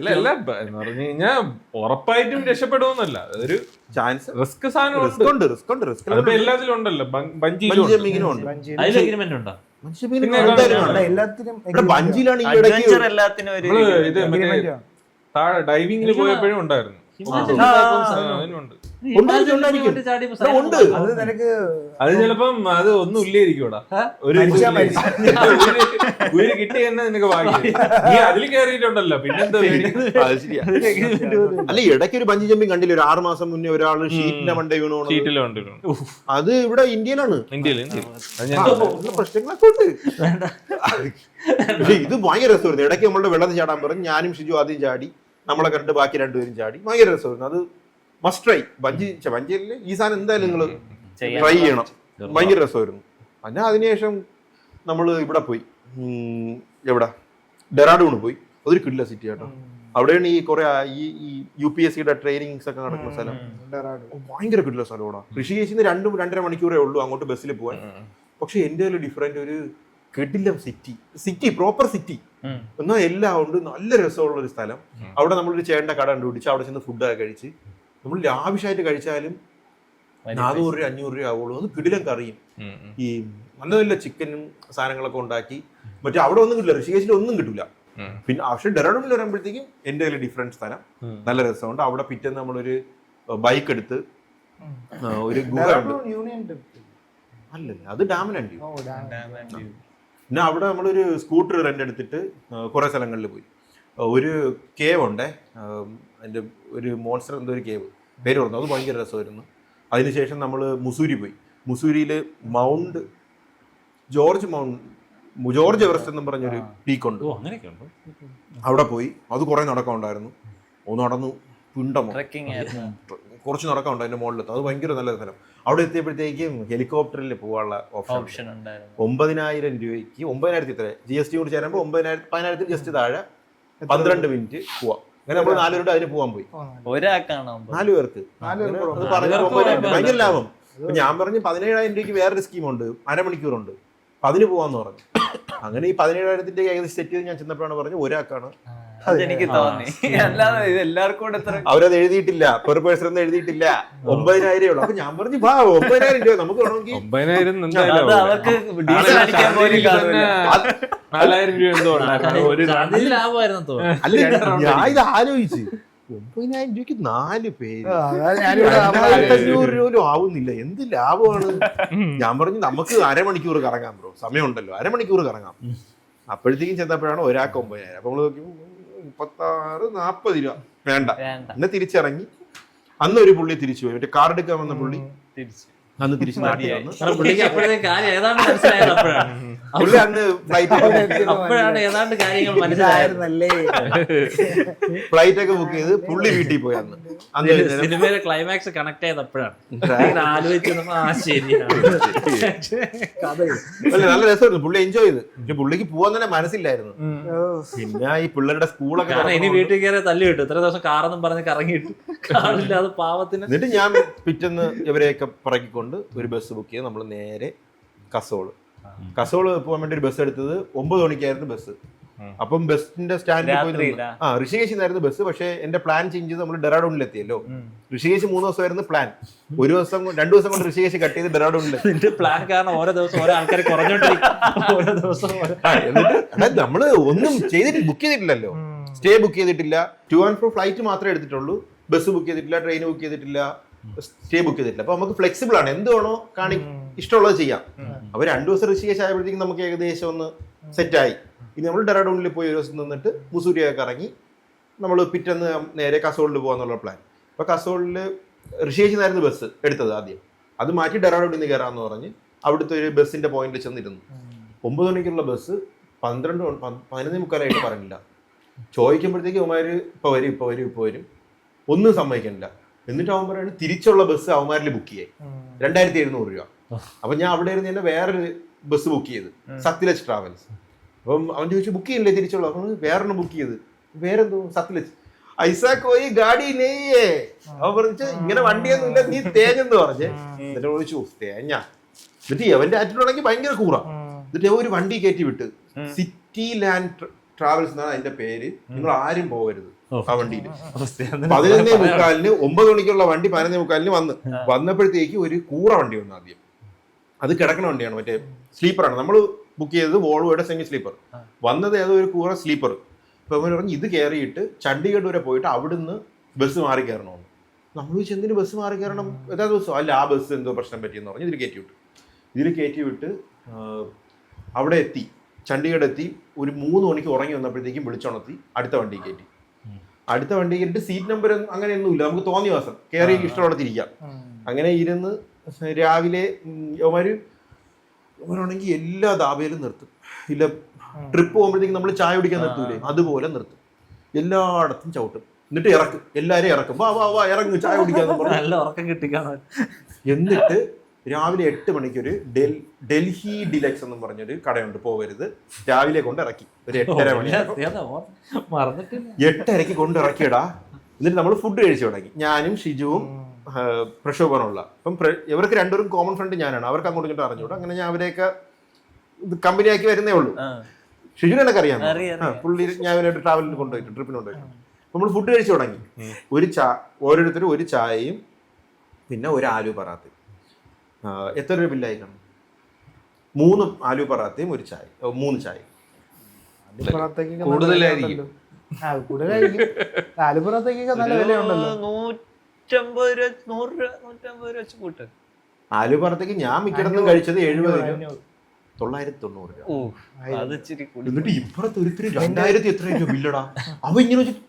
അല്ല എന്ന് പറഞ്ഞു കഴിഞ്ഞാൽ ഉറപ്പായിട്ടും രക്ഷപ്പെടുമെന്നല്ല, അതൊരു ചാൻസ്, റിസ്ക് സാധനം റിസ്ക് ഉണ്ട്. അതിപ്പോ എല്ലാത്തിലും ഉണ്ടല്ലോ, ബഞ്ചി ജമ്പിങ്ങിനും ഉണ്ട്. മനുഷ്യപ്പീന് പിന്നെ എന്തായാലും കാണും. കാണും. എല്ലാത്തിനും ഇവിടെ ബഞ്ചിലാണ് ഈ ഇടയ്ക്ക് അഡ്വഞ്ചർ എല്ലാത്തിനും ഒരു നമ്മള് ഇത് മറ്റേ agreement ആണ്. താഴെ ഡൈവിംഗിൽ പോയപ്പോഴും ഉണ്ടായിരുന്നു. അതിനുണ്ട്. ഉണ്ട്. അത് നിനക്ക് അത് ചിലപ്പം അത് ഒന്നും ഇല്ലായിരിക്കും ഇവിടെ. ഒരു മരിച്ചാ ഉയര് കിട്ടി തന്നെ നിനക്ക് ഭാഗ്യം. നീ അതിൽ കയറിയിട്ടുണ്ടല്ലോ പിന്നെന്താ പേടി? അത് ശരിയാ. അല്ല ഇടയ്ക്ക് ഒരു ബഞ്ചി ജമ്പിങ് കണ്ടില്ല, ഒരു 6 മാസം മുന്നേ ഒരാള് ഷീറ്റിന്റെ മണ്ട വീണു പോണത്. ഷീറ്റിലുണ്ട് അത് ഇവിടെ ഇന്ത്യയിലാണ്. ഇന്ത്യയിൽ അത് ഞാൻ ഉള്ള പ്രശ്നങ്ങളൊക്കെ ഉണ്ട്. പക്ഷേ ഇത് ഭയങ്കര രസമായിരുന്നു. ഇടയ്ക്ക് നമ്മളുടെ വെള്ളത്തിൽ ചാടാൻ പറഞ്ഞു, ഞാനും ഷിജു ആദ്യം ചാടി, നമ്മളെ കണ്ടിട്ട് ബാക്കി രണ്ടുപേരും ചാടി. ഭയങ്കര രസമായിരുന്നു. അത് മസ്റ്റ് ട്രൈ. ബഞ്ചിയിൽ ഈ സാധനം എന്തായാലും നിങ്ങൾ ട്രൈ ചെയ്യണം. ഭയങ്കര രസമായിരുന്നു. പിന്നെ അതിനുശേഷം നമ്മൾ ഇവിടെ പോയി, എവിടെ ഡെറാഡൂണ് പോയി. അതൊരു കിടില സിറ്റി കേട്ടോ. അവിടെയാണ് ഈ കുറെ ഈ UPSCയുടെ ട്രെയിനിങ്സ് ഒക്കെ നടക്കുന്ന സ്ഥലം. ഭയങ്കര കിടില സ്ഥലമാണ്. ഋഷികേശിന്ന് 2-2.5 മണിക്കൂറേ ഉള്ളൂ അങ്ങോട്ട് ബസ്സിൽ പോകാൻ. പക്ഷെ എൻ്റെ ഡിഫറെന്റ് ഒരു കിടിലം സിറ്റി പ്രോപ്പർ സിറ്റി എന്നാൽ എല്ലാം ഉണ്ട്. നല്ല രസമുള്ള ഒരു സ്ഥലം. അവിടെ നമ്മളൊരു ചേട്ടൻ്റെ കട കണ്ടുപിടിച്ച് അവിടെ ചെന്ന് ഫുഡൊക്കെ കഴിച്ച് നമ്മൾ ലാവിഷായിട്ട് കഴിച്ചാലും 400-500 രൂപ ആവുള്ളൂ. അത് കിടിലം കറിയും ഈ നല്ല നല്ല ചിക്കനും സാധനങ്ങളൊക്കെ ഉണ്ടാക്കി. മറ്റേ അവിടെ ഒന്നും കിട്ടില്ല, ഋഷികേശിൽ ഒന്നും കിട്ടില്ല. പിന്നെ പക്ഷെ ഡെറാഡൂണിൽ വരുമ്പോഴത്തേക്കും എൻ്റെ കയ്യിൽ ഡിഫറെന്റ് സ്ഥലം, നല്ല രസമുണ്ട്. അവിടെ പിറ്റേന്ന് നമ്മളൊരു ബൈക്ക് എടുത്ത് ഒരു ഗുഹ ഉണ്ട്. അല്ലല്ല, അത് ഡാമിനുണ്ട്. പിന്നെ അവിടെ നമ്മളൊരു സ്കൂട്ടർ റെന്റ് എടുത്തിട്ട് കുറെ സ്ഥലങ്ങളിൽ പോയി. ഒരു കേവ് ഉണ്ടേ, അതിന്റെ ഒരു മോൺസ്റ്റർ എന്തോ ഒരു കേവ് പേര് പറഞ്ഞു, അത് ഭയങ്കര രസമായിരുന്നു. അതിനുശേഷം നമ്മൾ മുസൂരി പോയി. മുസൂരിയിൽ ജോർജ് എവറസ്റ്റ് എന്നും പറഞ്ഞൊരു പീക്കുണ്ട്. അവിടെ പോയി. അത് കുറെ നടക്കമുണ്ടായിരുന്നു. നടന്നു പിണ്ടമോ കുറച്ച് നടക്കമുണ്ട് അതിന്റെ മുകളിലെത്തും. അത് ഭയങ്കര നല്ല സ്ഥലം. അവിടെ എത്തിയപ്പോഴത്തേക്കും ഹെലികോപ്റ്ററിൽ പോകാനുള്ള ഓപ്ഷൻ ഉണ്ടായിരുന്നു. 9,000 രൂപയ്ക്ക് 9,000 ഇത്ര GST കൂടി ചേരുമ്പോൾ 10,000 ജസ്റ്റ് താഴെ 12 മിനിറ്റ് പോവാം. അങ്ങനെ നമ്മൾ 4 പേരുടെ അതിന് പോകാൻ പോയി. ഒരാൾക്കാണോ? 4 പേർക്ക്. ഭയങ്കര ലാഭം. ഞാൻ പറഞ്ഞു 17,000 രൂപയ്ക്ക് വേറൊരു സ്കീമുണ്ട്, അരമണിക്കൂറുണ്ട്, അതിന് പോവാന്ന് പറഞ്ഞു. അങ്ങനെ ഈ 17,000 ഏകദേശം സെറ്റ് ചെയ്ത് ഞാൻ ചെന്നപ്പോഴാണ് പറഞ്ഞു ഒരാൾക്കാണ്. അതെനിക്ക് തോന്നി. അല്ലാതെ ഇത് എല്ലാവർക്കും കൂടെ എത്ര അവരത് എഴുതിയിട്ടില്ല, പെർ പേഴ്സൺ ഒന്നും എഴുതിയിട്ടില്ല. 9,000 ഉള്ളു. അപ്പൊ ഞാൻ പറഞ്ഞു 9,000 രൂപ നമുക്ക് വേണമെങ്കിൽ 9,000 അത് അവർക്ക് ഡീസൽ അടിക്കാൻ പോലും കാണുന്നില്ല. 4,000 രൂപ എന്തോ ഉണ്ടായിരുന്നു. ഒരു ലാഭമായിരുന്നു തോന്നുന്നു. അല്ല ഞാൻ ഇത് ആലോചിച്ച് 9,000 രൂപയ്ക്ക് 4 പേര് 2,500 രൂപ ആവുന്നില്ല, എന്ത് ലാഭമാണ്. ഞാൻ പറഞ്ഞു നമുക്ക് അരമണിക്കൂർ കറങ്ങാം ബ്രോ, സമയമുണ്ടല്ലോ, അരമണിക്കൂർ കറങ്ങാം. അപ്പോഴത്തേക്കും ചെന്നപ്പോഴാണ് ഒരാൾക്ക് 9,000. അപ്പൊ നമ്മള് നോക്കി 36-40 രൂപ വേണ്ട. എന്നെ തിരിച്ചിറങ്ങി. അന്ന് ഒരു പുള്ളി തിരിച്ചു പോയി, മറ്റേ കാർ എടുക്കാൻ വന്ന പുള്ളി അന്ന് തിരിച്ചു നാട്ടിൽ വന്നു. പുള്ളിക്ക് അപ്പോഴത്തെ കാര്യം ഏതാണ്ട് മനസ്സിലായത് അപ്പോഴാണ്. പുള്ളി അന്ന് അപ്പോഴാണ് ഏതാണ്ട് കാര്യങ്ങൾ മനസ്സിലായിരുന്നല്ലേ. ഫ്ലൈറ്റ് ഒക്കെ ബുക്ക് ചെയ്ത് പുള്ളി വീട്ടിൽ പോയി. അന്ന് സിനിമയിലെ ക്ലൈമാക്സ് കണക്ട് ചെയ്ത് അപ്പോഴാണ് ആലോചിച്ച് ശരിയാണ്. നല്ല രസമായിരുന്നു. പുള്ളി എൻജോയ് ചെയ്ത്. പക്ഷെ പുള്ളിക്ക് പോവാൻ തന്നെ മനസ്സില്ലായിരുന്നു. പിന്നെ ഈ പിള്ളേരുടെ സ്കൂളൊക്കെ ഇനി വീട്ടിൽ കയറി തല്ലി കിട്ടും. ഇത്ര ദിവസം കാറെന്നും പറഞ്ഞ് കറങ്ങിയിട്ട് കാറില്ലാതെ പാവത്തിന്. എന്നിട്ട് ഞാൻ പിറ്റേന്ന് ഇവരെയൊക്കെ പറക്കിക്കൊണ്ട് ഒരു ബസ് ബുക്ക് ചെയ്ത് നമ്മൾ നേരെ കസോള് പോകാൻ വേണ്ടി ഒരു ബസ് എടുത്തത് 9 മണിക്കായിരുന്നു ബസ്. അപ്പം ബസിന്റെ സ്റ്റാൻഡിൽ പോയി ഋഷികേശിൽ നിന്നായിരുന്നു ബസ്. പക്ഷെ എന്റെ പ്ലാൻ ചേഞ്ച് ചെയ്ത് നമ്മൾ ഡെറാഡൂണിൽ എത്തിയല്ലോ. ഋഷികേശ് 3 ദിവസമായിരുന്നു പ്ലാൻ. 2 ദിവസം കൊണ്ട് ഋഷികേശ് കട്ട് ചെയ്ത് ഡെറാഡൂണിൽ പ്ലാൻ കാരണം ഓരോ ദിവസം ഓരോ ആൾക്കാർ കുറഞ്ഞോണ്ടിരിക്കും. ഓരോ ദിവസം എന്നിട്ട് നമ്മള് ഒന്നും ചെയ്തിട്ട് ബുക്ക് ചെയ്തിട്ടില്ലല്ലോ. സ്റ്റേ ബുക്ക് ചെയ്തിട്ടില്ല. ടു ആൻഡ് ഫ്രോ ഫ്ലൈറ്റ് മാത്രമേ എടുത്തിട്ടുള്ളൂ. ബസ് ബുക്ക് ചെയ്തിട്ടില്ല, ട്രെയിൻ ബുക്ക് ചെയ്തിട്ടില്ല, സ്റ്റേ ബുക്ക് ചെയ്തിട്ടില്ല. അപ്പൊ നമുക്ക് ഫ്ലെക്സിബിൾ ആണ്, എന്ത് വേണോ ഇഷ്ടമുള്ളത് ചെയ്യാം. അപ്പൊ 2 ദിവസം ഋഷികേശ് ആയപ്പോഴത്തേക്കും നമുക്ക് ഏകദേശം ഒന്ന് സെറ്റായി. ഇനി നമ്മൾ ഡെറാഡൂണിൽ പോയി ഒരു ദിവസം നിന്നിട്ട് മുസൂരിയൊക്കെ ഇറങ്ങി നമ്മൾ പിറ്റേന്ന് നേരെ കസോളിൽ പോകാന്നുള്ള പ്ലാൻ. അപ്പൊ കസോളിൽ ഋഷികേശിൽ നിന്നായിരുന്നു ബസ് എടുത്തത് ആദ്യം. അത് മാറ്റി ഡെറാഡൂണിൽ നിന്ന് കയറാമെന്ന് പറഞ്ഞ് അവിടുത്തെ ഒരു ബസ്സിന്റെ പോയിന്റിൽ ചെന്നിരുന്നു. 9 മണിക്കുള്ള ബസ് 11:15 പറഞ്ഞില്ല. ചോദിക്കുമ്പോഴത്തേക്ക് അവന്മാര് ഇപ്പൊ വരും ഒന്നും സമ്മതിക്കണില്ല. എന്നിട്ട് അവൻ പറയുന്നത് തിരിച്ചുള്ള ബസ് അവന്മാരിൽ ബുക്ക് ചെയ്യായി 2,700 രൂപ. അപ്പൊ ഞാൻ അവിടെ ഇരുന്ന് തന്നെ വേറൊരു ബസ് ബുക്ക് ചെയ്ത്, സത്ലജ് ട്രാവൽസ്. അപ്പം അവൻ ചോദിച്ചു ബുക്ക് ചെയ്യില്ലേ തിരിച്ചുള്ള? അവൻ വേറൊന്നും ബുക്ക് ചെയ്ത്. വേറെന്തോ സത്ലജ് ഐസാക്ക് പോയി ഗാഡി നെയ്യേ. അവൻ പറഞ്ഞു ഇങ്ങനെ വണ്ടിയൊന്നും ഇല്ല, നീ തേഞ്ഞെന്ന് പറഞ്ഞേ. എന്നിട്ട് ചോദിച്ചു തേഞ്ഞ. എന്നിട്ട് അവന്റെ ആറ്റിട്ടുണ്ടെങ്കിൽ ഭയങ്കര കൂറ. എന്നിട്ട് ഒരു വണ്ടി കയറ്റി വിട്ട്, സിറ്റി ലാൻഡ് ട്രാവൽസ് എന്നാണ് അതിന്റെ പേര്. നിങ്ങൾ ആരും പോകരുത് ആ വണ്ടിയിൽ. 11:45 9 മണിക്കുള്ള വണ്ടി 11:45 വന്നപ്പോഴത്തേക്ക് ഒരു കൂറ വണ്ടി വന്നു ആദ്യം. അത് കിടക്കണ വണ്ടിയാണ്, മറ്റേ സ്ലീപ്പറാണ്. നമ്മൾ ബുക്ക് ചെയ്തത് വോൾവോയുടെ സെമി സ്ലീപ്പർ, വന്നത് ഏതോ ഒരു കൂറ സ്ലീപ്പർ. അപ്പോൾ അവൻ പറഞ്ഞു ഇത് കയറിയിട്ട് ചണ്ഡീഗഡ് വരെ പോയിട്ട് അവിടുന്ന് ബസ് മാറി കയറണമെന്ന്. നമ്മൾ ചോദിച്ചു എന്തിന് ബസ് മാറി കയറണം, ഏതാ ദിവസം അല്ല ആ ബസ് എന്തോ പ്രശ്നം പറ്റിയെന്ന് പറഞ്ഞ് ഇതിൽ കയറ്റി വിട്ട് അവിടെ എത്തി, ചണ്ഡീഗഡ് എത്തി. ഒരു 3 മണിക്ക് ഉറങ്ങി വന്നപ്പോഴത്തേക്കും വിളിച്ചുണർത്തി അടുത്ത വണ്ടി കയറ്റി. അടുത്ത വണ്ടി കയറ്റിട്ട് സീറ്റ് നമ്പർ അങ്ങനെയൊന്നുമില്ല, നമുക്ക് തോന്നിയ ദിവസം കയറി ഇഷ്ടമുള്ളതിരിക്കാം. അങ്ങനെ ഇരുന്ന് രാവിലെ അവന്മാരാണെങ്കിൽ എല്ലാ ധാബയിലും നിർത്തും. ഇല്ല ട്രിപ്പ് പോകുമ്പോഴത്തേക്കും നമ്മൾ ചായ കുടിക്കാൻ നിർത്തൂലേ, അതുപോലെ നിർത്തും. എല്ലായിടത്തും ചവിട്ടും, എന്നിട്ട് ഇറക്കും, എല്ലാവരും ഇറക്കും, വാ വാ വാ ഇറങ്ങും ചായ കുടിക്കാന്ന് പറഞ്ഞു. നല്ല ഉറക്കം കിട്ടിക്കാണോ. എന്നിട്ട് രാവിലെ 8 മണിക്കൊരു ഡൽഹി ഡിലക്സ് എന്നും പറഞ്ഞൊരു കടയുണ്ട്, പോകരുത്. രാവിലെ കൊണ്ട് ഇറക്കി ഒരു 8:30 മണി, 8:30 കൊണ്ട് ഇറക്കിയടാ. എന്നിട്ട് നമ്മൾ ഫുഡ് കഴിച്ചു തുടങ്ങി, ഞാനും ഷിജുവും പ്രക്ഷോഭനുള്ള. അപ്പം ഇവർക്ക് രണ്ടുപേരും കോമൺ ഫ്രണ്ട് ഞാനാണ്, അവർക്ക് അങ്ങോട്ടും ഇങ്ങോട്ടും അറിഞ്ഞൂടാ. അങ്ങനെ ഞാൻ അവരെയൊക്കെ കമ്പനിയാക്കി വരുന്നേ ഉള്ളൂ. ഷിജുവിനൊക്കെ അറിയാം, പുള്ളി ഞാൻ അവരായിട്ട് ട്രാവലിന് കൊണ്ടുപോയിട്ട് ട്രിപ്പിന് കൊണ്ടുപോയിട്ട്. നമ്മൾ ഫുഡ് കഴിച്ചു തുടങ്ങി. ഓരോരുത്തരും ഒരു ചായയും പിന്നെ ഒരു ആലു പറാത്ത. എത്ര രൂപ ബില്ലായി കാണും? 3 ആലു പറാത്തയും ഒരു ചായ, 3 ചായ. കൂടുതലായിരിക്കും. ആലുപുറത്തേക്കൊക്കെ നല്ല വിലയുണ്ടല്ലോ. 150 രൂപ 100 രൂപ 150 രൂപ വെച്ച് കൂട്ട്. ആലു പറാത്തക്ക് ഞാൻ മിക്കടന്നും കഴിച്ചത് 70 990 രൂപ. അത് ഇച്ചിരി കൂടി. എന്നിട്ട് ഇപ്പുറത്ത് ഒരുത്തിരി 2000 എത്ര രൂപ ബില്ലടാ. അവ ഇങ്ങനെ 2000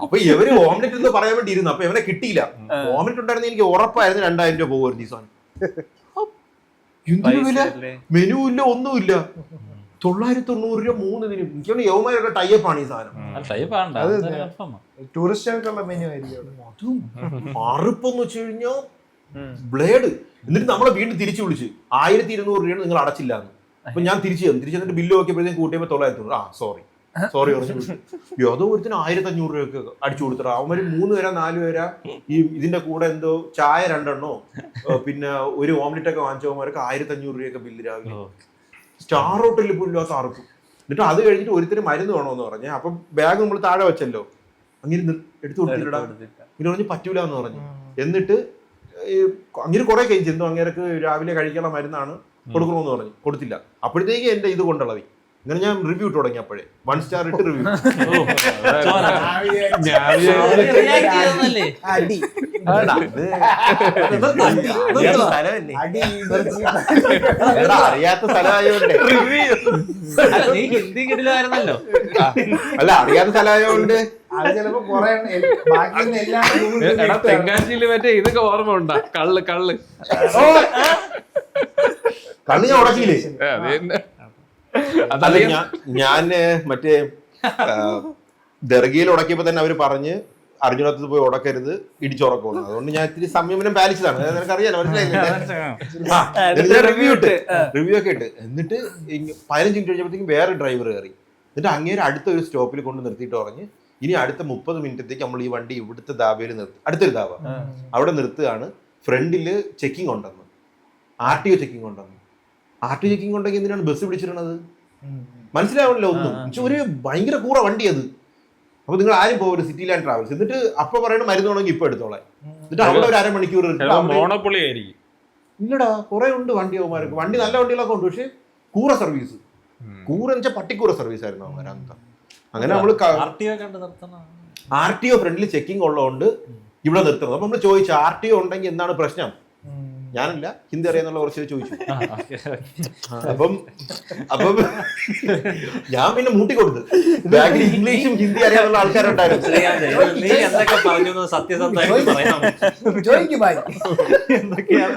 അപ്പൊ ഇവര് ഓംലെറ്റ് എന്ന് പറയാൻ വേണ്ടി ഇരുന്നു. അപ്പൊ ഇവനെ കിട്ടിയില്ല. ഓംലെറ്റ് ഉണ്ടായിരുന്നു എനിക്ക് ഉറപ്പായിരുന്നു 2000 രൂപ പോകും ദിവസം. മെനു ഇല്ല, ഒന്നുമില്ല. 990 രൂപ 3 ദിനം. എനിക്കാണ് യവന്മാരുടെ ടൈപ്പാണ് ഈ സാധനം. ടൂറിസ്റ്റുകൾക്കുള്ള മെനു ആയിരിക്കും. അതും അറുപ്പെന്ന് വെച്ച് കഴിഞ്ഞാൽ ബ്ലേഡ്. എന്നിട്ട് നമ്മളെ വീണ്ടും തിരിച്ചു വിളിച്ച് 1200 രൂപയാണ് നിങ്ങൾ അടച്ചില്ലാന്ന്. അപ്പൊ ഞാൻ തിരിച്ചു തന്നിട്ട് ബില്ല് നോക്കിയപ്പോഴത്തേക്കും കൂട്ടിയപ്പോ 990. സോറി പറഞ്ഞു. അതോ ഒരുത്തിന് 1500 രൂപയൊക്കെ അടിച്ചു കൊടുത്തടാ. അവന്മാര് 3 പേരാ 4 പേരാ ഈ ഇതിന്റെ കൂടെ എന്തോ ചായ 2 എണ്ണോ പിന്നെ ഒരു ഓംലെറ്റ് ഒക്കെ വാങ്ങിച്ചവന്മാർക്ക് 1500 രൂപയൊക്കെ ബില്ല് രാവിലെ. സ്റ്റാർ ഹോട്ടലിൽ പോലും ഇല്ലാത്ത ആർക്കും. എന്നിട്ട് അത് കഴിഞ്ഞിട്ട് ഒരുത്തിന് മരുന്ന് വേണോന്ന് പറഞ്ഞേ. അപ്പൊ ബാഗ് നമ്മൾ താഴെ വെച്ചല്ലോ, അങ്ങനെ എടുത്തു കൊടുത്തില്ലടാ. പിന്നെ പറഞ്ഞ് പറ്റൂല എന്ന് പറഞ്ഞു. എന്നിട്ട് അങ്ങനെ കുറെ കഴിച്ചു. എന്തോ അങ്ങേർക്ക് രാവിലെ കഴിക്കാനുള്ള മരുന്നാണ് കൊടുക്കണമെന്ന് പറഞ്ഞു, കൊടുത്തില്ല. അപ്പോഴത്തേക്ക് എന്റെ ഇത് കൊണ്ടുള്ളവി. അങ്ങനെ ഞാൻ റിവ്യൂ ഇട്ട് തുടങ്ങി. അപ്പോഴേ 1 സ്റ്റാർ ഇട്ട് റിവ്യൂ. അറിയാത്ത സ്ഥലമായോണ്ട് അല്ല, അറിയാത്ത സ്ഥലമായോണ്ട് അത് ചിലപ്പോ കൊറേ തെങ്കാശിയില് മറ്റേ ഇതൊക്കെ ഓർമ്മ ഉണ്ടാ, കള്ള് ഞാൻ ഉടക്കിയില്ലേ. അതല്ല, ഞാൻ മറ്റേ ദർഗയിൽ ഉടക്കിയപ്പോ തന്നെ അവര് പറഞ്ഞ് അർജുനത്ത് പോയി ഉടക്കരുത്, ഇടിച്ചുറക്കുള്ളൂ. അതുകൊണ്ട് ഞാൻ ഇത്തിരി സംയമനം പാലിച്ചതാണ്. നിനക്കറിയാലോ, മനസ്സിലായില്ലേ. റിവ്യൂ ഒക്കെ ഇട്ട് എന്നിട്ട് 15 മിനിറ്റ് കഴിഞ്ഞപ്പോഴത്തേക്കും വേറെ ഡ്രൈവർ കയറി. എന്നിട്ട് അങ്ങേര് അടുത്ത ഒരു സ്റ്റോപ്പിൽ കൊണ്ട് നിർത്തിയിട്ട് പറഞ്ഞ് ഇനി അടുത്ത 30 മിനിറ്റത്തേക്ക് നമ്മൾ ഈ വണ്ടി ഇവിടുത്തെ ധാബയിൽ നിർത്തി, അടുത്തൊരു ധാബ അവിടെ നിർത്തുകയാണ്. ഫ്രണ്ടില് ചെക്കിംഗ് ഉണ്ടെന്ന്, RTO ചെക്കിംഗ് ഉണ്ടെന്ന്. RTO ചെക്കിംഗ് ഉണ്ടെങ്കിൽ എന്തിനാണ് ബസ് പിടിച്ചിരുന്നത്? മനസ്സിലാവണല്ലോ ഒന്നും. ഒരു ഭയങ്കര കൂറ വണ്ടി അത്. അപ്പൊ നിങ്ങൾ ആരും പോകരുത് സിറ്റി ലാൻഡ് ട്രാവൽസ്. എന്നിട്ട് അപ്പൊ പറയണ മരുന്ന് വേണമെങ്കിൽ ഇപ്പൊ എടുത്തോളാം. എന്നിട്ട് അവിടെ ഒരു അരമണിക്കൂർ മോണോപ്പൊളി ആയിരിക്കും. ഇല്ലടാ, കുറെ ഉണ്ട് വണ്ടിയവന്മാർക്ക്. വണ്ടി നല്ല വണ്ടികളൊക്കെ ഉണ്ട്, പക്ഷെ കൂറ സർവീസ്. കൂറ എന്ന് വെച്ചാൽ പട്ടിക്കൂറ സർവീസ് ആയിരുന്നു അവന്മാരന്താ. അങ്ങനെ നമ്മള് RTO ഫ്രണ്ടിൽ ചെക്കിംഗ് ഉള്ളതുകൊണ്ട് ഇവിടെ നിർത്തുന്നത്. അപ്പൊ നമ്മള് ചോദിച്ചു RTO ഉണ്ടെങ്കിൽ എന്താണ് പ്രശ്നം? ഞാനല്ല, ഹിന്ദി അറിയാന്നുള്ള കുറച്ച് ചോദിച്ചു. അപ്പം ഞാൻ പിന്നെ മൂട്ടിക്കൊടുത്ത്. ബാക്കിൽ ഇംഗ്ലീഷും ഹിന്ദി അറിയാനുള്ള ആൾക്കാരുണ്ടായിരുന്നു.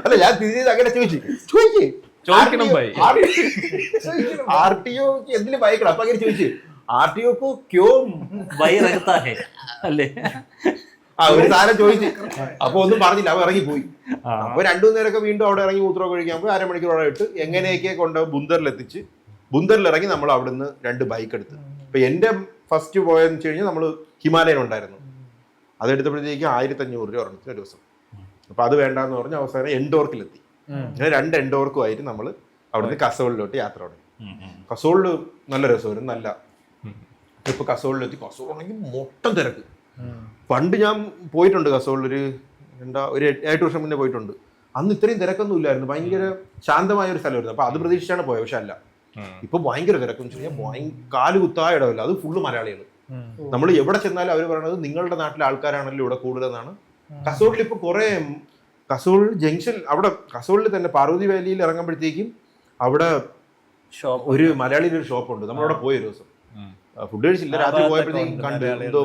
അല്ല, ഞാൻ തിരിച്ച് അങ്ങനെ ചോദിക്കണം RTO എന്തിനും ബൈക്കണം. അപ്പൊ അങ്ങനെ ചോദിച്ചു RTO को क्यों അല്ലേ ഒരു സാധനം ചോദിച്ചു. അപ്പൊ ഒന്നും പറഞ്ഞില്ല, അവ ഇറങ്ങിപ്പോയി. അപ്പൊ 2 നേരമൊക്കെ വീണ്ടും അവിടെ ഇറങ്ങി മൂത്രമൊക്കെ കഴിക്കാൻ പോയി. അരമണിക്കൂർ അവിടെ ഇട്ട് എങ്ങനെയൊക്കെ കൊണ്ട് ബുന്ദറിലെത്തിച്ച് ബുന്ദറിലിറങ്ങി നമ്മൾ അവിടുന്ന് 2 ബൈക്ക് എടുത്ത്. അപ്പൊ എന്റെ ഫസ്റ്റ് പോയെന്ന് വെച്ച് കഴിഞ്ഞാൽ നമ്മള് ഹിമാലയൻ ഉണ്ടായിരുന്നു, അതെടുത്തപ്പോഴത്തേക്ക് 1500 രൂപ ഒരെണ്ണത്തിന് ഒരു ദിവസം. അപ്പൊ അത് വേണ്ടാന്ന് പറഞ്ഞ് അവസാനം എൻഡോർക്കിലെത്തി. അങ്ങനെ 2 എൻഡോർക്കുമായിട്ട് നമ്മൾ അവിടുന്ന് കസോളിലോട്ട് യാത്ര തുടങ്ങി. കസോളില് നല്ല രസമായിരുന്നു, നല്ല ട്രിപ്പ്. കസോളിലെത്തി. കസോളാണെങ്കിൽ മൊത്തം തിരക്ക്. പണ്ട് ഞാൻ പോയിട്ടുണ്ട് കസോളിലൊരു ഒരു 8 വർഷം മുന്നേ പോയിട്ടുണ്ട്. അന്ന് ഇത്രയും തിരക്കൊന്നും ഇല്ലായിരുന്നു, ഭയങ്കര ശാന്തമായ ഒരു സ്ഥലമായിരുന്നു. അപ്പൊ അത് പ്രതീക്ഷിച്ചാണ് പോയത്, പക്ഷെ അല്ല, ഇപ്പൊ ഭയങ്കര തിരക്കെന്ന് വെച്ച് കഴിഞ്ഞാൽ കാല് കുത്തായ ഇടമില്ല, അത് ഫുള്ള് മലയാളികൾ. നമ്മൾ എവിടെ ചെന്നാലും അവർ പറയണത് നിങ്ങളുടെ നാട്ടിലെ ആൾക്കാരാണല്ലോ ഇവിടെ കൂടുതലെന്നാണ്. കസോളിൽ ഇപ്പൊ കുറെ കസോൾ ജംഗ്ഷൻ അവിടെ കസോളിൽ തന്നെ പാർവതി വാലിയിൽ ഇറങ്ങുമ്പോഴത്തേക്കും അവിടെ ഒരു മലയാളിയുടെ ഒരു ഷോപ്പുണ്ട്. നമ്മളവിടെ പോയ ഒരു ദിവസം ഫുഡ് കഴിച്ചില്ല, രാത്രി പോയപ്പോഴത്തേക്കും കണ്ട് എന്തോ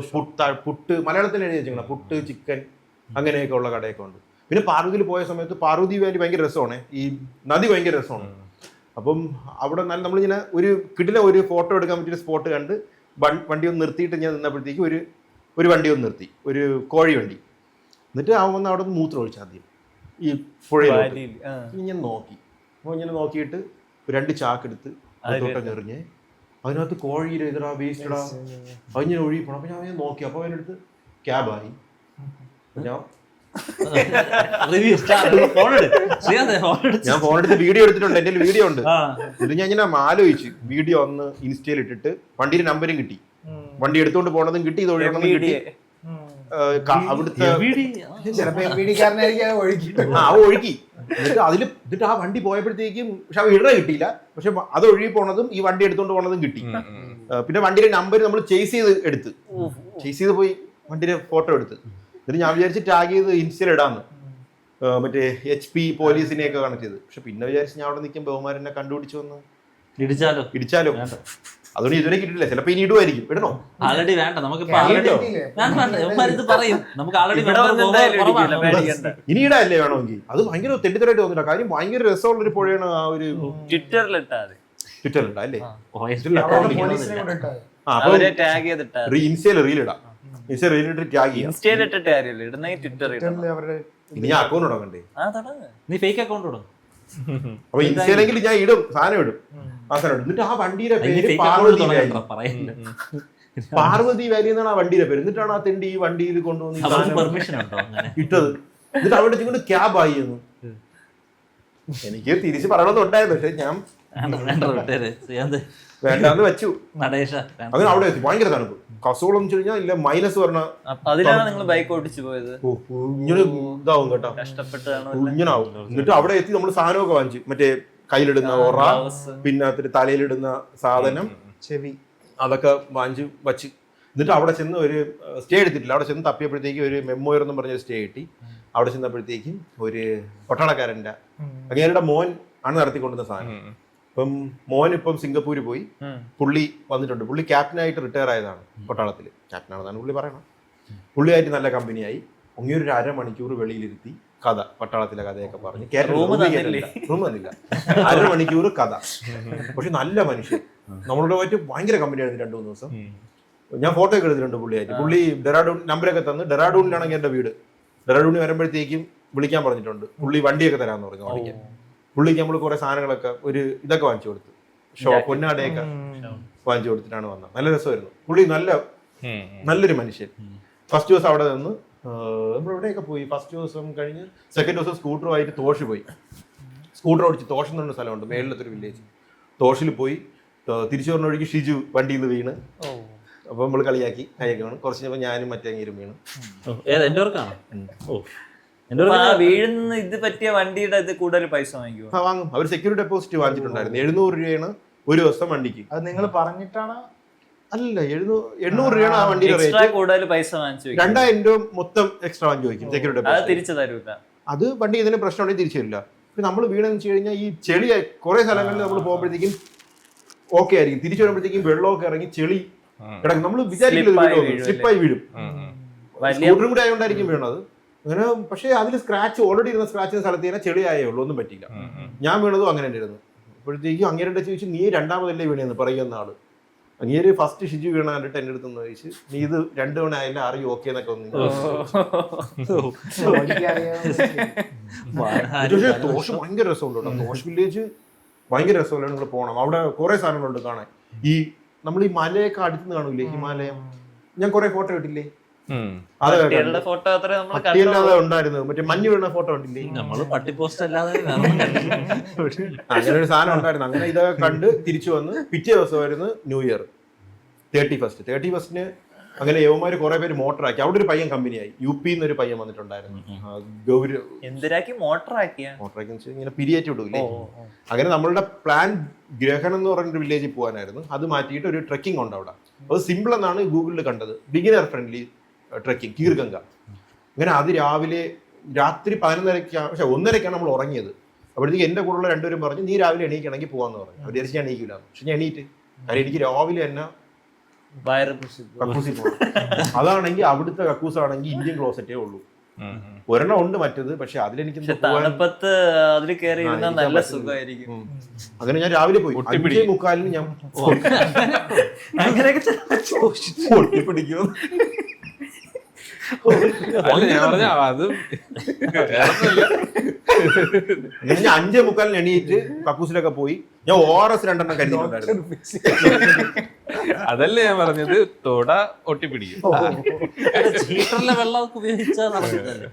പുട്ട് മലയാളത്തിൽ എഴുതി വെച്ചിരിക്കണം, പുട്ട് ചിക്കൻ അങ്ങനെയൊക്കെ ഉള്ള കടയൊക്കെ ഉണ്ട്. പിന്നെ പാർവതിയിൽ പോയ സമയത്ത് പാർവതി വാലി ഭയങ്കര രസമാണ്, ഈ നദി ഭയങ്കര രസമാണ്. അപ്പം അവിടെ നല്ല നമ്മളിങ്ങനെ ഒരു ഫോട്ടോ എടുക്കാൻ പറ്റിയ സ്പോട്ട് കണ്ട് വണ്ടി ഒന്ന് നിർത്തിയിട്ട് ഞാൻ നിന്നപ്പോഴത്തേക്കും ഒരു വണ്ടി ഒന്ന് നിർത്തി, ഒരു കോഴി വണ്ടി. എന്നിട്ട് അവൻ വന്ന് അവിടെ നിന്ന് മൂത്രം ഒഴിച്ചു ആദ്യം ഈ പുഴയിൽ. ഞാൻ നോക്കി, അപ്പോൾ ഇങ്ങനെ നോക്കിയിട്ട് 2 ചാക്കെടുത്ത് തോട്ടം എറിഞ്ഞ് അതിനകത്ത് കോഴിയുടെ ഇതടാ വേസ്റ്റഡാ അതിങ്ങനെ ഒഴുകി പോണം. അപ്പൊ ഞാൻ നോക്കി, അപ്പൊ അതിനടുത്ത് ക്യാബായി. ഞാൻ ഫോൺ എടുത്ത് വീഡിയോ എടുത്തിട്ടുണ്ട്, എന്റെ വീഡിയോ ഉണ്ട്. എന്നിട്ട് ഞാൻ ഇങ്ങനെ ആലോചിച്ച് വീഡിയോ ഒന്ന് ഇൻസ്റ്റയിൽ ഇട്ടിട്ട് വണ്ടിയുടെ നമ്പരും കിട്ടി, വണ്ടി എടുത്തോണ്ട് പോണതും കിട്ടി, ഇത് ഒഴുകണതും കിട്ടി. അവിടുത്തെ ഒഴുകി എന്നിട്ട് ആ വണ്ടി പോയപ്പോഴത്തേക്കും പക്ഷെ ആ ഇട കിട്ടിയില്ല, പക്ഷെ അത് ഒഴുകി പോണതും ഈ വണ്ടി എടുത്തോണ്ട് പോണതും കിട്ടി. പിന്നെ വണ്ടിയുടെ നമ്പർ നമ്മൾ ചേസ് ചെയ്ത് പോയി വണ്ടിയുടെ ഫോട്ടോ എടുത്ത്. എന്നിട്ട് ഞാൻ വിചാരിച്ച് ടാഗ് ചെയ്ത് ഇൻസ്റ്റയിൽ ഇടാന്ന്, മറ്റേ HP പോലീസിനെയൊക്കെ കണക്ട് ചെയ്ത്. പക്ഷെ പിന്നെ വിചാരിച്ച് ഞാൻ അവിടെ നിൽക്കും ബഹുമാനെ കണ്ടുപിടിച്ചു വന്ന് ഇടിച്ചാലോ. അതുകൊണ്ട് ഇതുവരെ കിട്ടില്ല, ചിലപ്പോ ഇനി ഇടുമായിരിക്കും. ഇടണോ? ആൾറെഡി വേണ്ട, നമുക്കിപ്പോ പറയും നമുക്ക് ആൾറെഡി ഇനി ഇടാല്ലേ വേണമെങ്കിൽ. അത് ഭയങ്കര തെണ്ടിത്തരായിട്ട് തോന്നില്ല, കാര്യം ഭയങ്കര രസമുള്ള ഒരു പുഴയാണ്. ആ ഒരു ട്വിറ്ററിലിട്ടാ അല്ലേ, ഇൻസ്റ്റയിൽ റീലിടാം, ഇൻസ്റ്റയിൽ റീലിട്ട് ടാഗ് ചെയ്യാം. ഇനി ഞാൻ അക്കൗണ്ട് തുടങ്ങണ്ടേ? നീ ഫേക്ക് അക്കൗണ്ട് തുടങ്ങും. അപ്പൊ ഇൻസ്റ്റയിലെങ്കിൽ ഞാൻ ഇടും, സാധനം ഇടും, ആ സാധനം ഇടും. എന്നിട്ട് ആ വണ്ടിയുടെ പേര് പാർവതി വാലി എന്നാണ് ആ വണ്ടിയുടെ പേര്. എന്നിട്ടാണ് ആ തെണ്ടി ഈ വണ്ടിയിൽ കൊണ്ടുവന്ന് ഇട്ടത്. എന്നിട്ട് അവിടെ കൊണ്ട് ക്യാബ് ആയി എന്ന് എനിക്ക് തിരിച്ച് പറയണമെന്നുണ്ടായിരുന്നു, പക്ഷെ ഞാൻ വേണ്ടാന്ന് വെച്ചു. അങ്ങനെ അവിടെ എത്തി, ഭയങ്കര തണുപ്പ്. കസോളം കഴിഞ്ഞാൽ ഇല്ല മൈനസ് പറഞ്ഞ അതിലാണ് നിങ്ങൾ ബൈക്ക് ഓടിച്ചു പോയത്. ഇങ്ങനെ ഇതാവും കേട്ടോ, ഇങ്ങനാവും. എന്നിട്ട് അവിടെ എത്തി നമ്മൾ സാധനമൊക്കെ വാങ്ങിച്ചു, മറ്റേ കയ്യിലിടുന്ന ഒറ, പിന്നെ തലയിലിടുന്ന സാധനം, ചെവി, അതൊക്കെ വാങ്ങിച്ചു വച്ച്. എന്നിട്ട് അവിടെ ചെന്ന് ഒരു സ്റ്റേ എടുത്തിട്ടില്ല, അവിടെ ചെന്ന് തപ്പിയപ്പോഴത്തേക്കും ഒരു മെമ്മോയർ എന്നും പറഞ്ഞ സ്റ്റേ കിട്ടി. അവിടെ ചെന്നപ്പോഴത്തേക്കും ഒരു പട്ടാളക്കാരൻ്റെ അങ്ങേരുടെ മോൻ ആണ് നടത്തിക്കൊണ്ടുവന്ന സാധനം. ഇപ്പം മോൻ ഇപ്പം സിംഗപ്പൂര് പോയി, പുള്ളി വന്നിട്ടുണ്ട്. പുള്ളി ക്യാപ്റ്റനായിട്ട് റിട്ടയർ ആയതാണ് പട്ടാളത്തിൽ, ക്യാപ്റ്റനാണെന്നാണ് പുള്ളി പറയണം. പുള്ളിയായിട്ട് നല്ല കമ്പനിയായി. ഒരു 1/2 മണിക്കൂർ വെളിയിലിരുത്തി കഥ, പട്ടാളത്തിലെ കഥയൊക്കെ പറഞ്ഞ് റൂം തന്നില്ല, 1/2 മണിക്കൂർ കഥ. പക്ഷെ നല്ല മനുഷ്യൻ, നമ്മളോട് പോയിട്ട് ഭയങ്കര കമ്പനിയായിരുന്നു 2-3 ദിവസം. ഞാൻ ഫോട്ടോ ഒക്കെ എടുത്തിട്ടുണ്ട് പുള്ളിയായിട്ട്. പുള്ളി ഡെറാഡൂൺ നമ്പരൊക്കെ തന്ന്, ഡെറാഡൂണിലാണെങ്കിൽ എൻ്റെ വീട്, ഡെറാഡൂണിൽ വരുമ്പോഴത്തേക്കും വിളിക്കാൻ പറഞ്ഞിട്ടുണ്ട്. പുള്ളി വണ്ടിയൊക്കെ തരാമെന്ന് പറഞ്ഞു ഓടിക്കാൻ. പുള്ളിക്ക് നമ്മൾ കുറെ സാധനങ്ങളൊക്കെ ഇതൊക്കെ വാങ്ങിച്ചു കൊടുത്തു, പൊന്നാടയൊക്കെ വാങ്ങിച്ചു കൊടുത്തിട്ടാണ് വന്നത്. നല്ല രസമായിരുന്നു. പുള്ളി നല്ലൊരു മനുഷ്യൻ. ഫസ്റ്റ് ദിവസം അവിടെ നിന്ന് നമ്മൾ എവിടെയൊക്കെ പോയി. ഫസ്റ്റ് ദിവസം കഴിഞ്ഞ് സെക്കൻഡ് ദിവസം സ്കൂട്ടറുമായിട്ട് തോഷ് പോയി. സ്കൂട്ടർ ഓടിച്ച് തോഷം എന്ന് പറഞ്ഞ സ്ഥലമുണ്ട്, മേളിലത്തെ ഒരു വില്ലേജ്. തോഷിൽ പോയി തിരിച്ചു പറഞ്ഞ വഴിക്ക് ഷിജു വണ്ടിയിൽ നിന്ന് വീണ്. അപ്പൊ നമ്മൾ കളിയാക്കി കൈയൊക്കെ വീണ്. കുറച്ച് കഴിഞ്ഞപ്പോൾ ഞാനും മറ്റേങ്ങീരും വീണ്. വീഴുന്ന ഇത് പറ്റിയ വണ്ടിയുടെ ഇത് കൂടുതൽ പൈസ വാങ്ങിക്കും. വാങ്ങും. അവർ സെക്യൂരിറ്റി ഡെപ്പോസിറ്റ് വാങ്ങിച്ചിട്ടുണ്ടായിരുന്നു 700 രൂപയാണ് ഒരു ദിവസം വണ്ടിക്ക്. അത് നിങ്ങൾ പറഞ്ഞിട്ടാണ്? അല്ല, 800 രൂപയാണ് ആ വണ്ടിയുടെ റേറ്റ്. കൂടുതൽ പൈസ വാങ്ങിച്ചു 2000 രൂപ മൊത്തം എക്സ്ട്രാ വാങ്ങിച്ചു വയ്ക്കും സെക്യൂരിറ്റി ഡെപ്പോസിറ്റ്. തിരിച്ചു തരൂല. അത് വണ്ടി ഇതിന് പ്രശ്നമുണ്ടെങ്കിൽ തിരിച്ചു തരില്ല. പിന്നെ നമ്മൾ വീണെന്ന് വെച്ച് കഴിഞ്ഞാൽ ഈ ചെളി കുറെ സ്ഥലങ്ങളിൽ നമ്മൾ പോകുമ്പോഴത്തേക്കും ഓക്കെ ആയിരിക്കും, തിരിച്ചു വരുമ്പോഴത്തേക്കും വെള്ളമൊക്കെ ഇറങ്ങി ചെളി കിടക്കും. നമ്മൾ വിചാരിക്കില്ല സ്ലിപ്പായി വീഴും. സ്കൂട്ടറും കൂടെ ആയതുകൊണ്ടായിരിക്കും വീണത് അങ്ങനെ. പക്ഷേ അതിൽ സ്ക്രാച്ച് ഓൾറെഡി ഇരുന്ന സ്ക്രാച്ചിന്റെ സ്ഥലത്ത് തന്നെ ചെളിയായേ ഉള്ളൂ, ഒന്നും പറ്റില്ല. ഞാൻ വീണതും അങ്ങനെ ഉണ്ടായിരുന്നു. അപ്പോഴത്തേക്കും അങ്ങേരുടെ ചോദിച്ചു, നീ 2ാമതല്ലേ വീണെന്ന് പറയുന്ന ആള്. അങ്ങേര് ഫസ്റ്റ് ഷിജു വീണ കണ്ടിട്ട് എൻ്റെ അടുത്ത് ചോദിച്ചു, നീ ഇത് 2 തവണ ആയില്ല, അറിയും ഓക്കെ എന്നൊക്കെ ഒന്ന്. തോഷ് ഭയങ്കര രസമുണ്ട് കേട്ടോ. തോഷ് വില്ലേജ് ഭയങ്കര രസമല്ല, നിങ്ങൾ പോകണം. അവിടെ കുറെ സാധനങ്ങളുണ്ട് കാണാൻ. ഈ നമ്മൾ ഈ മലയൊക്കെ അടുത്ത് കാണൂലേ, ഹിമാലയം. ഞാൻ കുറെ ഫോട്ടോ ഇട്ടില്ലേ, ഫോട്ടോ ഉണ്ടായിരുന്നു. മറ്റേ മഞ്ഞ് വീണ ഫോട്ടോ ഉണ്ടില്ലേ, നമ്മള് പട്ടി പോസ്റ്റ് അല്ലാതെ അങ്ങനെ ഒരു സാധനം ഉണ്ടായിരുന്നു. അങ്ങനെ ഇതൊക്കെ കണ്ട് തിരിച്ചു വന്ന് പിറ്റേ ദിവസമായിരുന്നു ന്യൂ ഇയർ 31st. അങ്ങനെ യവന്മാര് കുറെ പേര് മോട്ടറാക്കി. അവിടെ ഒരു പയ്യൻ കമ്പനിയായി. UP ഒരു പയ്യൻ വന്നിട്ടുണ്ടായിരുന്നു. ഗൗരവ് എന്തിനാക്കി മോട്ടറാക്കിയ മോട്ടറാക്കി ഇങ്ങനെ പിരിയേറ്റ് വിടൂല്ലേ. അങ്ങനെ നമ്മളുടെ പ്ലാൻ ഗ്രഹണം എന്ന് പറഞ്ഞൊരു വില്ലേജിൽ പോകാനായിരുന്നു. അത് മാറ്റിയിട്ട് ഒരു ട്രെക്കിംഗ് ഉണ്ട് അവിടെ. അത് സിമ്പിൾ എന്നാണ് ഗൂഗിളിൽ കണ്ടത്. Beginner friendly trekking Kheerganga. അങ്ങനെ അത് രാത്രി 11:30 പക്ഷെ 1:30 നമ്മൾ ഉറങ്ങിയത്. അപ്പോഴത്തേക്ക് എന്റെ കൂടെയുള്ള രണ്ടുപേരും പറഞ്ഞു നീ രാവിലെ എണീക്കണമെങ്കിൽ പോവാന്ന് പറഞ്ഞു. അവർ വിചാരിച്ച് ഞാൻ എണീക്കില്ല. പക്ഷെ ഞാൻ എണീറ്റ്. കാര്യം എനിക്ക് രാവിലെ തന്നെ കക്കൂസിൽ പോകണം. അതാണെങ്കിൽ അവിടുത്തെ കക്കൂസ് ആണെങ്കിൽ ഇന്ത്യൻ ക്ലോസറ്റേ ഉള്ളൂ. ഒരെണ്ണം ഉണ്ട് മറ്റത്, പക്ഷെ അതിലെനിക്ക് തണുപ്പത്ത് അതിൽ കയറി ഇരുന്നാൽ നല്ല സുഖമായിരിക്കും. അങ്ങനെ ഞാൻ രാവിലെ പോയി 5:45 ഞാൻ ഒട്ടിപ്പിടിക്കും. അത് ഞാൻ 5:45 എണീറ്റ് കക്കൂസിലൊക്കെ പോയി. ഞാൻ ORS 2 കരുതിയിട്ടുണ്ടായിരുന്നു. അതല്ലേ ഞാൻ പറഞ്ഞത്, തൊട ഒട്ടിപ്പിടിക്കും. ഹീറ്ററിലെ വെള്ളം ഉപയോഗിച്ചാൽ നടക്കുന്നില്ല.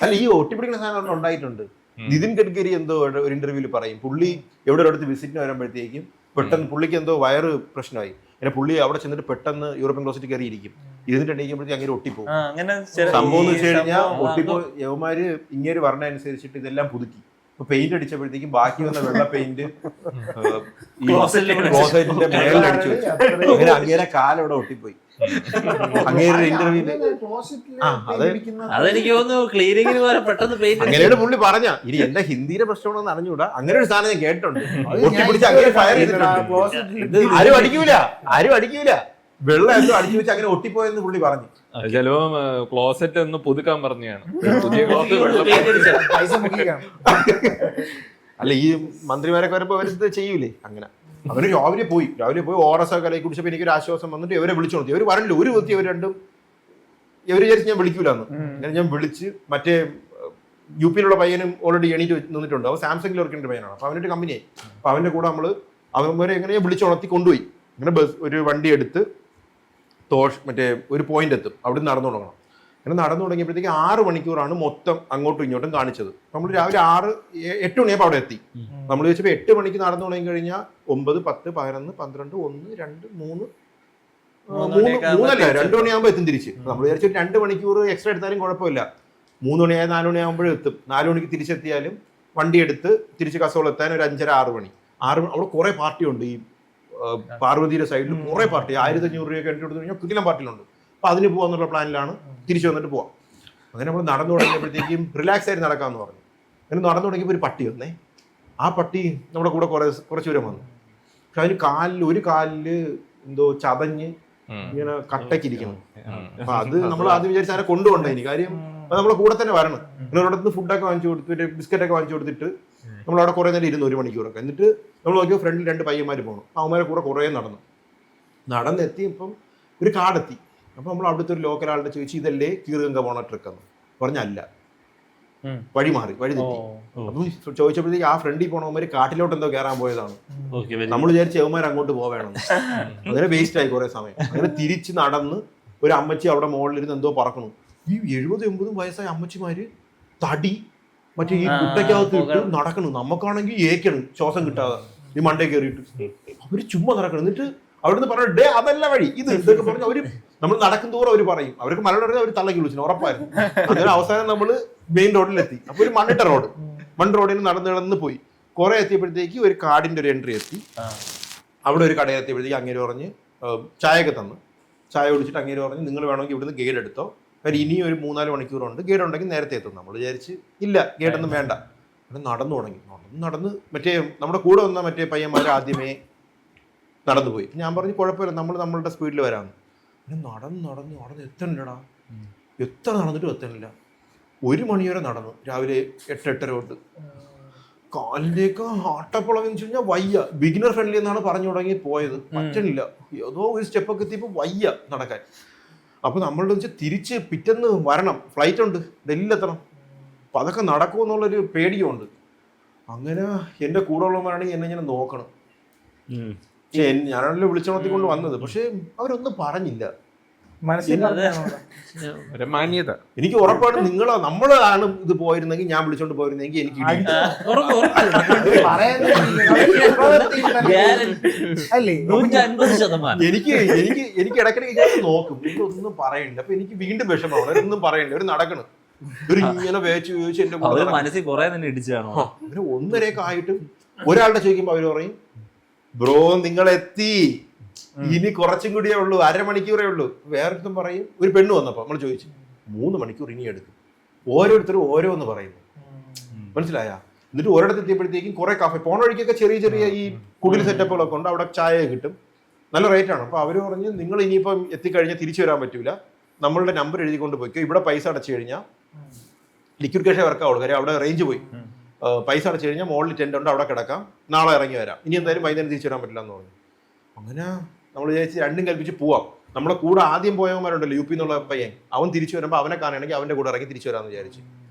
അല്ല, ഈ ഒട്ടിപ്പിടിക്കുന്ന സാധനം ഉണ്ടായിട്ടുണ്ട്. നിതിൻ ഗഡ്കരി എന്തോ ഒരു ഇന്റർവ്യൂവിൽ പറയും, പുള്ളി എവിടെ അടുത്ത് വിസിറ്റിന് വരുമ്പോഴത്തേക്കും പെട്ടെന്ന് പുള്ളിക്ക് എന്തോ വയറ് പ്രശ്നമായി. അങ്ങനെ പുള്ളി അവിടെ ചെന്നിട്ട് പെട്ടെന്ന് യൂറോപ്യൻ ക്ലോസറ്റ് കയറി ഇരിക്കും. ഇരുന്നിട്ട് എണീക്കുമ്പോഴത്തേക്ക് അങ്ങനെ ഒട്ടിപ്പോകും. സംഭവം എന്ന് വെച്ച് കഴിഞ്ഞാൽ ഒട്ടിപ്പോ യവന്മാര് ഇങ്ങനെ പറഞ്ഞ അനുസരിച്ചിട്ട് ഇതെല്ലാം പുതുക്കി. ഇപ്പൊ പെയിന്റ് അടിച്ചപ്പോഴത്തേക്കും ബാക്കി വന്ന വെള്ള പെയിന്റ് ക്ലോസറ്റിന്റെ മേലിലടിച്ചു വെച്ചു. അങ്ങനെ അങ്ങേരെ കാലവിടെ ഒട്ടിപ്പോയി. അങ്ങേരുടെ ഇന്റർവ്യൂല് അതെനിക്ക് തോന്നുന്നു ക്ലീനിങ്ങിന് പോലെ പെട്ടെന്ന് പെയിന്റ്. അങ്ങനെയാണ് പുള്ളി പറഞ്ഞ. ഇനി എന്റെ ഹിന്ദിയുടെ പ്രശ്നമാണെന്ന് അറിഞ്ഞൂടാ. അങ്ങനെ ഒരു സാധനം ഞാൻ കേട്ടിട്ടുണ്ട്. ഒട്ടിപ്പിടിച്ച് അങ്ങനെ ഫയർ ചെയ്തിട്ടുണ്ട്. ആരും അടിക്കൂല. വെള്ളം എന്തോ അടിച്ചു വെച്ച് അങ്ങനെ ഒട്ടിപ്പോയെന്ന് പുള്ളി പറഞ്ഞു. ചിലപ്പോ ക്ലോസറ്റ് ഒന്ന് പുതുക്കാൻ പറഞ്ഞാണ്. പുതിയ ക്ലോസറ്റ് പൈസ മുക്കിക്കാണ്. അല്ല, ഈ മന്ത്രിമാരൊക്കെ വരുമ്പോ അവരിത് ചെയ്യൂലേ. അങ്ങനെ അവര് രാവിലെ പോയി ORS കലയെ കുടിച്ചപ്പോ എനിക്കൊരു ആശ്വാസം വന്നിട്ട് ഇവരെ വിളിച്ചു നോക്കി. ഇവർ പറഞ്ഞില്ല ഒരു വ്യക്തി ഇവർ രണ്ടും ഇവര് വിചാരിച്ച് ഞാൻ വിളിക്കൂലെന്ന്. അങ്ങനെ ഞാൻ വിളിച്ച് മറ്റേ UP പയ്യനും ഓൾറെഡി എണീറ്റ് നിന്നിട്ടുണ്ട്. അവൻ സാംസങ്ങിൽ വർക്കിന്റെ പയ്യനാണ്. അപ്പൊ അവന്റെ കമ്പനിയായി. അപ്പൊ അവന്റെ കൂടെ അവന്മാരെ എങ്ങനെയാ വിളിച്ചുണർത്തി കൊണ്ടുപോയി. അങ്ങനെ ഒരു വണ്ടി എടുത്ത് മറ്റേ ഒരു പോയിന്റ് എത്തും. അവിടെ നിന്ന് നടന്നു തുടങ്ങണം. അങ്ങനെ നടന്നു തുടങ്ങിയപ്പോഴത്തേക്ക് 6 മണിക്കൂറാണ് മൊത്തം അങ്ങോട്ടും ഇങ്ങോട്ടും കാണിച്ചത്. നമ്മൾ രാവിലെ 8 മണിയായപ്പോൾ അവിടെ എത്തി. നമ്മൾ ചോദിച്ചപ്പോൾ 8 മണിക്ക് നടന്നു തുടങ്ങി കഴിഞ്ഞാൽ 9, 10, 11, 12, 1, 2, 3 2 മണിയാകുമ്പോൾ എത്തും തിരിച്ച്. നമ്മൾ വിചാരിച്ചൊരു 2 മണിക്കൂർ എക്സ്ട്രാ എടുത്താലും കുഴപ്പമില്ല. 3 മണിയായ 4 മണിയാകുമ്പോഴും എത്തും. 4 മണിക്ക് തിരിച്ചെത്തിയാലും വണ്ടി എടുത്ത് തിരിച്ച് കസോൾ എത്താൻ ഒരു 5:30, 6 മണി. അവിടെ കുറെ പാർട്ടി ഉണ്ട്. ഈ പാർവതിയുടെ സൈഡിൽ കുറെ പാർട്ടി 1500 രൂപയൊക്കെ എൻട്രി കൊടുത്തു കഴിഞ്ഞാൽ കിടിലം പാർട്ടിയിലുണ്ട്. അപ്പൊ അതിന് പോകാന്നുള്ള പ്ലാനിലാണ്. തിരിച്ചു വന്നിട്ട് പോവാം. അങ്ങനെ നമ്മൾ നടന്നു തുടങ്ങിയപ്പോഴത്തേക്കും റിലാക്സ് ആയിട്ട് നടക്കാമെന്ന് പറഞ്ഞു. അങ്ങനെ നടന്നു തുടങ്ങിയപ്പോൾ ഒരു പട്ടി വന്നേ. ആ പട്ടി നമ്മുടെ കൂടെ കുറച്ച് ദൂരം വന്നു. പക്ഷെ അതിന് ഒരു കാലില് എന്തോ ചതഞ്ഞ് ഇങ്ങനെ കട്ടക്കിരിക്കണം. അപ്പൊ അത് നമ്മൾ ആദ്യം വിചാരിച്ച് അതിനെ കൊണ്ടുപോകണ്ടേ. കാര്യം അത് നമ്മളെ കൂടെ തന്നെ വരണം. പിന്നെ ഒരിടത്ത് ഫുഡൊക്കെ വാങ്ങിച്ചു കൊടുത്തിട്ട് ബിസ്ക്കറ്റൊക്കെ വാങ്ങിച്ചു കൊടുത്തിട്ട് നമ്മൾ അവിടെ കുറെ നേരം ഇരുന്ന് 1 മണിക്കൂറൊക്കെ. എന്നിട്ട് നമ്മൾ നോക്കിയോ ഫ്രണ്ടിൽ 2 പയ്യന്മാർ പോകണം. അവന്മാരെ കൂടെ കുറേ നടന്നെത്തി. ഇപ്പം ഒരു കാടെത്തി. അപ്പൊ നമ്മൾ അവിടുത്തെ ഒരു ലോക്കൽ ആളുടെ ചോദിച്ചു, ഇതല്ലേ കീർഗംഗ പോണ ട്രിക്ക് എന്ന് പറഞ്ഞല്ല. വഴി തെറ്റി. അപ്പം ചോദിച്ചപ്പോഴത്തേക്ക് ആ ഫ്രണ്ടിൽ പോണവന്മാര് കാട്ടിലോട്ട് എന്തോ കയറാൻ പോയതാണ്. നമ്മൾ വിചാരിച്ച യവന്മാർ അങ്ങോട്ട് പോവേണം. അങ്ങനെ വേസ്റ്റ് ആയി കുറെ സമയം. അങ്ങനെ തിരിച്ച് നടന്ന് ഒരു അമ്മച്ചി അവിടെ മുകളിലിരുന്ന് എന്തോ പറക്കണം. ഈ 70-80 വയസ്സായ അമ്മച്ചിമാര് തടി മറ്റേ ഈ കുട്ടയ്ക്കകത്ത് ഇട്ട് നടക്കണം. നമുക്കാണെങ്കിൽ ഏക്കണം ശ്വാസം കിട്ടാതെ ഈ മണ്ടേ കയറിയിട്ട്. അവര് ചുമ്മാ നടക്കണം. എന്നിട്ട് അവിടുന്ന് പറഞ്ഞു അതല്ല വഴി ഇതൊക്കെ പറഞ്ഞു. അവര് നമ്മൾ നടക്കും തോറും അവര് പറയും. അവർക്ക് മലയാളം അവർ തള്ളക്കി വിളിച്ചു ഉറപ്പായിരുന്നു. അങ്ങനെ അവസാനം നമ്മള് മെയിൻ റോഡിലെത്തി. അപ്പൊ ഒരു മണ്ണിട്ട റോഡിൽ നടന്ന് പോയി. കുറെ എത്തിയപ്പോഴത്തേക്ക് ഒരു കാടിന്റെ ഒരു എൻട്രി എത്തി. അവിടെ ഒരു കടയിൽ എത്തിയപ്പോഴത്തേക്ക് അങ്ങേര് പറഞ്ഞ് ചായയൊക്കെ തന്നു. ചായ കുടിച്ചിട്ട് അങ്ങേര് പറഞ്ഞ് നിങ്ങൾ വേണമെങ്കിൽ ഇവിടുന്ന് ഗൈഡ് എടുത്തോ. കാര്യം ഇനിയും ഒരു 3-4 മണിക്കൂറുണ്ട്. ഗൈഡ് ഉണ്ടെങ്കിൽ നേരത്തെ എത്തും. നമ്മൾ വിചാരിച്ച് ഇല്ല ഗൈഡൊന്നും വേണ്ട. അങ്ങനെ നടന്നു തുടങ്ങി. നടന്ന് മറ്റേ നമ്മുടെ കൂടെ വന്ന മറ്റേ പയ്യന്മാർ ആദ്യമേ നടന്നു പോയി. ഞാൻ പറഞ്ഞു കുഴപ്പമില്ല, നമ്മളുടെ സ്പീഡിൽ വരാമെന്ന്. അങ്ങനെ നടന്ന് എത്തണില്ലടാ. എത്ര നടന്നിട്ടും എത്തണില്ല. 1 മണി വരെ നടന്നു. രാവിലെ 8-8:30 തൊട്ട്. കാലിലേക്ക് ആട്ടപ്പുളവെന്ന് വെച്ച് കഴിഞ്ഞാൽ വയ്യ. ബിഗിനർ ഫ്രണ്ട്ലി എന്നാണ് പറഞ്ഞു തുടങ്ങി പോയത്. പറ്റണില്ല. ഏതോ ഒരു സ്റ്റെപ്പൊക്കെ എത്തിയപ്പോൾ വയ്യ നടക്കാൻ. അപ്പൊ നമ്മളുടെ വെച്ചാൽ തിരിച്ച് പിറ്റേന്ന് വരണം. ഫ്ലൈറ്റ് ഉണ്ട്, ഡൽഹിയിൽ എത്തണം. അപ്പൊ അതൊക്കെ നടക്കുമെന്നുള്ളൊരു പേടിയുണ്ട്. അങ്ങനെ എൻ്റെ കൂടെ ഉള്ളവരാണെങ്കിൽ എന്നെ ഇങ്ങനെ നോക്കണം. ഞാനാണല്ലോ വിളിച്ചുണർത്തിക്കൊണ്ട് വന്നത്. പക്ഷെ അവരൊന്നും പറഞ്ഞില്ല. മനസ്സിൽ ഒരു മാന്യത. എനിക്ക് ഉറപ്പാണ് നമ്മളാണ് ഇത് പോയിരുന്നെങ്കിൽ, ഞാൻ വിളിച്ചോണ്ട് പോയിരുന്നെങ്കിൽ എനിക്ക് ഇടി കിട്ടും. അല്ലേ 150%. എനിക്ക് ഇടയ്ക്കിടയ്ക്ക് ഞാൻ നോക്കും, ഒന്നും പറയണ്ട. അപ്പൊ എനിക്ക് വീണ്ടും വിഷമമാണ്, ഒന്നും പറയണ്ട, ഒരു നടക്കണം, ഒരു ഇങ്ങനെ വേച്ച് എന്റെ കൂടെ മനസ്സിൽ കുറെ തന്നെ ഇടിച്ചാണോ? ഒരു 1:30 ആയിട്ട് ഒരാളുടെ ചോദിക്കുമ്പോ അവര് പറയും, ബ്രോ നിങ്ങൾ എത്തി, ഇനി കുറച്ചും കൂടിയേ ഉള്ളൂ, അരമണിക്കൂറേ ഉള്ളൂ. വേറൊരുത്തും പറയും, ഒരു പെണ്ണ് വന്നപ്പോ നമ്മൾ ചോദിച്ചു 3 മണിക്കൂർ ഇനി എടുക്കും. ഓരോരുത്തരും ഓരോന്ന് പറയുന്നു, മനസ്സിലായ? എന്നിട്ട് ഒരിടത്ത് എത്തിയപ്പോഴത്തേക്കും കുറെ കാഫെ പോണ വഴിക്കൊക്കെ ചെറിയ ചെറിയ ഈ കുടിൽ സെറ്റപ്പുകളൊക്കെ ഉണ്ട്, അവിടെ ചായ കിട്ടും, നല്ല റേറ്റാണ്. അപ്പൊ അവര് പറഞ്ഞ് നിങ്ങൾ ഇനിയിപ്പം എത്തിക്കഴിഞ്ഞാൽ തിരിച്ചു വരാൻ പറ്റൂല, നമ്മളുടെ നമ്പർ എഴുതിക്കൊണ്ട് പോയിക്കോ, ഇവിടെ പൈസ അടച്ചു കഴിഞ്ഞാൽ ലിക്വിഡ് ക്യാഷേ വർക്കാവുള്ളൂ, കാര്യം അവിടെ റേഞ്ച് പോയി. പൈസ അടച്ചു കഴിഞ്ഞാൽ മുകളിൽ ടെന്റ് ഉണ്ട്, അവിടെ കിടക്കാം, നാളെ ഇറങ്ങി വരാം, ഇനി എന്തായാലും വൈകുന്നേരം തിരിച്ചു വരാൻ പറ്റില്ല എന്ന് പറഞ്ഞു. അങ്ങനെ നമ്മൾ വിചാരിച്ച് രണ്ടും കൽപ്പിച്ച് പോവാം. നമ്മുടെ കൂടെ ആദ്യം പോയവന്മാരുണ്ടല്ലോ, UP എന്നുള്ള പയ്യൻ, അവൻ തിരിച്ചു വരുമ്പോൾ അവനെ കാണുകയാണെങ്കിൽ അവന്റെ കൂടെ ഇറങ്ങി തിരിച്ചു വരാമെന്ന് വിചാരിച്ചു.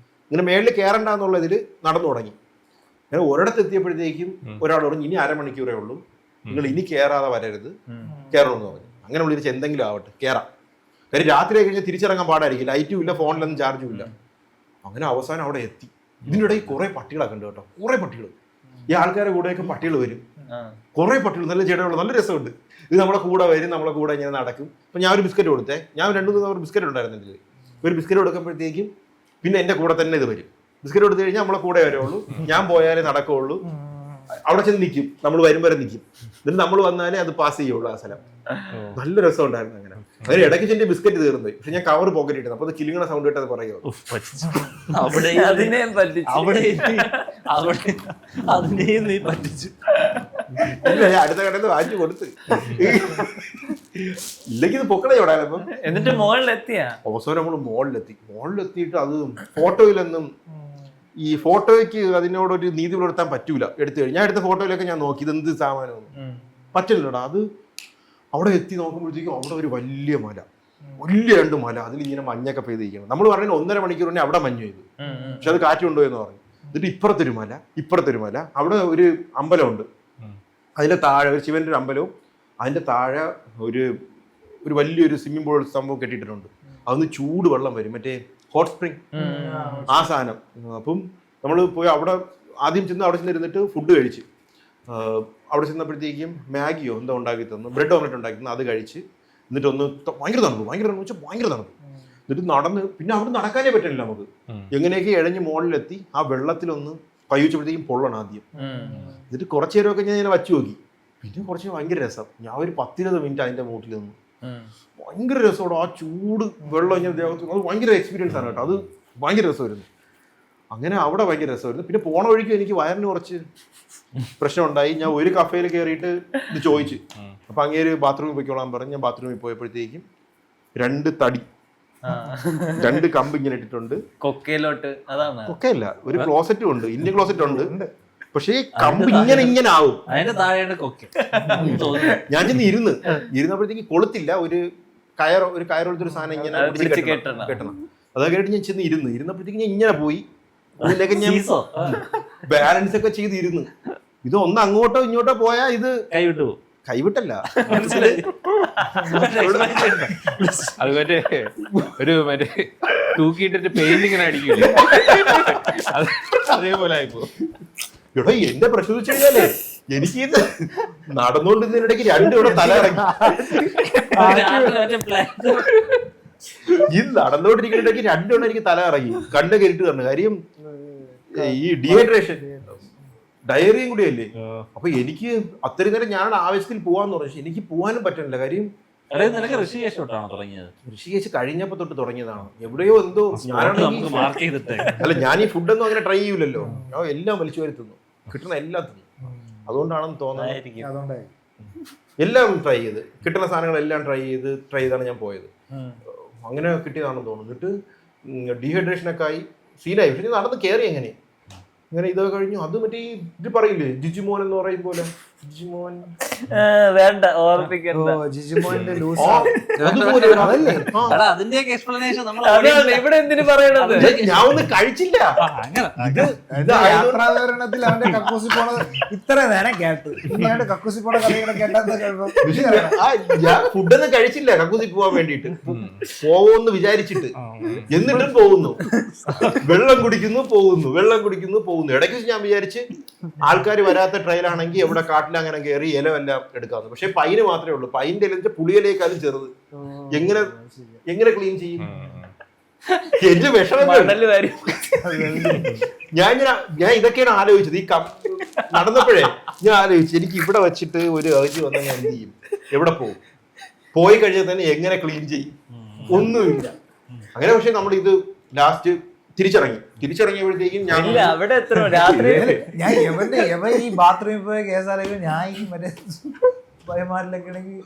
ഇങ്ങനെ മേളിൽ കയറണ്ട എന്നുള്ള ഇതിൽ നടന്നു തുടങ്ങി. അങ്ങനെ ഒരിടത്ത് എത്തിയപ്പോഴത്തേക്കും ഒരാൾ പറഞ്ഞു, ഇനി അരമണിക്കൂറേ ഉള്ളൂ, നിങ്ങൾ ഇനി കയറാതെ വരരുത്, കയറണമെന്ന് പറഞ്ഞു. അങ്ങനെ വിളിച്ച് എന്തെങ്കിലും ആവട്ടെ കയറാം, കാര്യം രാത്രി കഴിഞ്ഞാൽ തിരിച്ചിറങ്ങാൻ പാടായിരിക്കും, ലൈറ്റും ഇല്ല, ഫോണിലൊന്നും ചാർജും ഇല്ല. അങ്ങനെ അവസാനം അവിടെ എത്തി. ഇതിനിടയിൽ കുറെ പട്ടികളൊക്കെ ഉണ്ട് കേട്ടോ, കുറെ പട്ടികൾ. ഈ ആൾക്കാരുടെ കൂടെയൊക്കെ പട്ടികൾ വരും, കുറെ പട്ടികൾ, നല്ല ചെടികളുള്ള, നല്ല രസമുണ്ട്. ഇത് നമ്മളെ കൂടെ വരും, നമ്മളെ കൂടെ ഇങ്ങനെ നടക്കും. അപ്പൊ ഞാൻ ഒരു ബിസ്ക്കറ്റ് കൊടുത്തേ, ഞാൻ 2-3 ബിസ്ക്കറ്റ് ഉണ്ടായിരുന്നില്ല. ഒരു ബിസ്ക്കറ്റ് കൊടുക്കുമ്പോഴത്തേക്കും പിന്നെ എന്റെ കൂടെ തന്നെ ഇത് വരും. ബിസ്ക്കറ്റ് കൊടുത്തു കഴിഞ്ഞാൽ നമ്മളെ കൂടെ വരുള്ളൂ, ഞാൻ പോയാലേ നടക്കുള്ളൂ. അവിടെ ചെന്ന് നിൽക്കും, നമ്മൾ വരും വരെ നിൽക്കും, എന്നിട്ട് നമ്മൾ വന്നാലേ അത് പാസ് ചെയ്യുള്ളൂ ആ സ്ഥലം. നല്ല രസം ഉണ്ടായിരുന്നു. അങ്ങനെ അതിന് ഇടയ്ക്ക് ചെന്റെ ബിസ്ക്കറ്റ് തീർന്നു പോയി, പക്ഷെ ഞാൻ കവർ പോക്കറ്റ് ഇട്ടത്, അപ്പൊ അത് കിലുങ്ങണ സൗണ്ട് ഇട്ടത് പറയുമോ, ഇല്ല ഞാൻ അടുത്ത കടയിൽ വാങ്ങി കൊടുത്ത്, ഇല്ലെങ്കിൽ ഇത് പൊക്കളെ എവിടെയാലും. എന്നിട്ട് മുകളിലെത്തിയാ അവസാനം നമ്മള് മുകളിലെത്തിയിട്ട് അത് ഫോട്ടോയിലൊന്നും, ഈ ഫോട്ടോയ്ക്ക് അതിനോടൊരു നീതി പുലർത്താൻ പറ്റൂല. എടുത്തു കഴിഞ്ഞാൽ ഞാൻ എടുത്ത ഫോട്ടോയിലൊക്കെ ഞാൻ നോക്കി, ഇതെന്ത് സാമാനമൊന്നും പറ്റില്ലടാ. അത് അവിടെ എത്തി നോക്കുമ്പോഴത്തേക്കും അവിടെ ഒരു വലിയ മല, വലിയ 2 മല, അതിലിങ്ങനെ മഞ്ഞൊക്കെ പെയ്തിരിക്കണം. നമ്മൾ പറഞ്ഞാൽ 1.5 മണിക്കൂർ തന്നെ അവിടെ മഞ്ഞ് പെയ്തു, പക്ഷെ അത് കാറ്റുണ്ടോ എന്ന് പറഞ്ഞു. എന്നിട്ട് ഇപ്പുറത്തൊരു മല, അവിടെ ഒരു അമ്പലമുണ്ട്, അതിന്റെ താഴെ ഒരു ശിവന്റെ ഒരു അമ്പലവും, അതിന്റെ താഴെ ഒരു വലിയൊരു സ്വിമ്മിംഗ് പൂൾ സംഭവം കെട്ടിയിട്ടുണ്ട്. അതൊന്ന് ചൂട് വെള്ളം വരും, മറ്റേ ഹോട്ട് സ്പ്രിങ് ആ സാധനം. അപ്പം നമ്മൾ പോയി അവിടെ ആദ്യം ചെന്ന് അവിടെ ചെന്നിരുന്നിട്ട് ഫുഡ് കഴിച്ച്, അവിടെ ചെന്നപ്പോഴത്തേക്കും മാഗിയോ എന്തോ ഉണ്ടാക്കി തന്നു, ബ്രെഡ് ഓംലെറ്റ് ഉണ്ടാക്കി തന്നു, അത് കഴിച്ച്. എന്നിട്ട് ഒന്ന് ഭയങ്കര തണുപ്പ് എന്നിട്ട് നടന്ന്, പിന്നെ അവിടെ നടക്കാനേ പറ്റില്ല നമുക്ക്, എങ്ങനെയൊക്കെ ഇഴഞ്ഞ് മുകളിലെത്തി ആ വെള്ളത്തിലൊന്ന് കൈ വെച്ചപ്പോഴത്തേക്കും പൊള്ളണം ആദ്യം. എന്നിട്ട് കുറച്ചു നേരമൊക്കെ ഞാൻ ഇങ്ങനെ വച്ചു നോക്കി, പിന്നെ കുറച്ച് ഭയങ്കര രസം. ഞാൻ ഒരു 10-20 മിനിറ്റ് അതിന്റെ മൂട്ടിൽ നിന്ന്, ഭയങ്കര രസമാണ്. ആ ചൂട് വെള്ളം ഇങ്ങനെ ദേഹത്ത്, അത് ഭയങ്കര എക്സ്പീരിയൻസ് ആണ് കേട്ടോ, അത് ഭയങ്കര രസമായിരുന്നു. അങ്ങനെ അവിടെ ഭയങ്കര രസമായിരുന്നു. പിന്നെ പോണ വഴിക്ക് എനിക്ക് വയറിന് കുറച്ച് പ്രശ്നം ഉണ്ടായി. ഞാൻ ഒരു കഫേയിൽ കയറിയിട്ട് ഇത് ചോദിച്ചു, അപ്പൊ അങ്ങേര് ബാത്റൂമിൽ പോയിക്കോളാൻ പറഞ്ഞ് ഞാൻ ബാത്റൂമിൽ പോയപ്പോഴത്തേക്കും 2 കമ്പ് ഇങ്ങനെ ഇട്ടിട്ടുണ്ട്. കൊക്കയല്ല, ഒരു ക്ലോസറ്റും ഉണ്ട്, ഇന്ത്യൻ ക്ലോസറ്റ് ഉണ്ട്, പക്ഷേ കമ്പ് ഇങ്ങനെ ആവും. ഞാൻ ചെന്ന് ഇരുന്നപ്പോഴത്തേക്ക് കൊളുത്തില്ല, ഒരു കയറെടുത്തൊരു സാധനം ഇങ്ങനെ കെട്ടണം. അതൊക്കെ കേട്ട് ഞാൻ ചെന്ന് ഇരുന്നപ്പോഴത്തേക്ക് ഞാൻ ഇങ്ങനെ പോയി, അതിലൊക്കെ ഞാൻ ബാലൻസ് ഒക്കെ ചെയ്തിരുന്നു. ഇത് ഒന്ന് അങ്ങോട്ടോ ഇങ്ങോട്ടോ പോയാ ഇത് കൈവിട്ടല്ല, അത് മറ്റേ തൂക്കിയിട്ടിട്ട് പെയിന്റ് ഇങ്ങനെ അടിക്കില്ലേ, അതേപോലെ ആയിപ്പോ. എടോ എന്റെ പ്രശ്നം വെച്ച് കഴിഞ്ഞാലേ, എനിക്ക് ഇത് നടന്നുകൊണ്ടിരുന്നതിനിടയ്ക്ക് 2 ഇവിടെ തല ഇറങ്ങി. ഇത് നടന്നുകൊണ്ടിരിക്കുന്നിടയ്ക്ക് 2 എനിക്ക് തല ഇറങ്ങി, കണ്ണ് കയറിട്ട് പറഞ്ഞു. കാര്യം ഈ ഡീഹൈഡ്രേഷൻ, ഡയറിയും കൂടിയല്ലേ. അപ്പൊ എനിക്ക് അത്രയും നേരം ഞാൻ ആവശ്യത്തിൽ പോവാന്ന് പറഞ്ഞു, എനിക്ക് പോകാനും പറ്റുന്നില്ല. കാര്യം ഋഷികേശ് കഴിഞ്ഞപ്പോ തൊട്ട് തുടങ്ങിയതാണ്. എവിടെയോ എന്തോ അല്ല, ഞാൻ ഈ ഫുഡൊന്നും അങ്ങനെ ട്രൈ ചെയ്യൂലല്ലോ, ഞാൻ എല്ലാം വലിച്ചു വരുത്തുന്നു, കിട്ടുന്ന എല്ലാം തിന്നു. അതുകൊണ്ടാണെന്ന് തോന്നുന്നത് എല്ലാം ട്രൈ ചെയ്ത്, കിട്ടുന്ന സാധനങ്ങളെല്ലാം ട്രൈ ചെയ്താണ് ഞാൻ പോയത്. അങ്ങനെ കിട്ടിയതാണെന്ന് തോന്നുന്നു. എന്നിട്ട് ഡീഹൈഡ്രേഷനൊക്കെ ആയി സീനായി. പക്ഷെ നടന്ന് കയറി ഇങ്ങനെ ഇതൊക്കെ കഴിഞ്ഞു. അത് മറ്റേ ഇത് പറയില്ലേ, ജിജുമോൻ എന്ന് പറയും പോലെ വേണ്ട ഓർപ്പിക്കണ്ട. ജിജിമോന്റെ ലൂസ് അതുപോലെ അതല്ലേ എടാ അതിന്റെയൊക്കെ എക്സ്പ്ലനേഷൻ നമ്മൾ അതാണ് ഇവിടെ എന്തിനു പറയണത്. ഞാൻ ഒന്നും കഴിച്ചില്ല. യാത്രാവിവരണത്തിൽ അവന്റെ കക്കൂസി പോണത് ഇത്ര നേരം കേട്ടു. ഇനി അവന്റെ കക്കൂസി പോണ കഥയുടെ കേട്ടാത്ത ഞാൻ ഫുഡൊന്നും കഴിച്ചില്ല കക്കൂസി പോവാൻ വേണ്ടിട്ട്. പോവോന്ന് വിചാരിച്ചിട്ട് എന്നിട്ടും പോകുന്നു. വെള്ളം കുടിക്കുന്നു പോകുന്നു, വെള്ളം കുടിക്കുന്നു പോകുന്നു. ഇടയ്ക്ക് ഞാൻ വിചാരിച്ച് ആൾക്കാർ വരാത്ത ട്രെയിലാണെങ്കിൽ എവിടെ കാട്ടിൽ അങ്ങനെ കയറി ഇലമെല്ലാം എടുക്കാവുന്നു. പക്ഷെ പൈന് മാത്രമേ ഉള്ളൂ. പൈൻ്റെ ഇല പുളിയിലേക്കാളും ചെറുത്. എങ്ങനെ ക്ലീൻ ചെയ്യും? എന്റെ വിഷമം ഞാൻ ഇതൊക്കെയാണ് ആലോചിച്ചത്. ഈ നടന്നപ്പോഴേ ഞാൻ ആലോചിച്ചു, എനിക്ക് ഇവിടെ വെച്ചിട്ട് ഒരു അലർജി വന്നാൽ ഞാൻ എന്ത് ചെയ്യും? എവിടെ പോകും? പോയി കഴിഞ്ഞാൽ തന്നെ എങ്ങനെ ക്ലീൻ ചെയ്യും? ഒന്നുമില്ല. അങ്ങനെ പക്ഷെ നമ്മൾ ഇത് ലാസ്റ്റ് തിരിച്ചിറങ്ങിയപ്പോഴത്തേക്കും ഞാൻ അവിടെ എത്ര രാത്രി ഞാൻ എവൻ ഈ ബാത്റൂമിൽ പോയ കേസാലെങ്കിലും ഞാൻ ഈ മറ്റേ ഭയമാരിലൊക്കെ ആണെങ്കിൽ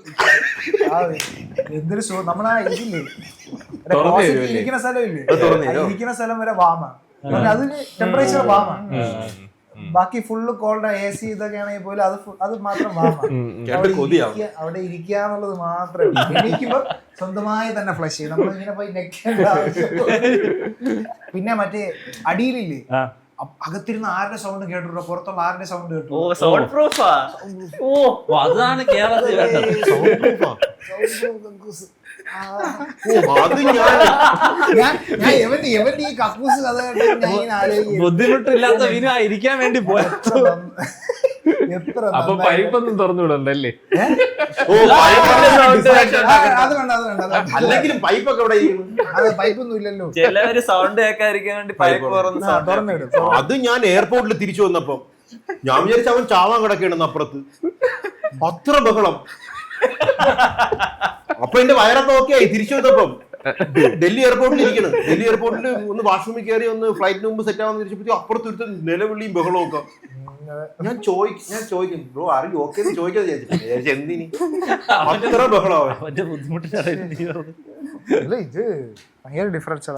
എന്തൊരു നമ്മളാ ഇതില്ലേ ഇരിക്കുന്ന സ്ഥലമില്ലേ, ഇരിക്കുന്ന സ്ഥലം വരെ വാമാണ്. അതിന് ടെമ്പറേച്ചർ വാമാണ്. ബാക്കി ഫുള്ള് കോൾഡ് AC ഇതൊക്കെ ആണെങ്കിൽ പോലും അത് മാത്രം വാമാണ്. അവിടെ ഇരിക്കുക എന്നുള്ളത് മാത്രമേ ഉള്ളൂ. എണീക്കുമ്പോ സ്വന്തമായി തന്നെ ഫ്ലഷ് ചെയ്യും. നമ്മളിങ്ങനെ പോയി നെക്കേണ്ട ആവശ്യം. പിന്നെ മറ്റേ അടിയിലില്ലേ അകത്തിരുന്ന് ആരുടെ സൗണ്ട് കേട്ടോ, പുറത്തുള്ള ആരുടെ സൗണ്ട് കേട്ടോ. അതാണ് കേരളത്തിൽ വേണ്ടത്. ഈ കക്കൂസ് കഥ ബുദ്ധിമുട്ടില്ലാത്ത വിന ഇരിക്കാൻ വേണ്ടി പോയ അപ്പൊ പൈപ്പൊന്നും തുറന്നു വിടണ്ടല്ലേ? അത് വേണ്ട അല്ലെങ്കിലും പൈപ്പൊക്കെ ഇവിടെ പൈപ്പൊന്നും ഇല്ലല്ലോ. ചിലവര് സൗണ്ട് കേൾക്കാതിരിക്കാൻ വേണ്ടി പൈപ്പ് തുറന്നിടും. അത് ഞാൻ എയർപോർട്ടിൽ തിരിച്ചു വന്നപ്പോ ഞാൻ വിചാരിച്ച അവൻ ചാവാൻ കിടക്കണെന്ന് അപ്പുറത്ത്. അത്ര ബഹളം. അപ്പൊ എന്റെ വയറൊക്കെ ഓക്കെ ആയി. തിരിച്ചു വന്നപ്പം ഡൽഹി എയർപോർട്ടിൽ ഇരിക്കണം. ഡൽഹി എയർപോർട്ടിൽ ഒന്ന് വാഷ്റൂമിൽ കയറി ഒന്ന് ഫ്ലൈറ്റിന് മുമ്പ് സെറ്റ് ആവാന്ന് തിരിച്ചപ്പോ അപ്പുറത്ത് ഒരുത്ത നിലവിളിയും ബഹളവും ഒക്കെ. ഞാൻ ചോദിക്കും ബ്രോ ആരും ഓക്കെ എന്ന് ചോദിക്കാതെ വിചാരിച്ചു. എന്തിനി അത്ര ബഹളമാ? ഇത് ഭയങ്കര ഡിഫറൻസ്.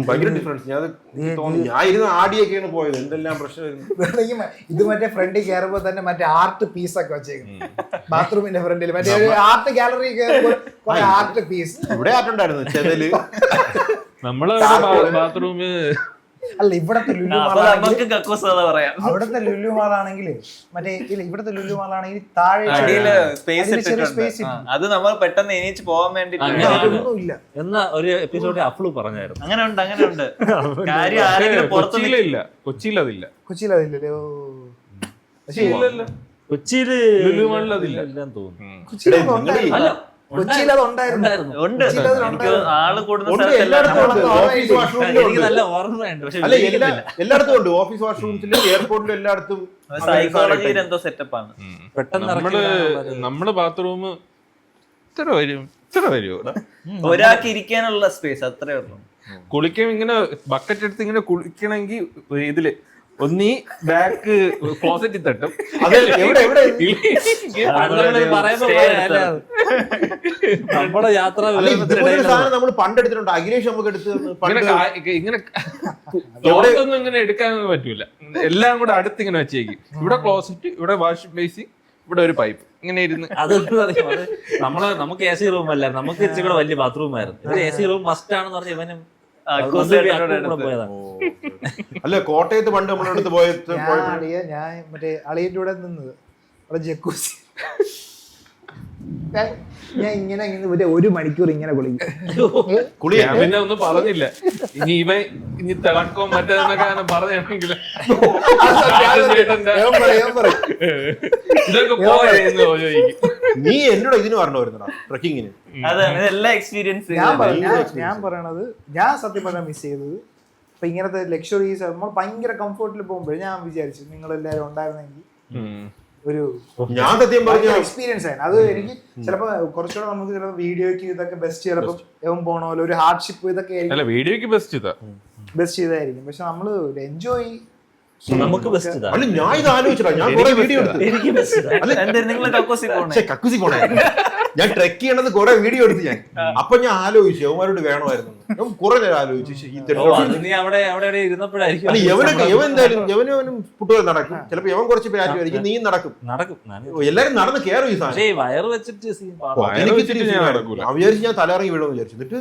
ഭയങ്കര ഡിഫറൻസ്. ഞാൻ ഇരുന്ന് ആടിയൊക്കെയാണ് പോയത്. എന്തെല്ലാം പ്രശ്നം. ഇത് മറ്റേ ഫ്രണ്ടിൽ കയറുമ്പോ തന്നെ മറ്റേ ആർട്ട് പീസ് ഒക്കെ വെച്ചേക്കും. ബാത്റൂമിന്റെ ഫ്രണ്ടിൽ മറ്റേ ആർട്ട് ഗാലറി കയറുമ്പോൾ ആർട്ട് പീസ്. ഇവിടെ ആർട്ടുണ്ടായിരുന്നു ചെതല്. നമ്മളെ ബാത്റൂമ് അല്ല ഇവിടത്തെ അവിടത്തെ ലുലു മാൾ ആണെങ്കിൽ മറ്റേ ഇല്ല ഇവിടത്തെ ലുലു മാൾ ആണെങ്കിൽ താഴെ സ്പേസ് അത് നമ്മൾ പെട്ടെന്ന് എണീച്ച് പോകാൻ വേണ്ടി ഇല്ല. എന്നാ ഒരു എപ്പിസോഡിൽ അഫ്ലു പറഞ്ഞായിരുന്നു അങ്ങനെ ഉണ്ട് കാര്യം ആരെങ്കിലും കൊച്ചിയിലില്ല. കൊച്ചിയിൽ അതില്ലല്ലേ? കൊച്ചിയില് ലുലു മാളിൽ അതില്ല ഇല്ലെന്ന് തോന്നുന്നു. കൊച്ചിയിൽ അത് ഉണ്ടായിരുന്നു. എനിക്ക് ആള് കൂടുന്ന എനിക്ക് നല്ല ഓർമ്മയുണ്ട്. പക്ഷെ എല്ലായിടത്തും ഉണ്ട്. ഓഫീസ് വാഷ്റൂംസിലും എയർപോർട്ടിലും എല്ലായിടത്തും സൈക്കോളജിയിൽ എന്തോ സെറ്റപ്പാണ്. പെട്ടെന്ന് നമ്മള് ബാത്റൂം ഇത്ര വരുമോ? ഒരാൾക്ക് ഇരിക്കാനുള്ള സ്പേസ് അത്രേ ഉള്ളൂ. കുളിക്കാൻ ഇങ്ങനെ ബക്കറ്റ് എടുത്ത് ഇങ്ങനെ കുളിക്കണമെങ്കിൽ ഇതില് ഒന്നീ ബാക്ക് ക്ലോസറ്റിൽ തട്ടും. നമ്മുടെ യാത്ര നമ്മൾ പണ്ടെടുത്തിട്ടുണ്ട്. അഖിലേഷ് നമുക്ക് എടുത്ത് ഇങ്ങനെ ക്ലോസൊന്നും ഇങ്ങനെ എടുക്കാൻ പറ്റൂല. എല്ലാം കൂടെ അടുത്ത് ഇങ്ങനെ വെച്ചേക്കും. ഇവിടെ ക്ലോസറ്റ്, ഇവിടെ വാഷ് ബേസിൻ, ഇവിടെ ഒരു പൈപ്പ് ഇങ്ങനെ ഇരുന്ന്. അത് നമുക്ക് AC റൂം അല്ല, നമുക്ക് ഇച്ചിരി കൂടെ വലിയ ബാത്റൂം ആയിരുന്നു. ഇത് AC റൂം മസ്റ്റ് ആണെന്ന് പറഞ്ഞ ഇവനും പോയതാണ്. അല്ല കോട്ടയത്ത് പണ്ട് നമ്മളടുത്ത് പോയത് ഞാൻ മറ്റേ അളിയന്റെ കൂടെ നിന്നത് അവിടെ ജക്കൂസി. ഞാൻ ഇങ്ങനെ ഒരു മണിക്കൂർ ഇങ്ങനെ കുളിക്കും. പിന്നെ ഒന്നും പറഞ്ഞില്ല. ഇനി തിളക്കോ മറ്റേന്നൊക്കെ പറഞ്ഞെങ്കിൽ ഇതൊക്കെ പോയെന്ന് ചോദിക്കും. നീ എന്നോട് ഇതിന് പറഞ്ഞോരുന്നടാ ട്രക്കിങ്ങിന്. അതാണ് എല്ലാ എക്സ്പീരിയൻസ്. ഞാൻ പറയണത് ഞാൻ സത്യം പറഞ്ഞാൽ മിസ് ചെയ്തത് ഇപ്പൊ ഇങ്ങനത്തെ ലക്ഷറീസ് നമ്മൾ ഭയങ്കര കംഫർട്ടിൽ പോകുമ്പോഴേ ഞാൻ വിചാരിച്ചു നിങ്ങൾ എല്ലാവരും ഉണ്ടായിരുന്നെങ്കിൽ ഒരു ഞാൻ സത്യം പറഞ്ഞ എക്സ്പീരിയൻസ് ആയിരുന്നു. അത് എനിക്ക് ചിലപ്പോ കുറച്ചുകൂടെ നമുക്ക് ചിലപ്പോൾ വീഡിയോക്ക് ഇതൊക്കെ ബെസ്റ്റ് ചിലപ്പോൾ എവൻ പോണ പോലെ ഒരു ഹാർഡ്ഷിപ്പ് ഇതൊക്കെ ആയിരിക്കും. വീഡിയോക്ക് ബെസ്റ്റ് ചെയ്തായിരിക്കും. പക്ഷെ നമ്മള് എൻജോയ് നമുക്ക് ബെസ്റ്റ് അല്ല ഞാൻ ഇത് ആലോചിച്ചിട്ടാ. ഞാൻ കുറെ വീഡിയോ എടുത്തു. കക്കൂസി പോണേ. ഞാൻ ട്രെക്ക് ചെയ്യണത് കുറെ വീഡിയോ എടുത്തു ഞാൻ. അപ്പൊ ഞാൻ ആലോചിച്ചു അവന്മാരോട് വേണമായിരുന്നു. ഞാൻ കുറെ നേരം ആലോചിച്ചു ഈ ഓ, തെണ്ടോട് അത് നീ അവിടെ ഇരുന്നപ്പോഴായിരിക്കും അല്ല യവൻ എന്തായാലും യവനും ഫുട്ബോൾ നടക്കും. ചിലപ്പോ യവൻ കുറച്ച് ബാറ്റ് ആയിരിക്കും, നീ നടക്കും. നടക്കും. എല്ലാരും നടന്ന് കയറും ഈ സാധനം. പക്ഷേ വയറ് വെച്ചിട്ട് എനിക്ക് ഇത്തിരി ഞാൻ scene നടക്കൂല. ഞാൻ വിചാരിച്ചു ഞാൻ തലയിറങ്ങി വീഴുമെന്ന് വിചാരിച്ചു. എന്നിട്ട്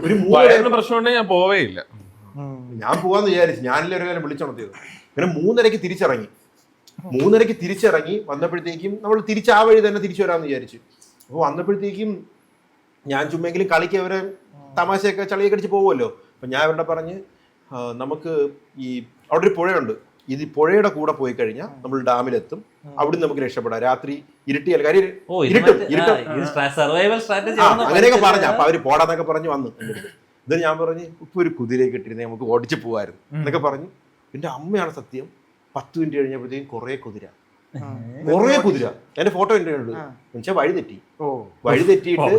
ഒരു വയറിന് പ്രശ്നമുണ്ടെങ്കിൽ ഞാൻ പോവേയില്ല. ഞാൻ പോവാന്ന് വിചാരിച്ചു. ഞാനല്ലേ ഒരു കാലം വിളിച്ചുണർത്തിയത്. പിന്നെ 3:30 തിരിച്ചിറങ്ങി. 3:30 തിരിച്ചിറങ്ങി വന്നപ്പോഴത്തേക്കും നമ്മൾ തിരിച്ച് ആ വഴി തന്നെ തിരിച്ചു വരാമെന്ന് വിചാരിച്ചു. അപ്പോൾ വന്നപ്പോഴത്തേക്കും ഞാൻ ചുമ്മെങ്കിലും കളിക്ക് അവരെ തമാശയൊക്കെ ചളിയൊക്കെ അടിച്ച് പോകുമല്ലോ. അപ്പം ഞാൻ അവരുടെ പറഞ്ഞ് നമുക്ക് ഈ അവിടെ ഒരു പുഴയുണ്ട്, ഇത് പുഴയുടെ കൂടെ പോയി കഴിഞ്ഞാൽ നമ്മൾ ഡാമിലെത്തും, അവിടെ നമുക്ക് രക്ഷപ്പെടാം. രാത്രി ഇരുട്ടിയാൽ കാര്യം സർവൈവൽ സ്ട്രാറ്റജി അങ്ങനെയൊക്കെ പറഞ്ഞു. അപ്പൊ അവര് പോടാന്നൊക്കെ പറഞ്ഞ് വന്നു എൻ്റെ അടുത്ത്. ഇത് ഞാൻ പറഞ്ഞ് ഇപ്പൊ ഒരു കുതിരയെ കിട്ടിയിരുന്നേ നമുക്ക് ഓടിച്ച് പോവായിരുന്നു എന്നൊക്കെ പറഞ്ഞു. എന്റെ അമ്മയാണ് സത്യം. 10 മിനിറ്റ് കഴിഞ്ഞപ്പോഴത്തേക്കും കുറേ കുതിര. എന്റെ ഫോട്ടോ എന്റെ ഉണ്ട്. എന്നുവെച്ചാൽ വഴി തെറ്റി. വഴി തെറ്റിയിട്ട്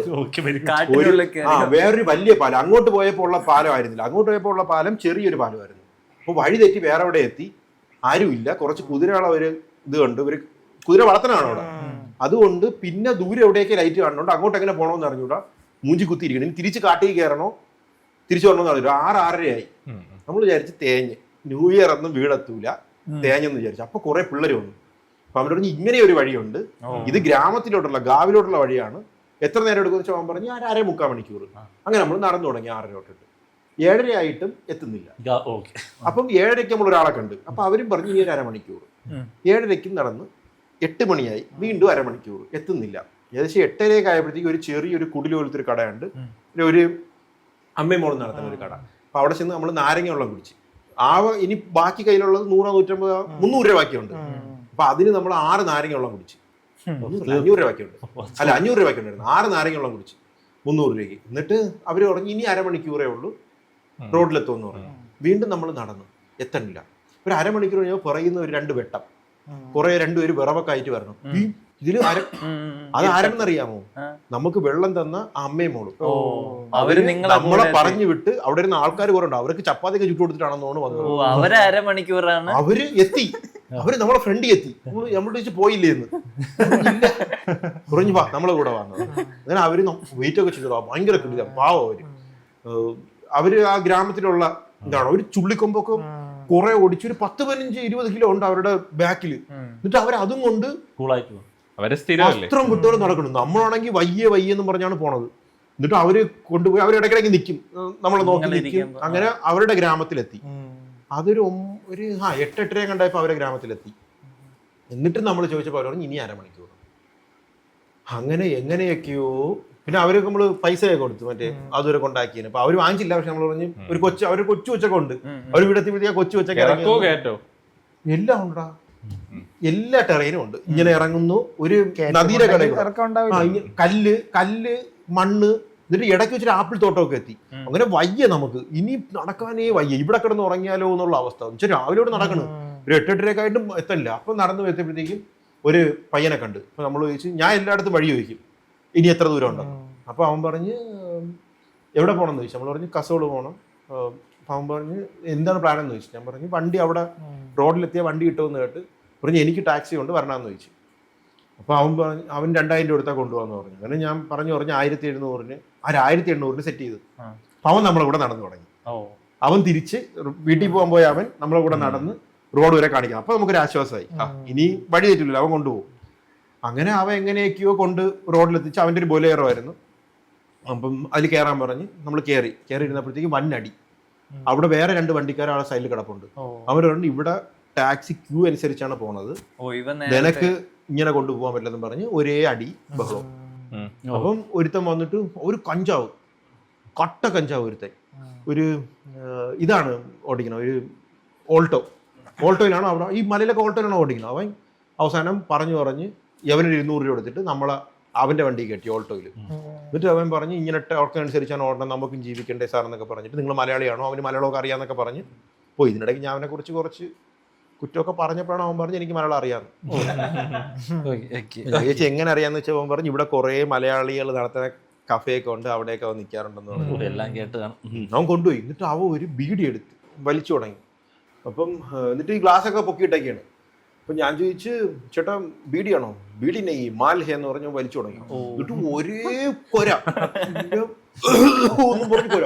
വേറൊരു വലിയ പാലം, അങ്ങോട്ട് പോയപ്പോൾ ഉള്ള പാലം ആയിരുന്നില്ല, അങ്ങോട്ട് പോയപ്പോൾ ഉള്ള പാലം ചെറിയൊരു പാലമായിരുന്നു. അപ്പൊ വഴി തെറ്റി വേറെ എവിടെ എത്തി, ആരുമില്ല. കുറച്ച് കുതിരകളെ ഒരു ഇത് കണ്ട്, ഒരു കുതിര വളർത്തനാണ് അവിടെ. അതുകൊണ്ട് പിന്നെ ദൂരെ എവിടെയൊക്കെ ലൈറ്റ് കാണുന്നുണ്ട്, അങ്ങോട്ട് എങ്ങനെ പോകണമെന്ന് അറിഞ്ഞൂടാ. മൂഞ്ചി കുത്തിയിരിക്കണം. ഇനി തിരിച്ച് കാട്ടിൽ കയറണോ തിരിച്ചു വരണമെന്ന് അറിഞ്ഞു. 6:30 നമ്മൾ വിചാരിച്ച് തേഞ്ഞ് ന്യൂ ഇയർ ഒന്നും വീടെത്തൂല, തേഞ്ഞെന്ന് വിചാരിച്ചു. അപ്പൊ കുറെ പിള്ളേർ വന്നു. അപ്പൊ അവൻ പറഞ്ഞു ഇങ്ങനെ ഒരു വഴിയുണ്ട്, ഇത് ഗ്രാമത്തിലോട്ടുള്ള ഗാവിലോട്ടുള്ള വഴിയാണ്, എത്ര നേരം എടുക്കുമെന്ന് വെച്ചാൽ അവൻ പറഞ്ഞു 1.5-3 മണിക്കൂർ. അങ്ങനെ നമ്മൾ നടന്നു തുടങ്ങി 6:30 തൊട്ടിട്ട് 7:30 ആയിട്ടും എത്തുന്നില്ല. അപ്പം 7:30 നമ്മൾ ഒരാളെ കണ്ട്. അപ്പൊ അവരും പറഞ്ഞു ഇനി 1.5 മണിക്കൂർ. 7:30 നടന്ന് 8 മണിയായി, വീണ്ടും 1.5 മണിക്കൂർ എത്തുന്നില്ല. ഏകദേശം 8:30 ആയപ്പോഴത്തേക്ക് ഒരു ചെറിയൊരു കുടിൽ പോലത്തെ ഒരു കടയുണ്ട്, ഒരു അമ്മയും മോളും നടത്തുന്ന ഒരു കട. അപ്പൊ അവിടെ ചെന്ന് നമ്മൾ നാരങ്ങ വെള്ളം കുടിച്ച് ഇനി ബാക്കി കയ്യിലുള്ളത് 100, 150, 300 രൂപ ബാക്കിയുണ്ട്. അപ്പൊ അതിന് നമ്മൾ 6 നാരങ്ങ വെള്ളം കുടിച്ച്. 500 രൂപ ബാക്കിയുണ്ട്, അല്ല 500 രൂപ ബാക്കിയുണ്ടായിരുന്നു. 6 നാരങ്ങ വെള്ളം കുടിച്ച് 300 രൂപയ്ക്ക്. എന്നിട്ട് അവര് പറഞ്ഞു ഇനി 1.5 മണിക്കൂറേ ഉള്ളൂ റോഡിലെത്തുമെന്ന് പറഞ്ഞു. വീണ്ടും നമ്മൾ നടന്നു, എത്തണില്ല. ഒരു 1.5 മണിക്കൂർ കഴിഞ്ഞാൽ പറയുന്ന ഒരു 2 വെട്ടം, കുറെ 2 പേര് വിറവൊക്കെ ആയിട്ട് വരണം. ഇതില് അത് ആരെന്നറിയാമോ? നമുക്ക് വെള്ളം തന്ന അമ്മയും മോളും. നമ്മളെ പറഞ്ഞു വിട്ട് അവിടെ ഇരുന്ന ആൾക്കാർ കുറെ ഉണ്ട്, അവർക്ക് ചപ്പാത്തിയൊക്കെ ചുട്ടു കൊടുത്തിട്ടാണെന്ന് തോന്നുന്നു വന്നത്. അവര് 1.5 മണിക്കൂറാണ് അവര് എത്തി, അവര് നമ്മളെ ഫ്രണ്ട് എത്തി. നമ്മൾ ചോദിച്ചു പോയില്ലേ എന്ന്. കുറഞ്ഞു വാ നമ്മളെ കൂടെ വന്നത്. അങ്ങനെ അവര് വെയിറ്റ് ഒക്കെ ചെയ്തോ, ഭയങ്കര കിട്ടില്ല പാവം അവര്. അവര് ആ ഗ്രാമത്തിലുള്ള എന്താണ് ഒരു ചുള്ളിക്കൊമ്പൊക്കെ കുറെ ഓടിച്ച് ഒരു 10, 15, 20 കിലോ ഉണ്ട് അവരുടെ ബാക്കില്. എന്നിട്ട് അവരതും കൊണ്ട് വസ്ത്രം വിട്ടോടെ നടക്കണം. നമ്മളാണെങ്കിൽ വയ്യെന്ന് പറഞ്ഞാണ് പോണത്. എന്നിട്ട് അവര് കൊണ്ടുപോയി അവർ ഇടയ്ക്കിടയ്ക്ക് നിൽക്കും, നമ്മളെ നോക്കി നിൽക്കും. അങ്ങനെ അവരുടെ ഗ്രാമത്തിലെത്തി. അതൊരു 8-8:30 കണ്ടായപ്പോ അവരെ ഗ്രാമത്തിലെത്തി. എന്നിട്ട് നമ്മൾ ചോദിച്ചപ്പോൾ അവർ പറഞ്ഞു ഇനി 1.5 മണിക്കൂർ. അങ്ങനെ എങ്ങനെയൊക്കെയോ പിന്നെ അവർക്ക് നമ്മള് പൈസയൊക്കെ കൊടുത്തു, മറ്റേ അതുവരെ കൊണ്ടാക്കിയാണ്. അപ്പൊ അവര് വാങ്ങിച്ചില്ല. പക്ഷെ നമ്മൾ പറഞ്ഞു ഒരു കൊച്ചു കൊച്ചൊക്കെ ഉണ്ട്, അവർ വീടെത്തി കൊച്ചു കൊച്ചൊക്കെ എല്ലാം ഉണ്ടാ, എല്ലാ ടെറൈനും ഉണ്ട്. ഇങ്ങനെ ഇറങ്ങുന്നു, ഒരു നദിയുടെ കല്ല് മണ്ണ്, എന്നിട്ട് ഇടയ്ക്ക് വെച്ചിട്ട് ആപ്പിൾ തോട്ടമൊക്കെ എത്തി. അങ്ങനെ വയ്യ, നമുക്ക് ഇനി നടക്കാനേ വയ്യ, ഇവിടെ കിടന്ന് ഉറങ്ങിയാലോ എന്നുള്ള അവസ്ഥ. എന്നുവെച്ചാൽ രാവിലെ നടക്കണം, ഒരു 8-8:30 ആയിട്ടും എത്തല്ല. അപ്പൊ നടന്നു എത്തിയപ്പോഴത്തേക്കും ഒരു പയ്യനെ കണ്ട്. അപ്പൊ നമ്മൾ ചോദിച്ചു, ഞാൻ എല്ലായിടത്തും വഴി ചോദിക്കും ഇനി എത്ര ദൂരം ഉണ്ടോ. അപ്പൊ അവൻ പറഞ്ഞ് എവിടെ പോകണമെന്ന് ചോദിച്ചു. നമ്മൾ പറഞ്ഞു കസോള് പോകണം. അപ്പൊ അവൻ പറഞ്ഞ് എന്താണ് പ്ലാൻ എന്ന് ചോദിച്ചു. ഞാൻ പറഞ്ഞു വണ്ടി അവിടെ റോഡിലെത്തിയ വണ്ടി കിട്ടുമെന്ന് കേട്ട് പറഞ്ഞു എനിക്ക് ടാക്സി കൊണ്ട് വരണമെന്ന് ചോദിച്ചു. അപ്പൊ അവൻ പറഞ്ഞു അവൻ 2000 രൂപ എടുത്താൽ കൊണ്ടുപോകാന്ന് പറഞ്ഞു. അങ്ങനെ ഞാൻ പറഞ്ഞു 1700-ന് 1800-ന് സെറ്റ് ചെയ്തു. അപ്പൊ അവൻ നമ്മളെ കൂടെ നടന്നു തുടങ്ങി. അവൻ തിരിച്ച് വീട്ടിൽ പോകാൻ പോയ അവൻ നമ്മളെ കൂടെ നടന്ന് റോഡ് വരെ കാണിക്കണം. അപ്പൊ നമുക്കൊരു ആശ്വാസമായി, ഇനി വഴി തെറ്റില്ല, അവൻ കൊണ്ടുപോകും. അങ്ങനെ അവൻ എങ്ങനെയൊക്കെയോ കൊണ്ട് റോഡിലെത്തിച്ച്. അവൻ്റെ ഒരു ബൊലേറോ ആയിരുന്നു. അപ്പം അതിൽ കയറാൻ പറഞ്ഞ് നമ്മൾ കയറി ഇരുന്നപ്പോഴത്തേക്കും വന്നടി. അവിടെ വേറെ 2 വണ്ടിക്കാർ ആ സൈഡിൽ കിടപ്പുണ്ട്. അവർ പറഞ്ഞു ഇവിടെ ടാക്സി ക്യൂ അനുസരിച്ചാണ് പോണത്, നിനക്ക് ഇങ്ങനെ കൊണ്ടുപോകാൻ പറ്റില്ലെന്ന് പറഞ്ഞ് ഒരേ അടി ബഹളം. അപ്പം ഒരുത്തൻ വന്നിട്ട് ഒരു കഞ്ചാവ്, കട്ട കഞ്ചാവ് ഒരുത്തൻ, ഒരു ഇതാണ് ഓടിക്കണം, ഒരു ഓൾട്ടോയിലാണ് അവിടെ ഈ മലയിലൊക്കെ ഓൾട്ടോയിലാണ് ഓടിക്കണം. അവൻ അവസാനം പറഞ്ഞ് യവനൊരു 200 രൂപ എടുത്തിട്ട് അവന്റെ വണ്ടി കെട്ടി ഓൾട്ടോയിൽ. എന്നിട്ട് അവൻ പറഞ്ഞ് ഇങ്ങനെ ടോർക്കനുസരിച്ചാണ് ഓടണം, നമുക്കും ജീവിക്കണ്ടേ സാർ എന്നൊക്കെ പറഞ്ഞിട്ട്, നിങ്ങൾ മലയാളിയാണോ, അവന് മലയാളമൊക്കെ അറിയാന്നൊക്കെ പറഞ്ഞ് പോയി. ഇതിനിടയ്ക്ക് ഞാൻ അവനെ കുറിച്ച് കുറച്ച് കുറ്റമൊക്കെ പറഞ്ഞപ്പോഴാണ് അവൻ പറഞ്ഞ് എനിക്ക് മലയാളം അറിയാമെന്ന്. ചേച്ചി എങ്ങനെ അറിയാന്ന് വെച്ചാൽ അവൻ പറഞ്ഞു ഇവിടെ കുറെ മലയാളികൾ നടത്തുന്ന കഫേയൊക്കെ ഉണ്ട്, അവിടെയൊക്കെ അവൻ നിൽക്കാറുണ്ടെന്ന് പറഞ്ഞു. എല്ലാം കേട്ട് അവൻ കൊണ്ടുപോയി. എന്നിട്ട് അവൻ ഒരു ബീഡി എടുത്ത് വലിച്ചു തുടങ്ങി. അപ്പം എന്നിട്ട് ഈ ഗ്ലാസ്സൊക്കെ പൊക്കിയിട്ടൊക്കെയാണ്. അപ്പൊ ഞാൻ ചോദിച്ചു ചേട്ടാ ബീഡിയാണോ? ബീഡി നെയ് മാൽ ഹേ എന്ന് പറഞ്ഞ് വലിച്ചു തുടങ്ങി. എന്നിട്ട് ഒരേ കൊര ഒന്നും പറഞ്ഞു കൊര.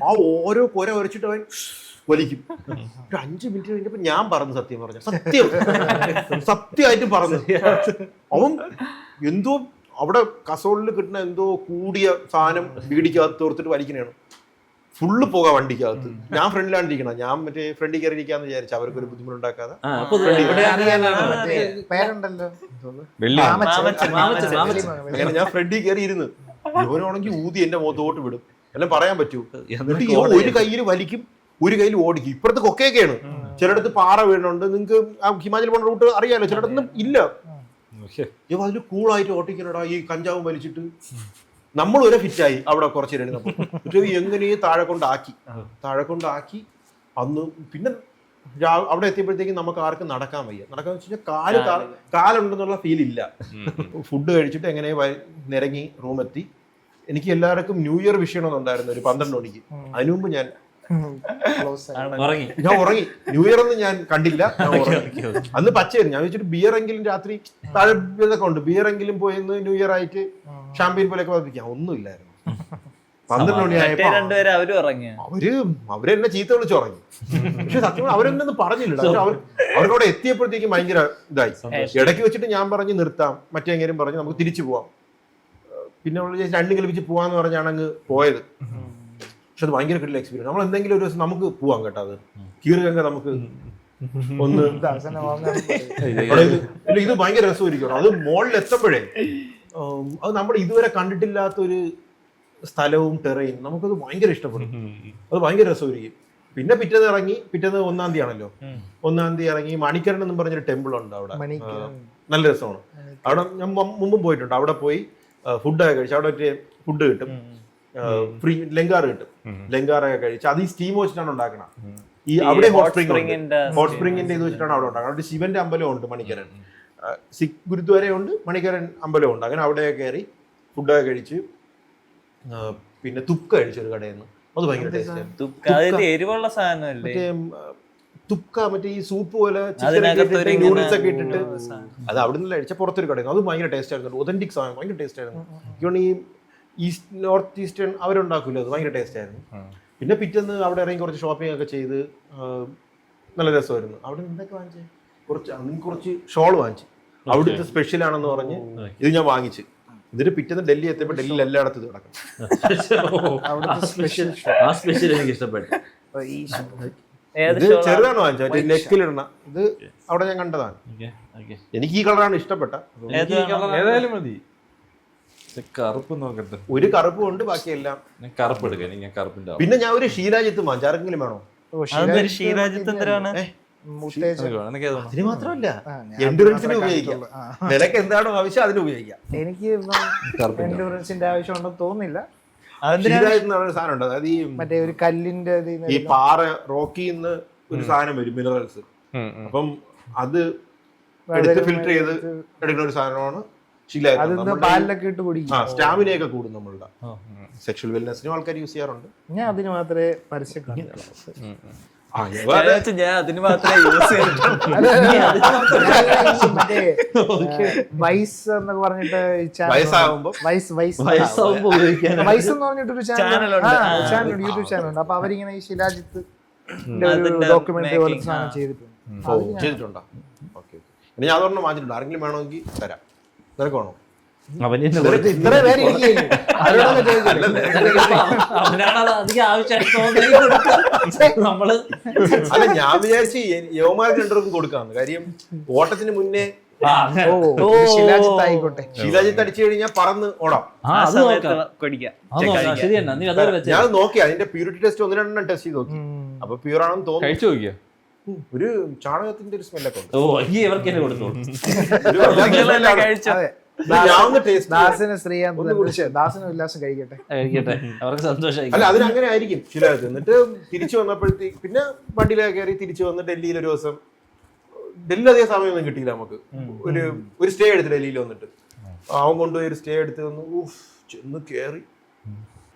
ആ ഓരോ കൊര വരച്ചിട്ട് അവൻ വലിക്കും. ഒരു 5 മിനിറ്റ് കഴിഞ്ഞപ്പോ ഞാൻ പറഞ്ഞു, സത്യമായിട്ട് പറഞ്ഞു, അവൻ എന്തോ അവിടെ കസോളിൽ കിട്ടുന്ന എന്തോ കൂടിയ സാധനം ബീഡിക്കകത്ത് തോർത്തിട്ട് വലിക്കണേണ്. ഫുള്ള് പോകാം വണ്ടിക്കകത്ത്. ഞാൻ ഫ്രണ്ടിലാണ് ഇരിക്കണം, ഞാൻ മറ്റേ ഫ്രണ്ടിൽ കയറി ഇരിക്കാന്ന് വിചാരിച്ചു, അവർക്ക് ഒരു ബുദ്ധിമുട്ടുണ്ടാക്കാതെ. പേരുണ്ടല്ലോ അങ്ങനെ ഞാൻ ഫ്രണ്ടിൽ കയറി ഇരുന്ന്, ഇവനാണെങ്കിൽ ഊതി എന്റെ മുഖത്തോട്ട് വിടും, എല്ലാം പറയാൻ പറ്റൂ. എന്നിട്ട് ഒരു കയ്യിൽ വലിക്കും, ഒരു കയ്യിൽ ഓടിക്കും. ഇപ്പുറത്ത് കൊക്കയൊക്കെയാണ്, ചിലയിടത്ത് പാറ വീണുണ്ട്. നിങ്ങൾക്ക് ഹിമാചൽ പോണ റൂട്ട് അറിയാലോ, ചിലയിടത്തൊന്നും ഇല്ല. ഇവ അതിൽ കൂളായിട്ട് ഓട്ടിക്കണടാ ഈ കഞ്ചാവും വലിച്ചിട്ട്. നമ്മൾ ഒരു ഫിറ്റായി അവിടെ കുറച്ച് നേരം. എങ്ങനെയും താഴെ കൊണ്ടാക്കി അന്ന്. പിന്നെ അവിടെ എത്തിയപ്പോഴത്തേക്കും നമുക്ക് ആർക്കും നടക്കാൻ വയ്യ. നടക്കാന്ന് വെച്ച് കഴിഞ്ഞാൽ കാലുണ്ടെന്നുള്ള ഫീൽ ഇല്ല. ഫുഡ് കഴിച്ചിട്ട് എങ്ങനെ നിരങ്ങി റൂമെത്തി. എനിക്ക് എല്ലാവർക്കും ന്യൂ ഇയർ വിഷയണമെന്നുണ്ടായിരുന്നു ഒരു 12 മണിക്ക്. അതിനു മുമ്പ് ഞാൻ ഉറങ്ങി. ന്യൂ ഇയർ ഒന്നും ഞാൻ കണ്ടില്ല, അന്ന് പച്ചയായിരുന്നു. ഞാൻ വെച്ചിട്ട് ബിയർ എങ്കിലും രാത്രി താഴെ ഇതൊക്കെ ഉണ്ട്, ബിയർ എങ്കിലും പോയി ന്യൂ ഇയർ ആയിട്ട് ഷാമ്പയിൻ പോലെയൊക്കെ പതിപ്പിക്കാം. ഒന്നുമില്ലായിരുന്നു. 12 മണിയായപ്പോ അവരെന്നെ ചീത്ത വിളിച്ച് ഉറങ്ങി. പക്ഷെ സത്യം അവരെന്നൊന്നും പറഞ്ഞില്ല. അവരോട് എത്തിയപ്പോഴത്തേക്കും ഭയങ്കര ഇതായി. ഇടയ്ക്ക് വെച്ചിട്ട് ഞാൻ പറഞ്ഞ് നിർത്താം, മറ്റെങ്കിലും പറഞ്ഞ് നമുക്ക് തിരിച്ചു പോവാം. പിന്നെ രണ്ടും കൽപ്പിച്ച് പോവാന്ന് പറഞ്ഞാണ് അങ്ങ് പോയത്. പക്ഷെ അത് ഭയങ്കര കിട്ടില്ല എക്സ്പീരിയൻസ്. നമ്മൾ എന്തെങ്കിലും ഒരു ദിവസം നമുക്ക് പോവാം കേട്ടോ. അത് കീറുകങ്ക നമുക്ക് ഒന്ന് ഇത് ഭയങ്കര രസമായിരിക്കും. അത് മോളിൽ എത്തുമ്പോഴേ അത് നമ്മൾ ഇതുവരെ കണ്ടിട്ടില്ലാത്തൊരു സ്ഥലവും ടെറയും നമുക്കത് ഭയങ്കര ഇഷ്ടപ്പെടും. അത് ഭയങ്കര രസമായിരിക്കും. പിന്നെ പിറ്റേന്ന് 1-ാം തീയതി ആണല്ലോ. 1-ാം തീയതി ഇറങ്ങി മണിക്കരൻ എന്നും പറഞ്ഞൊരു ടെമ്പിൾ ഉണ്ട് അവിടെ. നല്ല രസമാണ്. അവിടെ ഞാൻ മുമ്പും പോയിട്ടുണ്ട്. അവിടെ പോയി ഫുഡൊക്കെ കഴിച്ചു. അവിടെ ഫുഡ് കിട്ടും, ഫ്രീ ലങ്കാർ കിട്ടും. ലങ്കാറൊക്കെ കഴിച്ച് അത് ഈ സ്റ്റീം വെച്ചിട്ടാണ് ഉണ്ടാക്കണം. ഈ അവിടെ ഹോട്ട് സ്പ്രിങ്ങിന്റെ ഇത് വെച്ചിട്ടാണ് അവിടെ ഉണ്ടാക്കുന്നത്. അവിടെ ശിവന്റെ അമ്പലം ഉണ്ട് മണിക്കരൻ, സിഖ് ഗുരുദ്വാരയുണ്ട്, മണിക്കരൻ അമ്പലം ഉണ്ട്. അങ്ങനെ അവിടെയൊക്കെ കയറി ഫുഡൊക്കെ കഴിച്ച് പിന്നെ തുക്ക കഴിച്ചു ഒരു കടയിൽ നിന്ന്. അത് ഭയങ്കര ടേസ്റ്റ്. തുക്ക മറ്റേ ഈ സൂപ്പ് പോലെ നൂഡിൽസ് ഒക്കെ ഇട്ടിട്ട് അത് അവിടെ നിന്ന് കഴിച്ച പുറത്തൊരു കടയിൽ. അത് ഭയങ്കര ടേസ്റ്റ് ആയിരുന്നു. ഒതന്റിക് സാധനം, ഭയങ്കര ടേസ്റ്റ് ആയിരുന്നു. ഈ നോർത്ത് ഈസ്റ്റേൺ അവരുണ്ടാക്കൂല്ലോ, അത് ഭയങ്കര ടേസ്റ്റ് ആയിരുന്നു. പിന്നെ പിറ്റേന്ന് അവിടെ ഇറങ്ങി കുറച്ച് ഷോപ്പിംഗ് ഒക്കെ ചെയ്ത് നല്ല രസമായിരുന്നു. അവിടെ എന്തൊക്കെ വാങ്ങിച്ചേ, കുറച്ച് ഷോൾ വാങ്ങിച്ചു. അവിടുത്തെ സ്പെഷ്യൽ ആണെന്ന് പറഞ്ഞ് ഇത് ഞാൻ വാങ്ങിച്ചു. ഇതിന് പിറ്റേന്ന് ഡൽഹി എത്തിയപ്പോൾ ഡൽഹിയിൽ എല്ലായിടത്തും ഇത് നടക്കും. എനിക്ക് ഇഷ്ടപ്പെട്ടു. ഇത് ചെറുതാണ് വാങ്ങിച്ചത്, നെക്കിലിടണ. ഇത് അവിടെ ഞാൻ കണ്ടതാണ്. എനിക്ക് ഈ കളറാണ് ഇഷ്ടപ്പെട്ട. ഏതായാലും മതി. കറുപ്പ് നോക്കട്ടെ. ഒരു കറുപ്പും ഉണ്ട്, ബാക്കിയെല്ലാം കറുപ്പ് എടുക്കാൻ. പിന്നെ ഞാൻ ഒരു ഷീലാജിത്ത് വാങ്ങിച്ചു. ആരെങ്കിലും വേണോ? അതിന് മാത്രമല്ല, എൻഡുറൻസിന് ഉപയോഗിക്കാം. നിനക്ക് എന്താണോ ആവശ്യം അതിന് ഉപയോഗിക്കാം. എനിക്ക് എൻഡുറൻസിന്റെ ആവശ്യം ഉണ്ടെന്ന് തോന്നുന്നില്ല. സാധനം ഉണ്ട്, അതായത് ഈ മറ്റേ ഒരു കല്ലിന്റെ ഈ പാറ റോക്കിന്ന് ഒരു സാധനം വരും, മിനറൽസ്. അപ്പം അത് എടുത്ത് ഫിൽറ്റർ ചെയ്ത് എടുക്കുന്ന ഒരു സാധനമാണ് പാലിലൊക്കെ ഇട്ട് കുടിക്കും. സ്റ്റാമിനയൊക്കെ കൂടും നമ്മളുടെ. സെക്ഷൽ വെൽനെസ്സിനും ആൾക്കാർ യൂസ് ചെയ്യാറുണ്ട്. ഞാൻ അതിന് മാത്രമേ പരസ്യം വൈസ് എന്നൊക്കെ പറഞ്ഞിട്ട് വൈസ് എന്ന് പറഞ്ഞിട്ടൊരു ചാനൽ, യൂട്യൂബ് ചാനലുണ്ട്. അപ്പൊ അവരിങ്ങനെ ഈ ശിലാജിത്ത് ഡോക്യുമെന്ററി പോലെ സാധനം ചെയ്തിട്ടുണ്ടോ? ഓക്കെ. ഞാൻ അതൊരെണ്ണം വാങ്ങിച്ചിട്ടുണ്ട്. ആരെങ്കിലും വേണമെങ്കിൽ തരാം. നിനക്ക് വേണോ? അല്ല, ഞാൻ വിചാരിച്ച് യവമാർക്ക് രണ്ടുപേർക്കും കൊടുക്കാന്ന്. കാര്യം ഓട്ടത്തിന് മുന്നേ ശിലാജിത്ത് അടിച്ചു കഴിഞ്ഞാൽ പറന്ന് ഓടാം. ഞാൻ നോക്കി അതിന്റെ പ്യൂരിറ്റി ടെസ്റ്റ് 1-2 ടെസ്റ്റ് ചെയ്ത് നോക്കി. അപ്പൊ പ്യൂർ ആണെന്ന് തോന്നുന്നു. ഒരു ചാണകത്തിന്റെ ഒരു സ്മെല്ലൊക്കെ ഉണ്ട്. അല്ല, അതിനങ്ങനെ ആയിരിക്കും ശിലാജിത്ത്. എന്നിട്ട് തിരിച്ചു വന്നപ്പോഴത്തേക്ക് പിന്നെ വണ്ടിയിലൊക്കെ കയറി തിരിച്ചു വന്ന് ഡൽഹിയിൽ ഒരു ദിവസം. ഡൽഹിയിൽ അധികം സമയമൊന്നും കിട്ടിയില്ല നമുക്ക്. ഒരു സ്റ്റേ എടുത്ത് ഡൽഹിയിൽ വന്നിട്ട് അവൻ കൊണ്ടുപോയി ഒരു സ്റ്റേ എടുത്ത് വന്ന് ചെന്ന് കയറി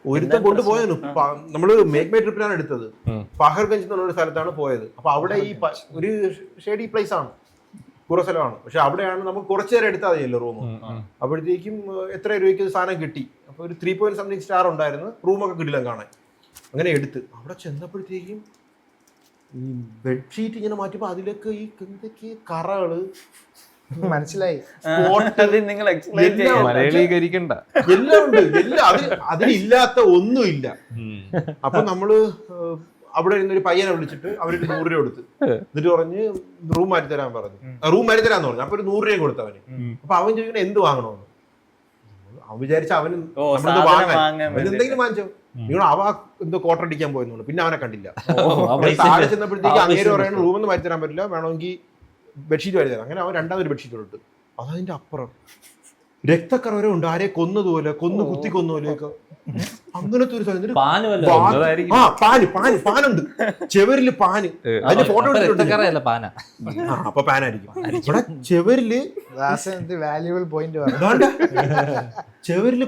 ഒരുത്തം കൊണ്ടുപോയതിനു. നമ്മള് മേക്ക് മൈ ട്രിപ്പിലാണ് എടുത്തത്. പഹർഗഞ്ച് എന്ന് പറഞ്ഞൊരു സ്ഥലത്താണ് പോയത്. അപ്പൊ അവിടെ ഈ ഒരു ഷേഡി പ്ലേസ് ആണ്. കുറേ സ്ഥലമാണ്. പക്ഷെ അവിടെയാണ് നമുക്ക് കുറച്ചു നേരം എടുത്താൽ മതിയല്ലോ റൂം. അപ്പോഴത്തേക്കും എത്ര രൂപയ്ക്ക് സാധനം കിട്ടി. അപ്പോൾ ഒരു 3.something സ്റ്റാർ ഉണ്ടായിരുന്നു. റൂമൊക്കെ കിടിലം കാണാൻ. അങ്ങനെ എടുത്ത് അവിടെ ചെന്നപ്പോഴത്തേക്കും ഈ ബെഡ്ഷീറ്റ് ഇങ്ങനെ മാറ്റിയപ്പോൾ അതിലൊക്കെ ഈ എന്തൊക്കെ കറകള് മനസ്സിലായി. നിങ്ങൾ എക്സ്പ്ലെയിൻ ചെയ്യാം. മലയാളീകരിക്കണ്ട. എല്ലാം ഉണ്ട്, എല്ലാം അതിലില്ലാത്ത ഒന്നുമില്ല. അപ്പൊ നമ്മള് അവിടെ ഇരുന്നൊരു പയ്യനെ വിളിച്ചിട്ട് അവർക്ക് 100 രൂപ കൊടുത്ത്, എന്നിട്ട് പറഞ്ഞ് റൂം മാറ്റി തരാൻ പറഞ്ഞു. റൂം മാറ്റി തരാന്ന് പറഞ്ഞു. അപ്പൊ ഒരു 100 രൂപ കൊടുത്തു അവന്. അപ്പൊ അവൻ ചോദിക്കണ എന്ത് വാങ്ങണമെന്ന്. അവൻ വിചാരിച്ച അവന് എന്തെങ്കിലും വാങ്ങിച്ചോ. നിങ്ങൾ അവ എന്തോ കോട്ടടിക്കാൻ പോയെന്നു. പിന്നെ അവനെ കണ്ടില്ല. താഴെ ചെന്നപ്പോഴത്തേക്ക് അങ്ങേര് പറയണ റൂമൊന്നും മാറ്റി തരാൻ പറ്റില്ല, വേണമെങ്കിൽ ബെഡ്ഷീറ്റ് വാരി തരാം. അങ്ങനെ അവൻ 2ാമതൊരു ബെഡ്ഷീറ്റ് കൊടുത്തു. അതതിന്റെ അപ്പുറം രക്തക്കറ വരെ ഉണ്ട്. ആരെ കൊന്നതുപോലെ, കുത്തി കൊന്നതുപോലെയൊക്കെ അങ്ങനത്തെ ഒരു സ്ഥലം. പാനുണ്ട്, ചെവരില് പാന്. അതിന്റെ ഫോട്ടോ എടുത്തിട്ടുണ്ട്. അപ്പൊ പാനായിരിക്കും. ഇവിടെ ചെവരില് വാല്യുബിൾ പോയിന്റ് ചെവരില്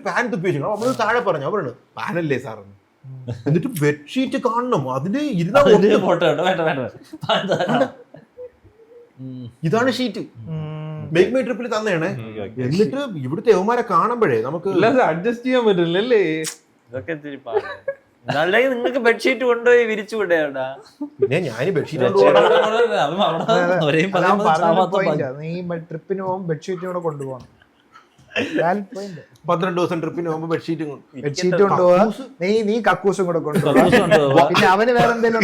പാൻ തുപ്പി വെച്ചു. നമ്മള് താഴെ പറഞ്ഞു, അവരാണ് പാനല്ലേ സാറെന്ന്. എന്നിട്ട് ബെഡ്ഷീറ്റ് കാണണം. അതില് ഇതാണ് ഷീറ്റ്. മേക്ക് മൈ ട്രിപ്പിൽ തന്നെയാണ്. എന്നിട്ട് ഇവിടുത്തെ യവന്മാരെ കാണുമ്പോഴേ നമുക്ക് അഡ്ജസ്റ്റ് ചെയ്യാൻ പറ്റില്ലല്ലേ. ഇതൊക്കെ നിങ്ങൾക്ക് ബെഡ്ഷീറ്റ് കൊണ്ടുപോയി വിരിച്ചു വിടേടാ. പിന്നെ ഞാൻ ബെഡ്ഷീറ്റ് നീ ട്രിപ്പിന് പോകുമ്പോൾ ബെഡ്ഷീറ്റും കൂടെ കൊണ്ടുപോകണം. 12 ദിവസം ട്രിപ്പിന് പോകുമ്പോ ബെഡ്ഷീറ്റ് കൊണ്ടുപോകാം. നീ കക്കൂസും കൂടെ കൊണ്ടുപോകാം. പിന്നെ അവന് വേറെ എന്തെങ്കിലും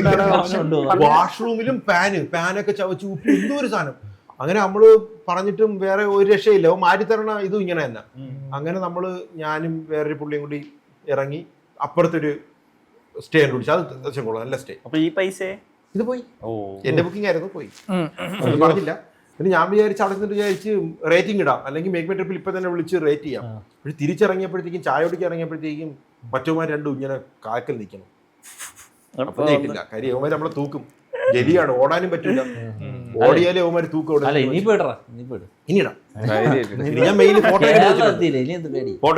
വാഷ്റൂമിലും പാനൊക്കെ ചവച്ച് ഉപ്പി എന്തോ ഒരു സാധനം. അങ്ങനെ നമ്മള് പറഞ്ഞിട്ടും വേറെ ഒരു രക്ഷയില്ല. മാറ്റിത്തരണ ഇതും ഇങ്ങനെ തന്നെ. അങ്ങനെ നമ്മള് ഞാനും വേറൊരു പുള്ളിയും കൂടി ഇറങ്ങി അപ്പുറത്തൊരു സ്റ്റേ കുടിച്ചു. അത് അത്യാവശ്യം കൊള്ളാം, നല്ല സ്റ്റേ. അപ്പൊ ഈ പൈസ ഇത് പോയി, എന്റെ ബുക്കിംഗ് ആയിരുന്നു, പോയി. പറഞ്ഞില്ല. പിന്നെ ഞാൻ വിചാരിച്ച് റേറ്റിംഗ് ഇടാം, അല്ലെങ്കിൽ മേക്ക് മൈ ട്രിപ്പിൽ ഇപ്പൊ തന്നെ വിളിച്ച് റേറ്റ് ചെയ്യാം. പക്ഷെ തിരിച്ചിറങ്ങിയപ്പോഴത്തേക്കും ചായ കുടിക്കാൻ ഇറങ്ങിയപ്പോഴത്തേക്കും മറ്റവന്മാർ രണ്ടും ഇങ്ങനെ കാക്കൽ നിൽക്കണം. അപ്പൊ ഇട്ടില്ല. കാര്യം യവന്മാർ നമ്മളെ തൂക്കും. ജലിയാണ്, ഓടാനും പറ്റില്ല. ഓടിയാലേ യവന്മാർ തൂക്കും. ഇനിയിടാം. ഞാൻ മെയില് ഫോട്ടോ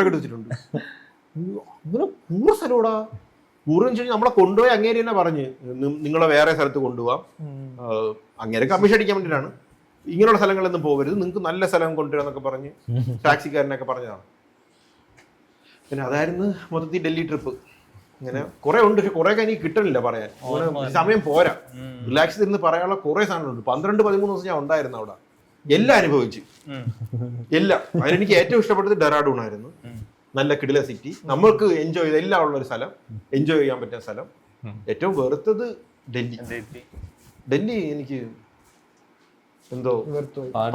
എടുത്ത് വെച്ചിട്ടുണ്ട്. അങ്ങനെ കൂറ സ്ഥലമോടാ. കൂറെന്ന് വെച്ചാൽ നമ്മളെ കൊണ്ടുപോയി അങ്ങേര് തന്നെ പറഞ്ഞ് നിങ്ങളെ വേറെ സ്ഥലത്ത് കൊണ്ടുപോകാം. അങ്ങേരെ കമ്മീഷൻ അടിക്കാൻ വേണ്ടിയിട്ടാണ്. ഇങ്ങനെയുള്ള സ്ഥലങ്ങളിലൊന്നും പോകരുത്, നിങ്ങൾക്ക് നല്ല സ്ഥലം കൊണ്ടുവരാന്നൊക്കെ പറഞ്ഞ് ടാക്സിക്കാരനൊക്കെ പറഞ്ഞതാണ്. പിന്നെ അതായിരുന്നു മൊത്തത്തിൽ ഡൽഹി ട്രിപ്പ്. ഇങ്ങനെ കുറെ ഉണ്ട്, പക്ഷെ കുറെ എനിക്ക് കിട്ടണില്ല പറയാൻ. സമയം പോരാ. റിലാക്സ് ചെയ്തിരുന്ന് പറയാനുള്ള കുറെ സാധനങ്ങളുണ്ട്. 12-13 ദിവസം ഞാൻ ഉണ്ടായിരുന്നു അവിടെ. എല്ലാം അനുഭവിച്ചു, എല്ലാം. അതിലെനിക്ക് ഏറ്റവും ഇഷ്ടപ്പെട്ടത് ഡെറാഡൂൺ ആയിരുന്നു. നല്ല കിടില സിറ്റി, നമ്മൾക്ക് എൻജോയ് ചെയ്ത് എല്ലാം ഉള്ള ഒരു സ്ഥലം, എൻജോയ് ചെയ്യാൻ പറ്റുന്ന സ്ഥലം. ഏറ്റവും വെറുത്തത് ഡൽഹി എനിക്ക് എന്തോ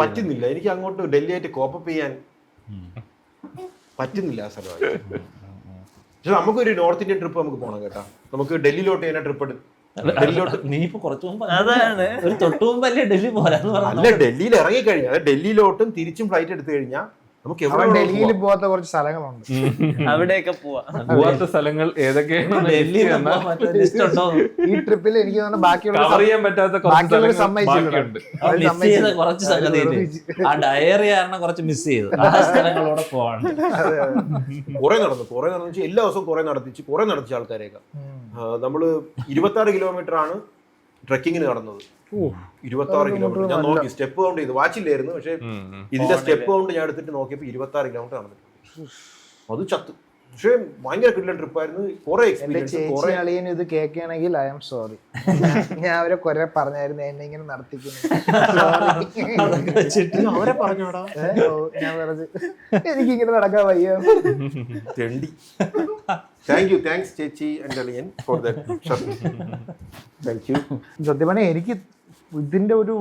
പറ്റുന്നില്ല. എനിക്ക് അങ്ങോട്ട് ഡൽഹി ആയിട്ട് കോപ്പപ്പ് ചെയ്യാൻ പറ്റുന്നില്ല ആ സ്ഥലമായിട്ട്. പക്ഷെ നമുക്കൊരു നോർത്ത് ഇന്ത്യൻ ട്രിപ്പ് നമുക്ക് പോകണം കേട്ടാ. നമുക്ക് ഡൽഹിയിലോട്ട് തന്നെ ട്രിപ്പ് ഡൽഹിയിലോട്ട്. നീ ഇപ്പൊ കുറച്ചു മുമ്പ് ഒരു തൊട്ടു മുമ്പല്ലേ ഡൽഹി പോരാന്ന് പറഞ്ഞു. അല്ല, ഡൽഹിയിൽ ഇറങ്ങി കഴിഞ്ഞാൽ ഡൽഹിയിലോട്ടും തിരിച്ചും ഫ്ലൈറ്റ് എടുത്തു കഴിഞ്ഞാൽ നമുക്ക് ഡൽഹിയിൽ പോകാത്ത കുറച്ച് സ്ഥലങ്ങളുണ്ട്, അവിടെയൊക്കെ പോവാത്ത സ്ഥലങ്ങൾ ഏതൊക്കെയാണ് ഈ ട്രിപ്പിൽ. എനിക്ക് ബാക്കിയുള്ള കുറച്ച് സംഗതി ആ ഡയറി കാരണം കുറച്ച് മിസ് ചെയ്തു. ആ സ്ഥലങ്ങളോടെ പോവാണ്. കുറെ നടന്നു എല്ലാ ദിവസവും കുറെ നടത്തിച്ച ആൾക്കാരെയൊക്കെ. നമ്മള് 26 കിലോമീറ്റർ ആണ് ട്രെക്കിങ്ങിന് നടന്നത്. 26 കിലോമീറ്റർ ഞാൻ നോക്കി, സ്റ്റെപ്പ് കൗണ്ട് ചെയ്തു. വാച്ചില്ലായിരുന്നു, പക്ഷെ ഇതിന്റെ സ്റ്റെപ്പ് കൗണ്ട് ഞാൻ എടുത്തിട്ട് നോക്കിയപ്പോ 26 കിലോമീറ്റർ നടന്നിട്ടുണ്ട്. അത് ചത്ത്. പക്ഷെ ഭയങ്കര കിടിലൻ ട്രിപ്പായിരുന്നു. കുറെ എക്സ്പീരിയൻസ്. ഇത് കേൾക്കുകയാണെങ്കിൽ ഐ ആം സോറി. ഞാൻ അവരെ കുറെ പറഞ്ഞായിരുന്നു എന്നെ ഇങ്ങനെ നടത്തിക്കുന്നു. അവരെ പറഞ്ഞോടാ, ഞാൻ പറഞ്ഞത് എനിക്കിങ്ങനെ നടക്കാൻ വയ്യ. താങ്ക്സ് ചേച്ചി ആൻഡ് അളിയൻ ഫോർ ദാറ്റ്. Thank you. സത്യം പറഞ്ഞാൽ എനിക്ക് ഇതിന്റെ ഒരു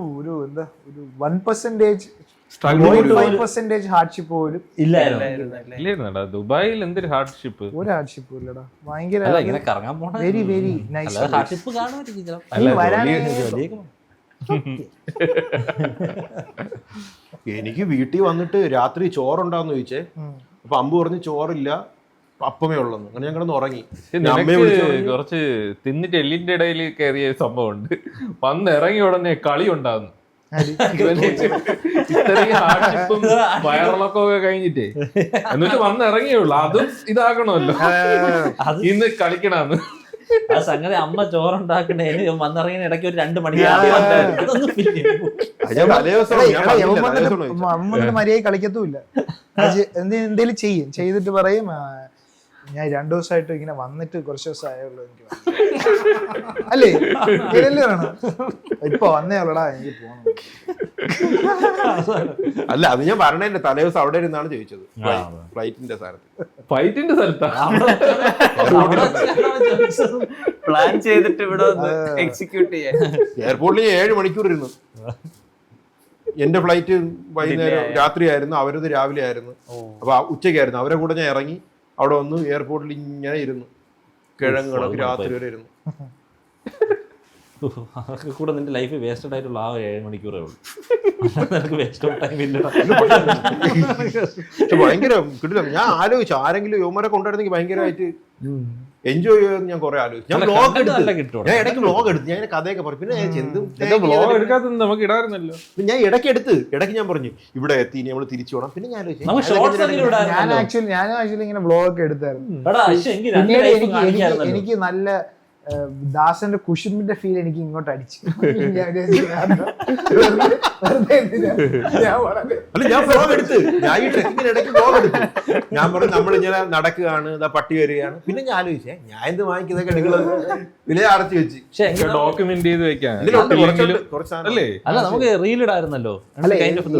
എന്താ ഒരു 1% 5% ഹാർഡ്ഷിപ്പ് പോലും ഇല്ലായിരുന്നു. ദുബായിൽ എന്തൊരു ഹാർഡ്ഷിപ്പ്. ഒരു ഹാർഡ്ഷിപ്പ് ഇല്ലടാ. ഭയങ്കര കറങ്ങാൻ പോണ വെരി വെരി നൈസ്. ഹാർഡ്ഷിപ്പ് കാണുമായിരിക്കും. എനിക്ക് വീട്ടിൽ വന്നിട്ട് രാത്രി ചോറുണ്ടാന്ന് ചോദിച്ചേ. അപ്പൊ അമ്പു പറഞ്ഞു ചോറില്ല, അപ്പമേ ഉള്ളെന്ന്. അങ്ങനെ ഞങ്ങളൊന്ന് ഉറങ്ങി. കുറച്ച് തിന്നിട്ട് എല്ലിന്റെ ഇടയിൽ കയറിയ സംഭവമുണ്ട്. വന്ന് ഇറങ്ങി ഉടനെ കളി ഉണ്ടാകുന്നു. ഇത്രയും ഹാർഡ്ഷിപ്പും വയറിളക്കമൊക്കെ കഴിഞ്ഞിട്ടേ എന്നിട്ട് വന്ന് ഇറങ്ങിയുള്ളു. അതും ഇതാക്കണമല്ലോ, ഇന്ന് കളിക്കണമെന്ന്. ആ സംഗതി അമ്മ ചോറുണ്ടാക്കണേന് വന്നിറങ്ങിയ ഇടയ്ക്ക് ഒരു 2 മണിക്ക് അതൊന്നും feel ചെയ്യും. ഞാൻ തലേദിവസം ഞാൻ പറഞ്ഞില്ല, തലേദിവസം വിളിച്ചു. അമ്മ മര്യാദ കളിക്കത്തുമില്ല. എന്തേലും ചെയ്തിട്ട് പറയും ഞാൻ 2 ദിവസമായിട്ട് ഇങ്ങനെ വന്നിട്ട് കുറച്ച് ദിവസം ആയുള്ളൂ എനിക്ക് അല്ലേ വേണം ഇപ്പൊ വന്നേ ഉള്ളടാ എനിക്ക് പോകണം. അല്ല അത് ഞാൻ പറഞ്ഞതിന്റെ തലേദിവസം അവിടെ ഇരുന്നാണ് ചോദിച്ചത്, ഫ്ലൈറ്റിന്റെ സ്ഥലത്ത്. ഫൈറ്റിന്റെ സ്ഥലത്താ പ്ലാൻ ചെയ്തിട്ട് ഇവിടെ എക്സിക്യൂട്ട് ചെയ്യാൻ എയർപോർട്ടിൽ 7 മണിക്കൂർ ഇരുന്നു. എന്റെ ഫ്ലൈറ്റ് വൈകുന്നേരം രാത്രിയായിരുന്നു, അവരത് രാവിലെ ആയിരുന്നു. അപ്പൊ ഉച്ചയ്ക്കായിരുന്നു. അവരെ കൂടെ ഞാൻ ഇറങ്ങി അവിടെ വന്ന് എയർപോർട്ടിൽ ഇങ്ങനെ ഇരുന്നു, കിഴങ്ങ് കണക്ക് രാത്രി വരെ ഇരുന്നു. അതൊക്കെ കൂടെ നിന്റെ ലൈഫ് വേസ്റ്റഡ് ആയിട്ടുള്ള ആ 7 മണിക്കൂറേ ഉള്ളൂ. നിനക്ക് വേസ്റ്റ് ഓഫ് ടൈം ഇല്ല. പക്ഷെ ഭയങ്കര കിട്ടില്ല. ഞാൻ ആലോചിച്ചു ആരെങ്കിലും യുവമാരെ കൊണ്ടുവരുന്നെങ്കിൽ ഭയങ്കരമായിട്ട് എൻജോയ് ചെയ്യുമെന്ന് ഞാൻ കുറെ ആലോചിച്ചു. ഞാൻ വ്ലോഗ് എടുത്തു, ഞാൻ ഇടയ്ക്ക് വ്ലോഗ് എടുത്തു, ഞാൻ കഥയൊക്കെ പറഞ്ഞു. പിന്നെ വ്ലോഗ് എടുക്കാത്ത നമുക്ക് ഇടാറുന്നല്ലോ. ഞാൻ ഇടയ്ക്ക് ഞാൻ പറഞ്ഞു ഇവിടെ എത്തി നമ്മൾ തിരിച്ചു പോകണം. പിന്നെ ഞാൻ ആലോചിച്ചു ഞാനും ആക്ച്വലി ഇങ്ങനെ വ്ലോഗ് ഒക്കെ എടുത്തായിരുന്നു. എനിക്ക് നല്ല ദാസന്റെ കുശുമ്പിന്റെ ഫീൽ എനിക്ക് ഇങ്ങോട്ട് അടിച്ചു. അല്ല ഞാൻ വ്ലോഗ് എടുത്ത്, ഞാൻ ഈ ട്രെക്കിങ്ങിന് ഇടയ്ക്ക് വ്ലോഗ് എടുത്തു. ഞാൻ പറഞ്ഞു നമ്മളിങ്ങനെ നടക്കുകയാണ്, ഇതാ പട്ടി വരികയാണ്. പിന്നെ ഞാൻ ആലോചിച്ചേ ഞാൻ എന്ത് വാങ്ങിക്കുന്നതൊക്കെ നിങ്ങൾ വില അടച്ചു വെച്ച് ഡോക്യുമെന്റ് ചെയ്ത് വെക്കാൻ അല്ലേ. അല്ല നമുക്ക് റീൽ ഇടായിരുന്നല്ലോ.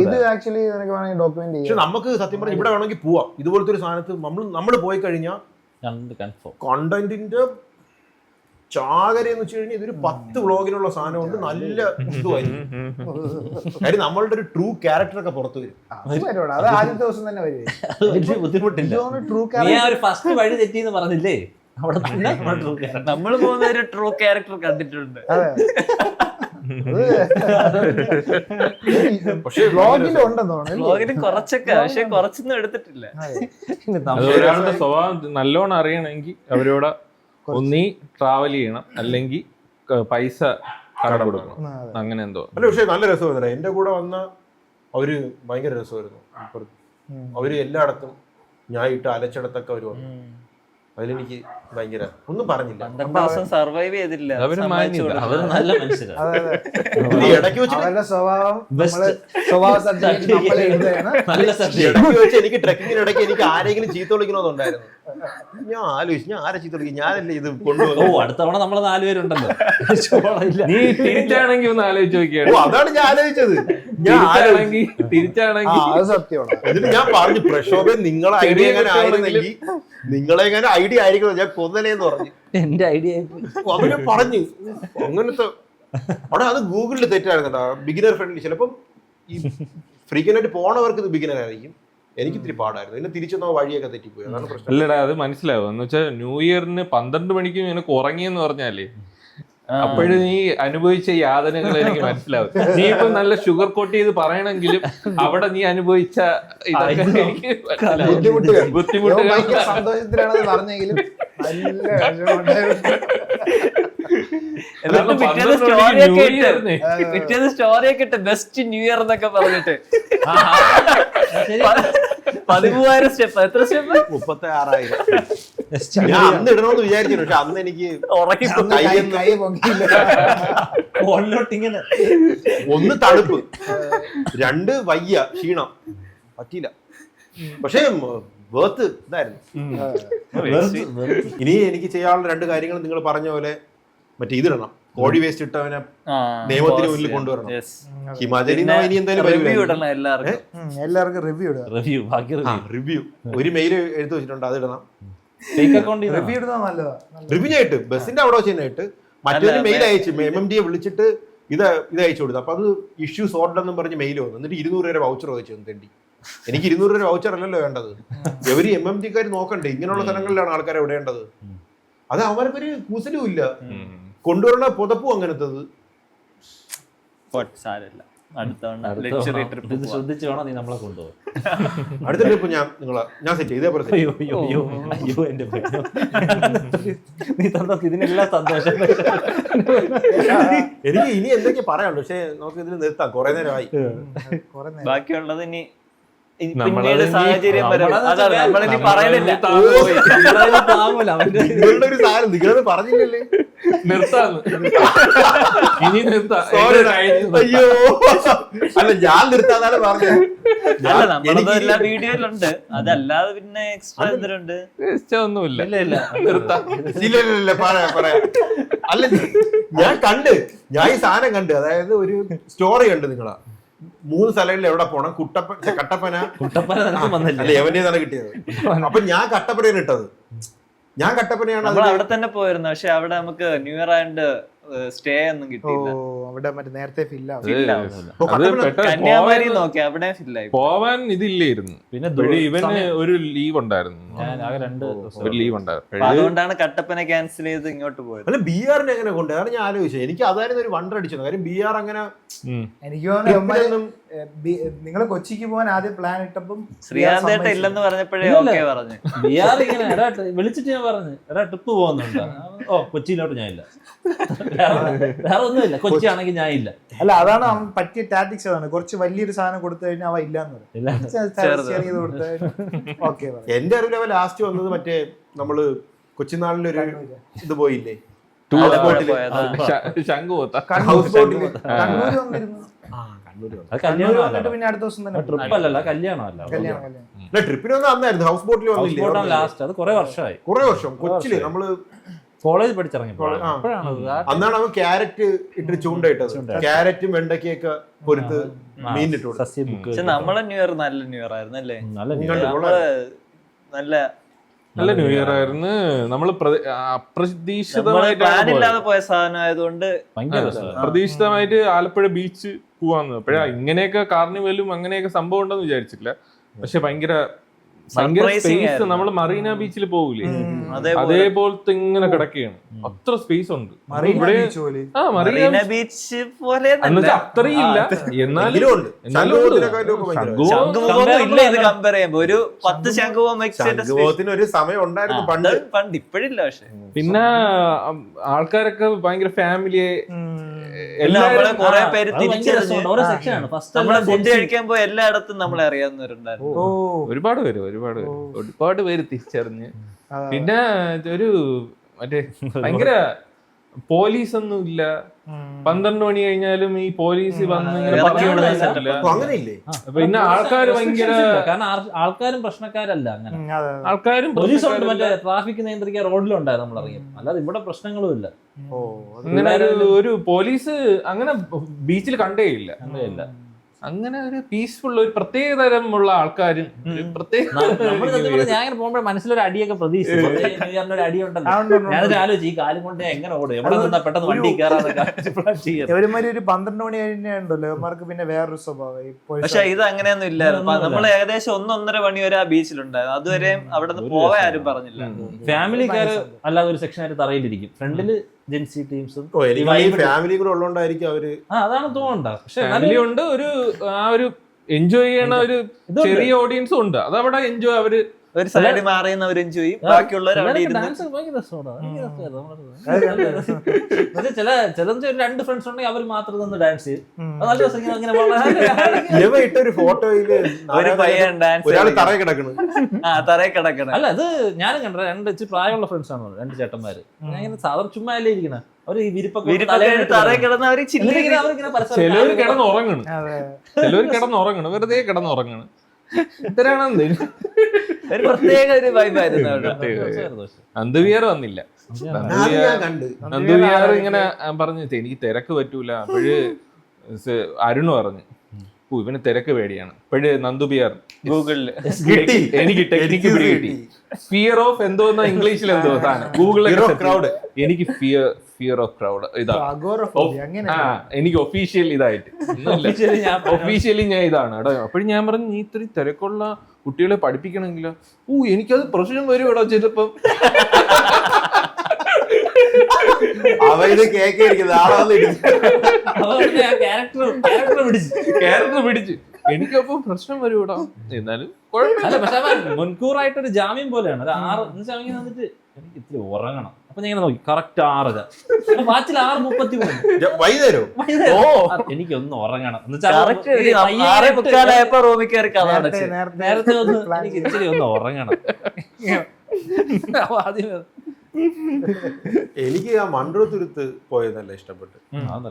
ഇത് ആക്ച്വലി നിനക്ക് വേണമെങ്കിൽ ഡോക്യുമെന്റ് ചെയ്യാം. പക്ഷെ നമുക്ക് സത്യം പറഞ്ഞാൽ ഇവിടെ വേണമെങ്കിൽ പോവാം. ഇതുപോലത്തെ ഒരു സാധനത്ത് നമ്മൾ പോയി കഴിഞ്ഞാൽ കണ്ടന്റിന്റെ ചാകര എന്ന് വെച്ച് കഴിഞ്ഞാൽ ഇതൊരു 10 വ്ളോഗിനുള്ള സാധനമുണ്ട്. നല്ല ഇതുമായിരിക്കും. കാര്യം നമ്മളുടെ ഒരു ട്രൂ ക്യാരക്ടർ ഒക്കെ പുറത്തു വരും. അത് ആദ്യത്തെ ദിവസം തന്നെ വരും. ബുദ്ധിമുട്ടില്ല. ഫസ്റ്റ് വഴി തെറ്റിന്ന് പറഞ്ഞില്ലേ, അവിടെ നമ്മൾ പോകുന്ന ഒരു ട്രൂ ക്യാരക്ടർ കണ്ടിട്ടുണ്ട്. പക്ഷേ വ്ളോഗിന് കുറച്ചൊക്കെ, പക്ഷെ കുറച്ചൊന്നും എടുത്തിട്ടില്ല. ഒരാളുടെ സ്വഭാവം നല്ലോണം അറിയണമെങ്കിൽ അവരോട് ഒന്നീ ട്രാവൽ ചെയ്യണം, അല്ലെങ്കിൽ പൈസ കടം കൊടുക്കണം, അങ്ങനെ എന്തോ. അല്ല പക്ഷെ നല്ല രസമായിരുന്നു. എന്റെ കൂടെ വന്ന അവര് ഭയങ്കര രസമായിരുന്നു. അവര് എല്ലായിടത്തും ഞാൻ ഇട്ട് അലച്ചിടത്തൊക്കെ അവര് വന്നു. അതിലെനിക്ക് ഭയങ്കര ഒന്നും പറഞ്ഞില്ല. 12 ദിവസം സർവൈവ് ചെയ്തില്ല. അവര് നല്ല മനുഷ്യരാണ്. ഇടയ്ക്ക് വെച്ച് എനിക്ക് ട്രെക്കിങ്ങിന് ഇടയ്ക്ക് എനിക്ക് ആരെങ്കിലും ചീത്ത വിളിക്കണമെന്നുണ്ടായിരുന്നു. ഞാൻ ആലോചിച്ചു ഞാൻ ആരെ ചീത്ത വിളിക്കും, ഞാനല്ലേ ഇത് കൊണ്ടുപോകും. അടുത്ത തവണ നമ്മള് 4 പേരുണ്ടല്ലോ. നീ തിരിച്ചാണെങ്കിൽ ഒന്ന് ആലോചിച്ച് നോക്കിയാണ്. അതാണ് ഞാൻ ആലോചിച്ചത്. തിരിച്ചാണെങ്കിൽ എന്നിട്ട് ഞാൻ പറഞ്ഞു പ്രക്ഷോഭം നിങ്ങളെ ഐഡിയ എങ്ങനെ ആയിരുന്നെങ്കിൽ നിങ്ങളെങ്ങനെ ഐഡിയ ആയിരിക്കണം, ഞാൻ കൊന്നലേന്ന് പറഞ്ഞു. എന്റെ ഐഡിയ അവര് പറഞ്ഞു അങ്ങനത്തെ. അവിടെ അത് ഗൂഗിളിൽ തെറ്റായിരുന്നു കേട്ടോ. Beginner friendly. ചിലപ്പം ഈ ഫ്രീക്വന്റ് പോണവർക്ക് ഇത് ബിഗിനർ ആയിരിക്കും. എനിക്ക് ഇത്തിരി പാടായിരുന്നു. പിന്നെ തിരിച്ചു വഴിയൊക്കെ തെറ്റിപ്പോയി. അതാണ് പ്രശ്നം. അല്ലടാ അത് മനസ്സിലാവും. എന്ന് വെച്ചാൽ ന്യൂ ഇയറിന് 12 മണിക്ക് നിനക്ക് ഉറങ്ങിയെന്ന് പറഞ്ഞാലേ അപ്പോഴും നീ അനുഭവിച്ച യാതനകൾ എനിക്ക് മനസ്സിലാവും. നീ ഇപ്പൊ നല്ല ഷുഗർ കോട്ട് ചെയ്ത് പറയണെങ്കിലും അവിടെ നീ അനുഭവിച്ച ബുദ്ധിമുട്ടുകൾ സന്തോഷത്തിലാണത് പറഞ്ഞെങ്കിലും പിറ്റേന്ന് സ്റ്റോറിയൊക്കെ ഇട്ട് ബെസ്റ്റ് ന്യൂ ഇയർ എന്നൊക്കെ പറഞ്ഞിട്ട് 13,000 സ്റ്റെപ്പ്. എത്ര സ്റ്റെപ്പ്? 36,000. ഞാൻ അന്ന് ഇടണമെന്ന് വിചാരിച്ചു. പക്ഷെ അന്ന് എനിക്ക് ഒന്ന് തണുപ്പ്, 2 വയ്യ ക്ഷീണം, പറ്റിയില്ല. പക്ഷെ വേർത്ത് ഇതായിരുന്നു. ഇനി എനിക്ക് ചെയ്യാനുള്ള 2 കാര്യങ്ങൾ നിങ്ങൾ പറഞ്ഞ പോലെ മറ്റേ ഇതിടണം, കോഴി വേസ്റ്റ് ഇട്ടവനെ നിയമത്തിന് മുന്നിൽ കൊണ്ടുവരണം. ഹിമാചലി ഇനി എന്തായാലും എല്ലാവർക്കും റിവ്യൂ ഒരു മെയിൽ എഴുതി വെച്ചിട്ടുണ്ട്, അത് ഇടണം. റിവ്യൂ ഇടുന്നത് നല്ലതാ. റിവ്യൂ ആയിട്ട് ബസ്സിന്റെ അവിടെ വെച്ച് തന്നെ ഇട്ട് മറ്റൊരു മെയിൽ അയച്ചു, MMD വിളിച്ചിട്ട് ഇത് അയച്ചു കൊടുത്തു. അപ്പൊ അത് ഇഷ്യൂ സോർട്ട് എന്നും പറഞ്ഞ് മെയിൽ വന്നു. എന്നിട്ട് 200 രൂപ വൗച്ചർ വെച്ചു തണ്ടി. എനിക്ക് 200 രൂപ വൗച്ചർ അല്ലല്ലോ വേണ്ടത്. എവര് MMD-ക്കാർ നോക്കണ്ടേ ഇങ്ങനെയുള്ള സ്ഥലങ്ങളിലാണ് ആൾക്കാരെ വിടേണ്ടത്. അത് അവർക്കൊരു കൂസലും ഇല്ല. കൊണ്ടുവരണ പുതപ്പും അങ്ങനത്തത്. ശ്രദ്ധിച്ചു വേണം നീ നമ്മളെ കൊണ്ടുപോകും. അടുത്ത ട്രിപ്പ് ഞാൻ സെറ്റ് ഇതേപോലെ നീ ഇതിനെല്ലാം സന്തോഷം. എനിക്ക് ഇനി എന്തൊക്കെ പറയാനുള്ളൂ, പക്ഷെ നമുക്ക് ഇതിൽ നിർത്താം. കുറെ നേരമായി. ബാക്കിയുള്ളത് ഇനി പിന്നീട് സാഹചര്യം വരും. അതാണ് നമ്മളിനി പറയണില്ല. താങ്ങൂല അവന്റെ നിങ്ങളുടെ ഒരു സാധനം നിങ്ങളത് പറഞ്ഞില്ലല്ലേ? നിർത്താന്ന് ഇനി നിർത്താം. അയ്യോ അല്ല ഞാൻ നിർത്താന്നാണ് പറഞ്ഞത്. അല്ല നമ്മളത് എല്ലാ വീഡിയോയിലുണ്ട്. അതല്ലാതെ പിന്നെ എക്സ്ട്രാ എന്തിനുണ്ട്? ഒന്നുമില്ല. നിർത്താം. ഇല്ല പറയാം. അല്ല ഞാൻ ഈ സാധനം കണ്ട്, അതായത് ഒരു സ്റ്റോറി കണ്ട് നിങ്ങളാ 3 സ്ഥലങ്ങളിൽ എവിടെ പോണം, കട്ടപ്പന അല്ല എവന്റേതാണ് കിട്ടിയത്. അപ്പൊ ഞാൻ കട്ടപ്പനയാണ് ഇട്ടത്. ഞാൻ കട്ടപ്പനയാണ്. നമ്മൾ അവിടെ തന്നെ പോയിരുന്നു. പക്ഷെ അവിടെ നമുക്ക് ന്യൂ ഇയർ ആയതുകൊണ്ട് സ്റ്റേ ഒന്നും കിട്ടിയില്ല. അവിടെ മറ്റേ നേരത്തെ ഫില്ലാവും. കന്യാകുമാരി നോക്കി അവിടെ ഫില്ലായി. പോവാൻ ഇതില്ലായിരുന്നു. പിന്നെ ഇവന് ഒരു ലീവ് ഉണ്ടായിരുന്നു. ഒരു ലീവ് ഉണ്ടായിരുന്നു. അതുകൊണ്ടാണ് കട്ടപ്പന ക്യാൻസൽ ചെയ്ത് ഇങ്ങോട്ട് പോയത്. അല്ല ബിആറിനെ എങ്ങനെ കൊണ്ട്, അതാണ് ഞാൻ ആലോചിച്ചത്. എനിക്ക് അതായിരുന്നു ഒരു വണ്ടർ അടിച്ചത്. കാര്യം ബിആർ അങ്ങനെ എനിക്ക് തോന്നുന്നു നിങ്ങൾ കൊച്ചിക്ക് പോകാൻ ആദ്യം പ്ലാൻ ഇട്ടപ്പം ശ്രീകാന്തേട്ട ഇല്ലെന്ന് പറഞ്ഞപ്പോഴേ ഓക്കെ പറഞ്ഞു. ബിആർ ഇങ്ങനെ വിളിച്ചിട്ട് ഞാൻ പറഞ്ഞു എടാ ട്രിപ്പ് പോകുന്നുണ്ട്. ഓ കൊച്ചിയിലോട്ട് ഞാൻ ഇല്ല, വേറെ ഒന്നുമില്ല, കൊച്ചി ആണെങ്കിൽ ഞാൻ ഇല്ല. അല്ല അതാണ് അവൻ പറ്റിയ ടാറ്റിക്സ്. അതാണ് കുറച്ച് വലിയൊരു സാധനം കൊടുത്തു കഴിഞ്ഞാൽ അവ ഇല്ലാന്ന് ഓക്കെ. എന്റെ അറിവിൽ അവ ലാസ്റ്റ് വന്നത് മറ്റേ നമ്മള് കൊച്ചിനാളിലൊരു ഇത് പോയില്ലേ, ശംഖുപോത്ത ഹൗസ് ബോട്ടില്. കണ്ണൂര് വന്നിരുന്നു. കണ്ണൂര് വന്നിട്ട് പിന്നെ അടുത്ത ദിവസം തന്നെ ട്രിപ്പ് അല്ലല്ല, കല്യാണമല്ല. ട്രിപ്പിന് വന്ന അന്നായിരുന്നു, ഹൗസ് ബോട്ടിൽ വന്നില്ലേ ലാസ്റ്റ്. അത് കുറെ വർഷമായി, കുറെ വർഷം കൊച്ചിയില് നമ്മള് കോളേജ് പഠിച്ചിറങ്ങിയപ്പോൾ. അന്നാണ് അവൻ ക്യാരറ്റ് ഇട്ട് ചൂണ്ടയിട്ടത്. ക്യാരറ്റും വെണ്ടയ്ക്കൊക്കെ പൊരുത്ത് മീനിട്ടു. പക്ഷെ നമ്മളെ ന്യൂ ഇയർ നല്ല ന്യൂ ഇയർ ആയിരുന്നു അല്ലേ? നല്ല ന്യൂ ഇയർ ആയിരുന്നു. നമ്മള് പ്ലാനില്ലാതെ പോയ സാധനം ആയതുകൊണ്ട് പ്രതീക്ഷിതമായിട്ട് ആലപ്പുഴ ബീച്ച് പോവാന്ന്. അപ്പോഴാ ഇങ്ങനെയൊക്കെ കാർണിവലും അങ്ങനെയൊക്കെ സംഭവം ഉണ്ടെന്ന് വിചാരിച്ചില്ല. പക്ഷെ ഭയങ്കര സ്പേസ്. നമ്മള് മറീന ബീച്ചിൽ പോകൂലേ, അതേപോലത്തെ ഇങ്ങനെ കിടക്കുകയാണ്. അത്ര സ്പേസ് ഉണ്ട് മറീന ബീച്ച് പോലെ. അത്രയും ഇല്ല, എന്നാലും കമ്പയർ ചെയ്യുമ്പോ ഒരു 10 ശംഖുബോധത്തിന് ഒരു സമയം ഉണ്ടായിരുന്നു പണ്ട്. ഇപ്പഴില്ല. പക്ഷെ പിന്നെ ആൾക്കാരൊക്കെ ഭയങ്കര ഫാമിലിയെ കുറെ പേര് തിരിച്ചറിഞ്ഞു. നമ്മളെ ഫുഡ് കഴിക്കാൻ പോയി എല്ലായിടത്തും നമ്മളെ അറിയാവുന്നവരുണ്ടായിരുന്നു. ഒരുപാട് പേര് തിരിച്ചറിഞ്ഞ്. പിന്നെ ഒരു മറ്റേ ഭയങ്കര പോലീസ് ഒന്നും ഇല്ല. 12 മണി കഴിഞ്ഞാലും ഈ പോലീസ് വന്ന് പിന്നെ ആൾക്കാർ ഭയങ്കര, കാരണം ആൾക്കാരും പ്രശ്നക്കാരല്ല. അങ്ങനെ ആൾക്കാരും പോലീസുണ്ട്, മറ്റേ ട്രാഫിക് നിയന്ത്രിക്കാൻ റോഡിലുണ്ടായിരുന്നു നമ്മളറിയാം. അല്ലാതെ ഇവിടെ പ്രശ്നങ്ങളും ഇല്ല. അങ്ങനെ ഒരു പോലീസ് അങ്ങനെ ബീച്ചിൽ കണ്ടേ ഇല്ല. അങ്ങനെ ഒരു പീസ്ഫുൾ, ഒരു പ്രത്യേക തരമുള്ള ആൾക്കാരും ഞാൻ പോകുമ്പോൾ മനസ്സിലൊരു അടിയൊക്കെ പ്രതീക്ഷിച്ചു. ഒരു അടി ഉണ്ടല്ലോ, ഞാനൊരു ആലോചിച്ചു ഈ കാലം കൊണ്ട് എങ്ങനെ ഓടും, എവിടെ നിന്നാ പെട്ടെന്ന് വണ്ടി കയറാന്നൊക്കെ. ഒരുമാതിരി ഒരു 12 മണി കഴിഞ്ഞുണ്ടല്ലോ അവന്മാർക്ക് പിന്നെ വേറൊരു സ്വഭാവം. പക്ഷെ ഇത് അങ്ങനെയൊന്നും ഇല്ലായിരുന്നു. നമ്മൾ ഏകദേശം 1-1.5 മണി വരെ ആ ബീച്ചിലുണ്ടായിരുന്നു. അതുവരെ അവിടെ നിന്ന് പോവാൻ ആരും പറഞ്ഞില്ല. ഫാമിലിക്കാര് അല്ലാതെ ഒരു സെക്ഷനായിട്ട് തറയിലിരിക്കും, ഫ്രണ്ടില് ജെൻസി ടീംസും ഫാമിലി കൂടെ ഉള്ളതുകൊണ്ടായിരിക്കും അവര്. അതാണ് തോന്നണ്ട. പക്ഷെ ഫാമിലി ഉണ്ട്, ഒരു എൻജോയ് ചെയ്യണ ഒരു ചെറിയ ഓഡിയൻസും ഉണ്ട്. അതവിടെ എൻജോയ്, അവര് ഒരു സൈഡ് മാറിയുന്നവർ എൻജോയ് ചെയ്യും, ബാക്കിയുള്ളവർ അവിടെ ചില 2 ഫ്രണ്ട്സ് ഉണ്ടെങ്കിൽ അവർ മാത്രം നിന്ന് ഡാൻസ് ചെയ്യും. നല്ല രസം. ഇട്ടൊരു ഫോട്ടോയില് ഒരു പയ്യൻ ഡാൻസ് തറയിൽ കിടക്കണം. അല്ല അത് ഞാനും കണ്ട 2 പ്രായമുള്ള ഫ്രണ്ട്സ് ആണ്, 2 ചേട്ടന്മാര്. ഞാൻ ഇങ്ങനെ സാധാരണ ചുമ്മാ അല്ലേ ഇരിക്കണ, അവര് ഈ തറയിൽ കിടന്ന് അവര് ചിലവര് കിടന്നുറങ്ങണം, വെറുതെ കിടന്നുറങ്ങണം. ഒരു പ്രത്യേക ഒരു വൈബായിരുന്നു. നന്ദുവിയാർ വന്നില്ല. നന്ദുവിയാർ ഇങ്ങനെ പറഞ്ഞു എനിക്ക് തിരക്ക് പറ്റൂല. അപ്പോഴ് അരുണ് പറഞ്ഞു ഇവന് തിരക്ക് പേടിയാണ്. അപ്പോഴ് നന്ദുബിയാർ ഗൂഗിളില് എനിക്ക് ടെക്നിക്ക് പിടി കിട്ടി. ഫിയർ ഓഫ് എന്തോന്നാ ഇംഗ്ലീഷിൽ എന്തോ സാധനം ഗൂഗിളിൽ ക്രൗഡ്. എനിക്ക് ഫിയർ ഓഫ് ക്രൗഡ് എനിക്ക് ഒഫീഷ്യൽ ഇതായിട്ട് ഒഫീഷ്യലി ഞാൻ ഇതാണ് കേട്ടോ. അപ്പോഴും ഞാൻ പറഞ്ഞു നീ ഇത്രയും തിരക്കുള്ള കുട്ടികളെ പഠിപ്പിക്കണമെങ്കിലോ എനിക്കത് പ്രശ്നം വരും കേട്ടോ. ചിലപ്പം ക്യാരക്ടർ പിടിച്ച് എനിക്കപ്പം പ്രശ്നം വരും കേട്ടോ. എന്നാലും മുൻകൂറായിട്ടൊരു ജാമ്യം പോലെയാണ്. ഒരു 6 വന്നിട്ട് എനിക്ക് ഇത്തിരി ഉറങ്ങണം. അപ്പൊ ഞാൻ ഇങ്ങനെ നോക്കി കറക്റ്റ് 6 വാച്ചിൽ 6:33. വൈകുന്നേരം ഓ എനിക്കൊന്ന് ഉറങ്ങണം എന്ന് വെച്ചാൽ കറക്റ്റ് 6:45 റൂമിൽ കയറി കഥ അടച്ച്. നേരത്തെ ഒന്ന് എനിക്ക് ഇച്ചിരി ഒന്ന് ഉറങ്ങണം. അപ്പൊ ആദ്യമേ എനിക്ക് ആ മൺട്രോത്തുരുത്ത് പോയത് നല്ല ഇഷ്ടപ്പെട്ടു.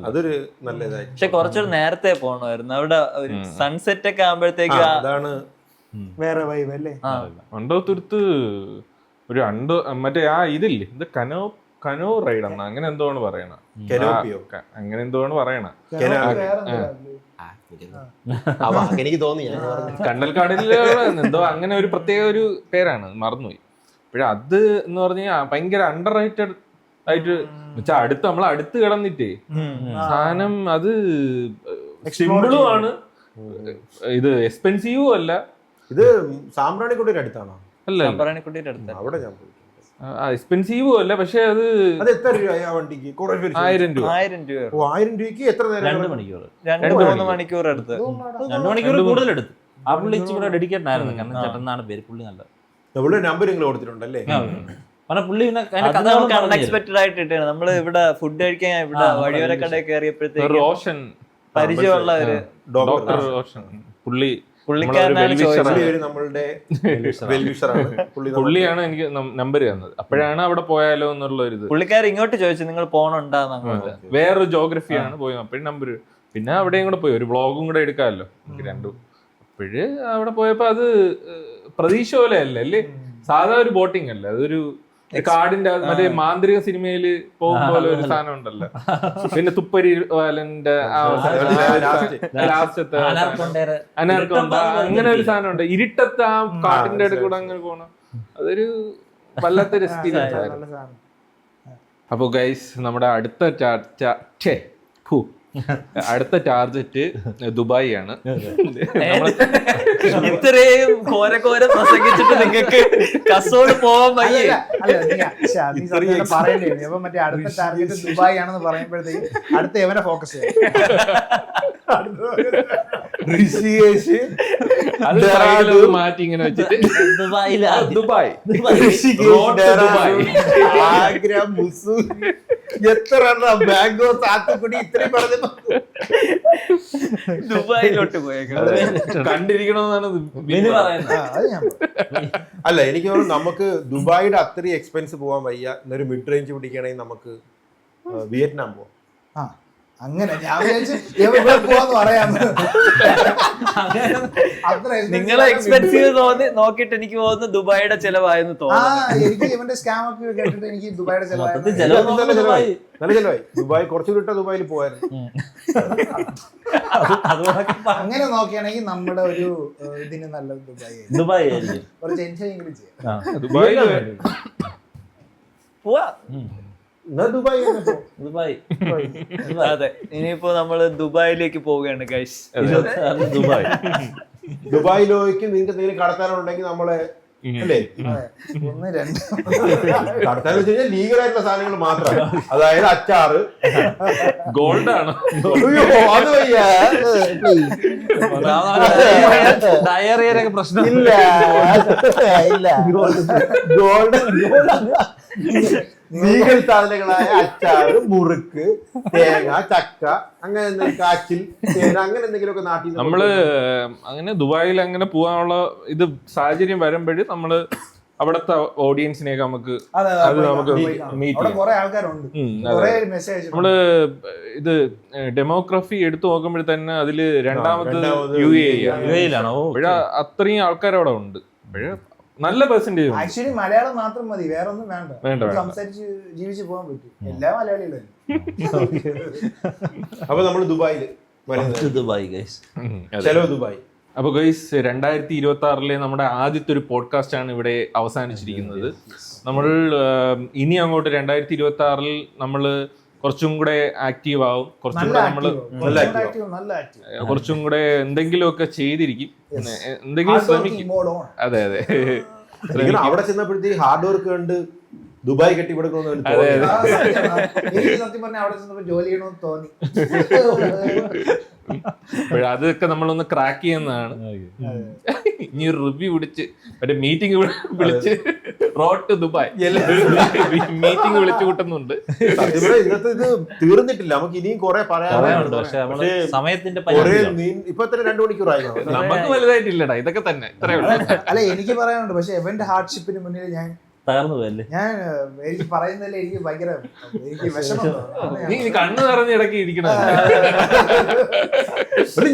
അതൊരു നല്ല ഇതായി. പക്ഷെ കുറച്ചുകൂടി നേരത്തെ പോണമായിരുന്നു. അവിടെ ഒരു സൺസെറ്റ് ഒക്കെ ആകുമ്പോഴത്തേക്ക് അതാണ് വേറെ വൈബ് അല്ലേ? മണ്ടോത്തുരുത്ത് ഒരു മറ്റേ ആ ഇതില്ലേ ഇത് കനോ റൈഡ് എന്നാ അങ്ങനെ എന്തോ ആണ് പറയണ. കെനോപ്പിയോ അങ്ങനെ എന്തോ ആണ് പറയണ. എനിക്ക് തോന്നി കണ്ടൽക്കാടില് എന്തോ അങ്ങനെ ഒരു പ്രത്യേക ഒരു പേരാണ്, മറന്നുപോയി. അപ്പോഴ അത് എന്ന് പറഞ്ഞാൽ ഭയങ്കര അണ്ടർ റേറ്റഡ് ആയിട്ട് വെച്ചാൽ അടുത്ത് കിടന്നിട്ടേ സാധനം അത് സിമ്പിളും ആണ്, ഇത് എക്സ്പെൻസീവും അല്ല. ഇത് സാമ്പ്രാണിക്കുട്ടിയുടെ അടുത്താണോ? അല്ല സാമ്പ്രാണിക്കുട്ടിയുടെ അടുത്ത്. അവിടെ ഞാൻ പോയി. എക്സ്പെൻസീവും അല്ല, പക്ഷെ അത് എത്ര രൂപ ആ വണ്ടിക്ക്? 1000 രൂപ. 1000 രൂപ. 1000 രൂപയ്ക്ക് എത്ര നേരം? 2 മണിക്കൂർ 2-3 മണിക്കൂർ എടുത്ത്. 2 മണിക്കൂർ കൂടുതൽ എടുത്തു. ആ പുള്ളി ഇച്ചിരി ഡെഡിക്കേറ്റഡ് ആയിരുന്നു. കാരണം ചേട്ടനാണ് പേര്, പുള്ളി നല്ലത്. നമ്മുടെ നമ്പർ നിങ്ങൾ കൊടുത്തിട്ടുണ്ടല്ലേ? പുള്ളി പിന്നെ അൺഎക്സ്പെക്ടഡ് ആയിട്ട് ഇട്ടാണ്. നമ്മള് ഇവിടെ ഫുഡ് കഴിക്കാൻ ഇവിടെ വഴിയോര കടയിൽ കയറിയപ്പോഴത്തേക്ക് റോഷൻ പരിചയമുള്ള ഒരു ഡോക്ടർ റോഷൻ പുള്ളിക്കാരനാണ് ചോദിച്ചത്. പുള്ളിയാണ് എനിക്ക് നമ്പർ തന്നത്. അപ്പോഴാണ് അവിടെ പോയാലോ എന്നുള്ള ഒരു ഇത്. പുള്ളിക്കാരൻ ഇങ്ങോട്ട് ചോദിച്ചു നിങ്ങൾ പോണുണ്ടാന്ന്. വേറൊരു ജോഗ്രഫിയാണ് പോയത്. അപ്പോഴും നമ്പർ പിന്നെ അവിടെയും കൂടെ പോയി ഒരു വ്ളോഗും കൂടെ എടുക്കാമല്ലോ രണ്ടും. അപ്പോഴ് അവിടെ പോയപ്പോ അത് പ്രതീക്ഷ പോലെ അല്ലേ, സാധാ ഒരു ബോട്ടിംഗ് അല്ല, അതൊരു കാടിന്റെ മറ്റേ മാന്ത്രിക സിനിമയില് പോകുന്ന പോലെ ഒരു സാധനം ഉണ്ടല്ലോ. പിന്നെ തുപ്പരി വാലന്റെ ലാസ്റ്റത്തെ അനാർക്കൊണ്ട അങ്ങനെ ഒരു സാധനം ഉണ്ട്. ഇരുട്ടത്ത് ആ കാട്ടിന്റെ ഇടയിൽ കൂടെ അങ്ങനെ പോകണം. അതൊരു വല്ലാത്തൊരു എക്സ്പീരിയൻസ് ആയിരുന്നു. അപ്പൊ ഗൈസ് നമ്മുടെ അടുത്ത ടാർഗറ്റ് ദുബായ് ആണ്. ഇത്രയും കോര പ്രസംഗിച്ചിട്ട് നിങ്ങൾക്ക് കസോട് പോവാൻ വയ്യേ? പറയേണ്ടി അപ്പൊ മറ്റേ അടുത്ത ടാർഗറ്റ് ദുബായ് ആണെന്ന് പറയുമ്പോഴത്തേക്ക് അടുത്ത എവനെ ഫോക്കസ് ഋഷികേശ് മാറ്റി ഇങ്ങനെ വെച്ചിട്ട് ദുബായ് ആഗ്ര, മുസൂരി, എത്ര ബാംഗ്ലൂർ, സാത്തുക്കുടി ഇത്രയും പറഞ്ഞപ്പോ ദുബായിലോട്ട് പോയേക്കാം. കണ്ടിരിക്കണമെന്നാണ് അല്ല എനിക്ക് തോന്നുന്നു നമുക്ക് ദുബായിയുടെ അത്രയും എക്സ്പെൻസ് പോവാൻ വയ്യ. എന്നൊരു മിഡ് റേഞ്ച് പിടിക്കണമെങ്കിൽ നമുക്ക് വിയറ്റ്നാം പോവാം. അങ്ങനെ ഞാൻ പോവാന്ന് പറയാന്ന്. നിങ്ങളെ എക്സ്പെൻസീവ് നോക്കിട്ട് എനിക്ക് തോന്നുന്നു ദുബായിയുടെ ചെലവായെന്ന് തോന്നുന്നു. എനിക്ക് ഇവന്റെ സ്കാം ഒക്കെ കേട്ടിട്ട് എനിക്ക് ദുബായിയുടെ ചെലവായി. നല്ല ചെലവായി. ദുബായ് കുറച്ചു കിട്ടാ ദുബായിൽ പോയായിരുന്നു. അങ്ങനെ നോക്കുകയാണെങ്കിൽ നമ്മുടെ ഒരു ഇതിന് നല്ലത് ദുബായ് ആയിരിക്കും. കുറച്ച് എൻജോയ് എങ്കിലും ചെയ്യാം. ദുബായിൽ പോവാ. ദുബായ് അതെ, ഇനിയിപ്പോ നമ്മള് ദുബായിലേക്ക് പോവുകയാണ് ഗൈസ്. ദുബായിലേക്ക് നിങ്ങൾക്ക് എന്തെങ്കിലും കടത്താനുണ്ടെങ്കിൽ നമ്മളെ അല്ലേ 1, 2 കടത്താൻ വെച്ച് കഴിഞ്ഞാൽ ലീഗലായിട്ടുള്ള സാധനങ്ങൾ മാത്രം. അതായത് അച്ചാറ്, ഗോൾഡ് ആണ്. അത് വയ്യ, ഡയറിയൊക്കെ പ്രശ്നം ഇല്ല ഗോൾഡ് ലീഗൽ സാധനങ്ങളായ അച്ചാറ്, മുറുക്ക്, തേങ്ങ, ചക്ക, അങ്ങനെ കാച്ചിൽ, തേങ്ങ, അങ്ങനെ എന്തെങ്കിലുമൊക്കെ നാട്ടിൽ നമ്മള് അങ്ങനെ ദുബായിൽ അങ്ങനെ പോകാനുള്ള ഇത് സാഹചര്യം വരുമ്പോഴ് നമ്മള് അവിടുത്തെ ഓഡിയൻസിനെയൊക്കെ നമുക്ക് അത് നമുക്ക് മീറ്റ് ചെയ്യാം. കുറെ ആൾക്കാരുണ്ട്, കുറെ മെസ്സേജ്. നമ്മള് ഇത് ഡെമോഗ്രഫി എടുത്തു നോക്കുമ്പോഴേ തന്നെ അതില് രണ്ടാമത് UAE-യിലാണ്. അത്രയും ആൾക്കാർ അവിടെ ഉണ്ട്. നല്ല പെർസെന്റേജ്. ആക്ച്വലി മലയാളം മാത്രം മതി, വേറെ ഒന്നും വേണ്ട. സംസാരിച്ച് ജീവിച്ചു പോകാൻ പറ്റും. എല്ലാ മലയാളികളും. അപ്പൊ നമ്മള് ദുബായില് ദുബായ് ഗൈസ്. ചെലവ് ദുബായ്. അപ്പൊ ഗൈസ് 2026 നമ്മുടെ ആദ്യത്തെ ഒരു പോഡ്കാസ്റ്റ് ആണ് ഇവിടെ അവസാനിച്ചിരിക്കുന്നത്. നമ്മൾ ഇനി അങ്ങോട്ട് 2026 നമ്മള് കുറച്ചും കൂടെ ആക്റ്റീവ് ആവും. കുറച്ചും കൂടെ നമ്മള് കുറച്ചും കൂടെ എന്തെങ്കിലുമൊക്കെ ചെയ്തിരിക്കും, എന്തെങ്കിലും ശ്രമിക്കും. അതെ അവിടെ ചെന്നപ്പോഴത്തേക്ക് ഹാർഡ് വർക്ക് കണ്ട് ദുബായ് കെട്ടിപ്പടുക്കുന്ന എനിക്ക് സത്യം പറഞ്ഞാൽ അവിടെ ചെന്നപ്പോ ജോലി ചെയ്യണമെന്ന് തോന്നി. അതൊക്കെ നമ്മളൊന്ന് ക്രാക്ക് ചെയ്യുന്നതാണ്. ഇനി ഒരു റിവ്യൂ വിളിച്ച് മറ്റേ മീറ്റിംഗ് വിളിച്ച് റോഡ് ടു ദുബായ് മീറ്റിംഗ് വിളിച്ചു കൂട്ടുന്നുണ്ട്. ഇന്നത്തെ ഇത് തീർന്നിട്ടില്ല, നമുക്ക് ഇനിയും കുറെ പറയാനുണ്ട്. പക്ഷെ സമയത്തിന്റെ ഇപ്പൊ തന്നെ 2 മണിക്കൂറായി. നമുക്ക് വലുതായിട്ടില്ലടാ, ഇതൊക്കെ തന്നെ ഇത്രയേ ഉള്ളൂ. അല്ല എനിക്ക് പറയാനുണ്ട്, പക്ഷെ എവന്റെ ഹാർഡ്ഷിപ്പിന് മുന്നിൽ ഞാൻ തകർന്നു പോയല്ലേ. എനിക്ക് പറയുന്നതിൽ എനിക്ക് ഭയങ്കര എനിക്ക് വിഷമം. നീ കണ്ണു നിറഞ്ഞ ഇടയ്ക്ക് ഇരിക്കണം.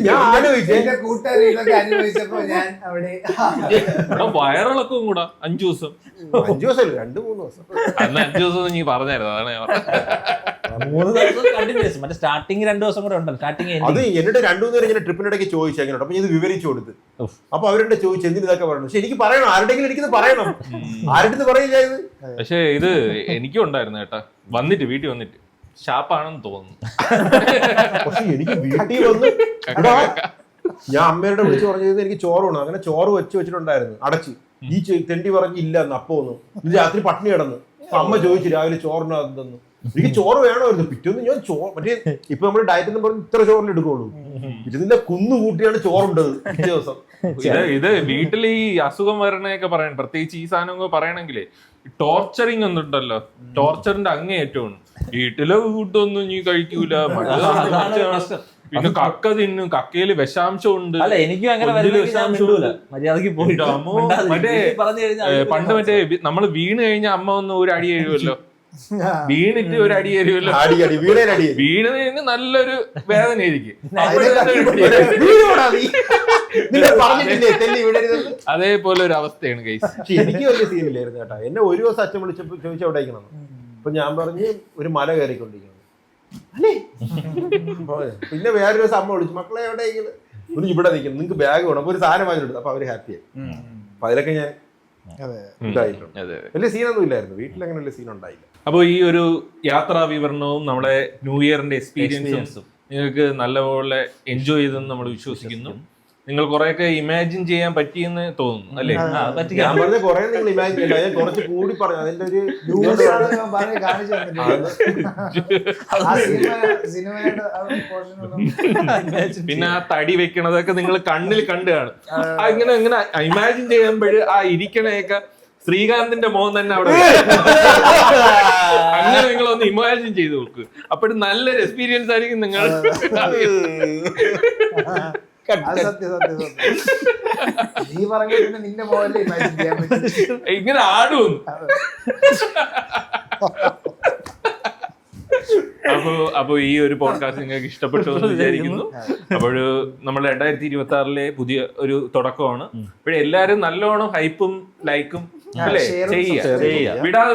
ഞാൻ ആലോചിച്ചു എന്റെ കൂട്ടുകാരി ഇതൊക്കെ അനുഭവിച്ചപ്പോ ഞാൻ അവിടെ വയറിളക്കും കൂടാ 5 ദിവസം. 5 ദിവസമല്ല 2-3 ദിവസം. അന്ന് 5 ദിവസം നീ പറഞ്ഞായിരുന്നു, അതാണ് ഞാൻ പറഞ്ഞത്. 3 ദിവസം കണ്ടിന്യൂസ്. മറ്റേ സ്റ്റാർട്ടിങ് 2 ദിവസം കൂടെ ഉണ്ടല്ലോ, സ്റ്റാർട്ടിങ്. അത് എന്നിട്ട് 2-3 നേരം ഇങ്ങനെ ട്രിപ്പിനിടയ്ക്ക് ചോദിച്ചു എങ്ങനെ, അപ്പൊ ഇത് വിവരിച്ചു കൊടുത്ത്. അപ്പൊ അവരുടെ ചോദിച്ചു എന്തിന് ഇതൊക്കെ പറയണം. പക്ഷെ എനിക്ക് പറയണം, ആരുടെങ്കിലും എനിക്കിത് പറയണം, ആരുടെ പറയില്ല ഇത്. പക്ഷെ ഇത് എനിക്കും ഉണ്ടായിരുന്നു കേട്ടാ, വന്നിട്ട് വീട്ടിൽ വന്നിട്ട് ഷാപ്പാണെന്ന് തോന്നുന്നു. പക്ഷെ എനിക്ക് വീട്ടിൽ വന്ന് ഞാൻ അമ്മയുടെ വിളിച്ച് പറഞ്ഞത് എനിക്ക് ചോറ് വേണം. അങ്ങനെ ചോറ് വെച്ചിട്ടുണ്ടായിരുന്നു അടച്ച്. ഈ തെണ്ടി പറഞ്ഞ് ഇല്ല എന്ന് അപ്പൊ വന്നു. ഇത് രാത്രി പട്ടിണി കിടന്നു. അമ്മ ചോദിച്ചു രാവിലെ ചോറിനകത്തെന്ന്. എനിക്ക് ചോറ് വേണമായിരുന്നു. പിറ്റേന്ന് ഞാൻ മറ്റേ ഇപ്പൊ നമ്മുടെ ഡയറ്റ് എന്ന് പറഞ്ഞ് ഇത്ര ചോറിൽ എടുക്കുള്ളൂ. ഇതിന്റെ കുന്നു കൂട്ടിയാണ് ചോറുണ്ടത് പിറ്റേ ദിവസം. ഇത് വീട്ടിൽ ഈ അസുഖം വരണയൊക്കെ പറയണം, പ്രത്യേകിച്ച് ഈ സാധനം പറയണെങ്കിലേ ടോർച്ചറിങ് ഒന്നുണ്ടല്ലോ, ടോർച്ചറിന്റെ അങ്ങേയറ്റമാണ്. വീട്ടിലെ ഫുഡൊന്നും നീ കഴിക്കൂല, പിന്നെ കക്ക തിന്നും, കക്കയില് വിഷാംശം ഉണ്ട്. അല്ല എനിക്കും അങ്ങനെ മര്യാദക്ക് പോയിട്ട് മറ്റേ പണ്ട് മറ്റേ നമ്മള് വീണ് കഴിഞ്ഞാൽ അമ്മ ഒന്ന് ഒരു അടി എഴുതുമല്ലോ, വീണിട്ട് ഒരു അടി എഴുതുമല്ലോ, വീണ് കഴിഞ്ഞ് നല്ലൊരു വേദന ആയിരിക്കും. അതേപോലെ ഒരു അവസ്ഥയാണ് ഗൈസ്. എനിക്ക് വലിയ സീനില്ലായിരുന്നു കേട്ടോ. എന്നെ ഒരു ദിവസം അച്ഛൻ വിളിച്ചപ്പോ ചോദിച്ചു എവിടെ ഇരിക്കണം. അപ്പൊ ഞാൻ പറഞ്ഞ് ഒരു മല കയറിക്കൊണ്ടിരിക്കണം. പിന്നെ വേറൊരു ദിവസം അമ്മ വിളിച്ചു, മക്കളെ എവിടെ ഇരിക്കുന്നത്, ഇവിടെ നിൽക്കണം, നിങ്ങൾക്ക് ബാഗ് വേണം, അപ്പൊ ഒരു സാധനം വാങ്ങിട്ടുണ്ട്. അപ്പൊ അവര് ഹാപ്പിയായി. അപ്പൊ അതിലൊക്കെ ഞാൻ ഇതായിട്ടുണ്ട്. വലിയ സീനൊന്നും ഇല്ലായിരുന്നു വീട്ടിൽ, അങ്ങനെ വലിയ സീൻ ഉണ്ടായില്ല. അപ്പോൾ ഈ ഒരു യാത്രാ വിവരണവും നമ്മുടെ ന്യൂ ഇയറിന്റെ എക്സ്പീരിയൻസും നിങ്ങൾക്ക് നല്ലപോലെ എൻജോയ് ചെയ്തെന്ന് നമ്മൾ വിശ്വസിക്കുന്നു. നിങ്ങൾ കുറെയൊക്കെ ഇമാജിൻ ചെയ്യാൻ പറ്റിയെന്ന് തോന്നുന്നു അല്ലേ? ഞാൻ പറഞ്ഞ കുറെ നിങ്ങൾ ഇമാജിൻ ചെയ്യില്ല, ഞാൻ കുറച്ച് കൂടി പറഞ്ഞു. അതിന്റെ ഒരു പിന്നെ ആ തടി വെക്കണതൊക്കെ നിങ്ങൾ കണ്ണിൽ കണ്ടു കാണും. ഇങ്ങനെ ഇങ്ങനെ ഇമാജിൻ ചെയ്യുമ്പോഴ് ആ ഇരിക്കണയൊക്കെ ശ്രീകാന്തിന്റെ മോൻ തന്നെ അവിടെ. അങ്ങനെ നിങ്ങളൊന്ന് ഇമാജിൻ ചെയ്ത് നോക്ക്, അപ്പോഴും നല്ലൊരു എക്സ്പീരിയൻസ് ആയിരിക്കും നിങ്ങൾ. നീ പറഞ്ഞ നിന്റെ മോഡലിൽ ഇമാജിൻ ചെയ്യാൻ പറ്റും. ഇങ്ങനെ ആടും. അപ്പൊ ഈ ഒരു പോഡ്കാസ്റ്റ് നിങ്ങൾക്ക് ഇഷ്ടപ്പെട്ടു എന്ന് വിചാരിക്കുന്നു. അപ്പോൾ നമ്മൾ 2026 പുതിയ ഒരു തുടക്കമാണ്. അപ്പോഴേ എല്ലാരും നല്ലോണം ഹൈപ്പും ലൈക്കും അല്ലേ ചെയ്യുക,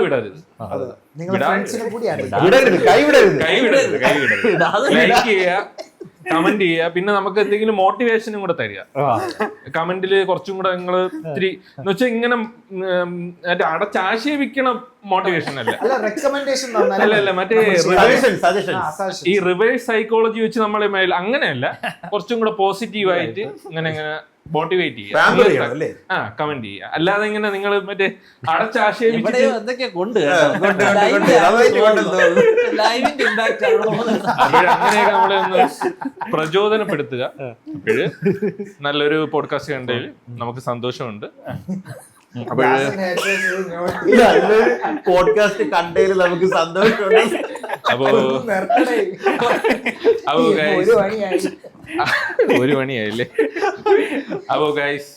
വിടരുത്. ലൈക്ക് ചെയ്യുക, കമന്റ് ചെയ്യുക, പിന്നെ നമുക്ക് എന്തെങ്കിലും മോട്ടിവേഷനും കൂടെ തരിക. കമന്റില് കുറച്ചും കൂടെ നിങ്ങൾ ഇത്തിരി എന്ന് വെച്ചാൽ ഇങ്ങനെ അടച്ചാശയവിക്കണ മോട്ടിവേഷൻ അല്ല, അല്ല മറ്റേ ഈ റിവേഴ്സ് സൈക്കോളജി വെച്ച് നമ്മളെ മേൽ അങ്ങനെയല്ല, കുറച്ചും കൂടെ പോസിറ്റീവായിട്ട് ഇങ്ങനെ മോട്ടിവേറ്റ് ചെയ്യുക, കമന്റ് ചെയ്യുക. അല്ലാതെ ഇങ്ങനെ നിങ്ങൾ മറ്റേ അടച്ചാശയവിച്ചിട്ട് അങ്ങനെയൊക്കെ നമ്മളെ ഒന്ന് പ്രചോദനപ്പെടുത്തുക. അപ്പോഴ് നല്ലൊരു പോഡ്കാസ്റ്റ് കണ്ടതിൽ നമുക്ക് സന്തോഷമുണ്ട്. പോഡ്കാസ്റ്റ് കണ്ടതിൽ നമുക്ക് സന്തോഷമുണ്ട്. അപ്പോ 1 മണിയായില്ലേ? അപ്പോ ഗൈസ്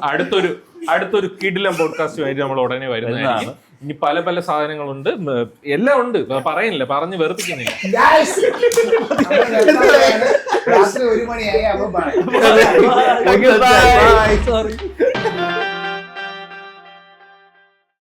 അടുത്തൊരു കിടിലം പോഡ്കാസ്റ്റുമായിട്ട് നമ്മൾ ഉടനെ വരുന്നതായിരിക്കും. ഇനി പല പല സാധനങ്ങളുണ്ട്, എല്ലാം ഉണ്ട്, പറയുന്നില്ല, പറഞ്ഞ് വെറുപ്പിക്കുന്നില്ല. 1 മണിയായി.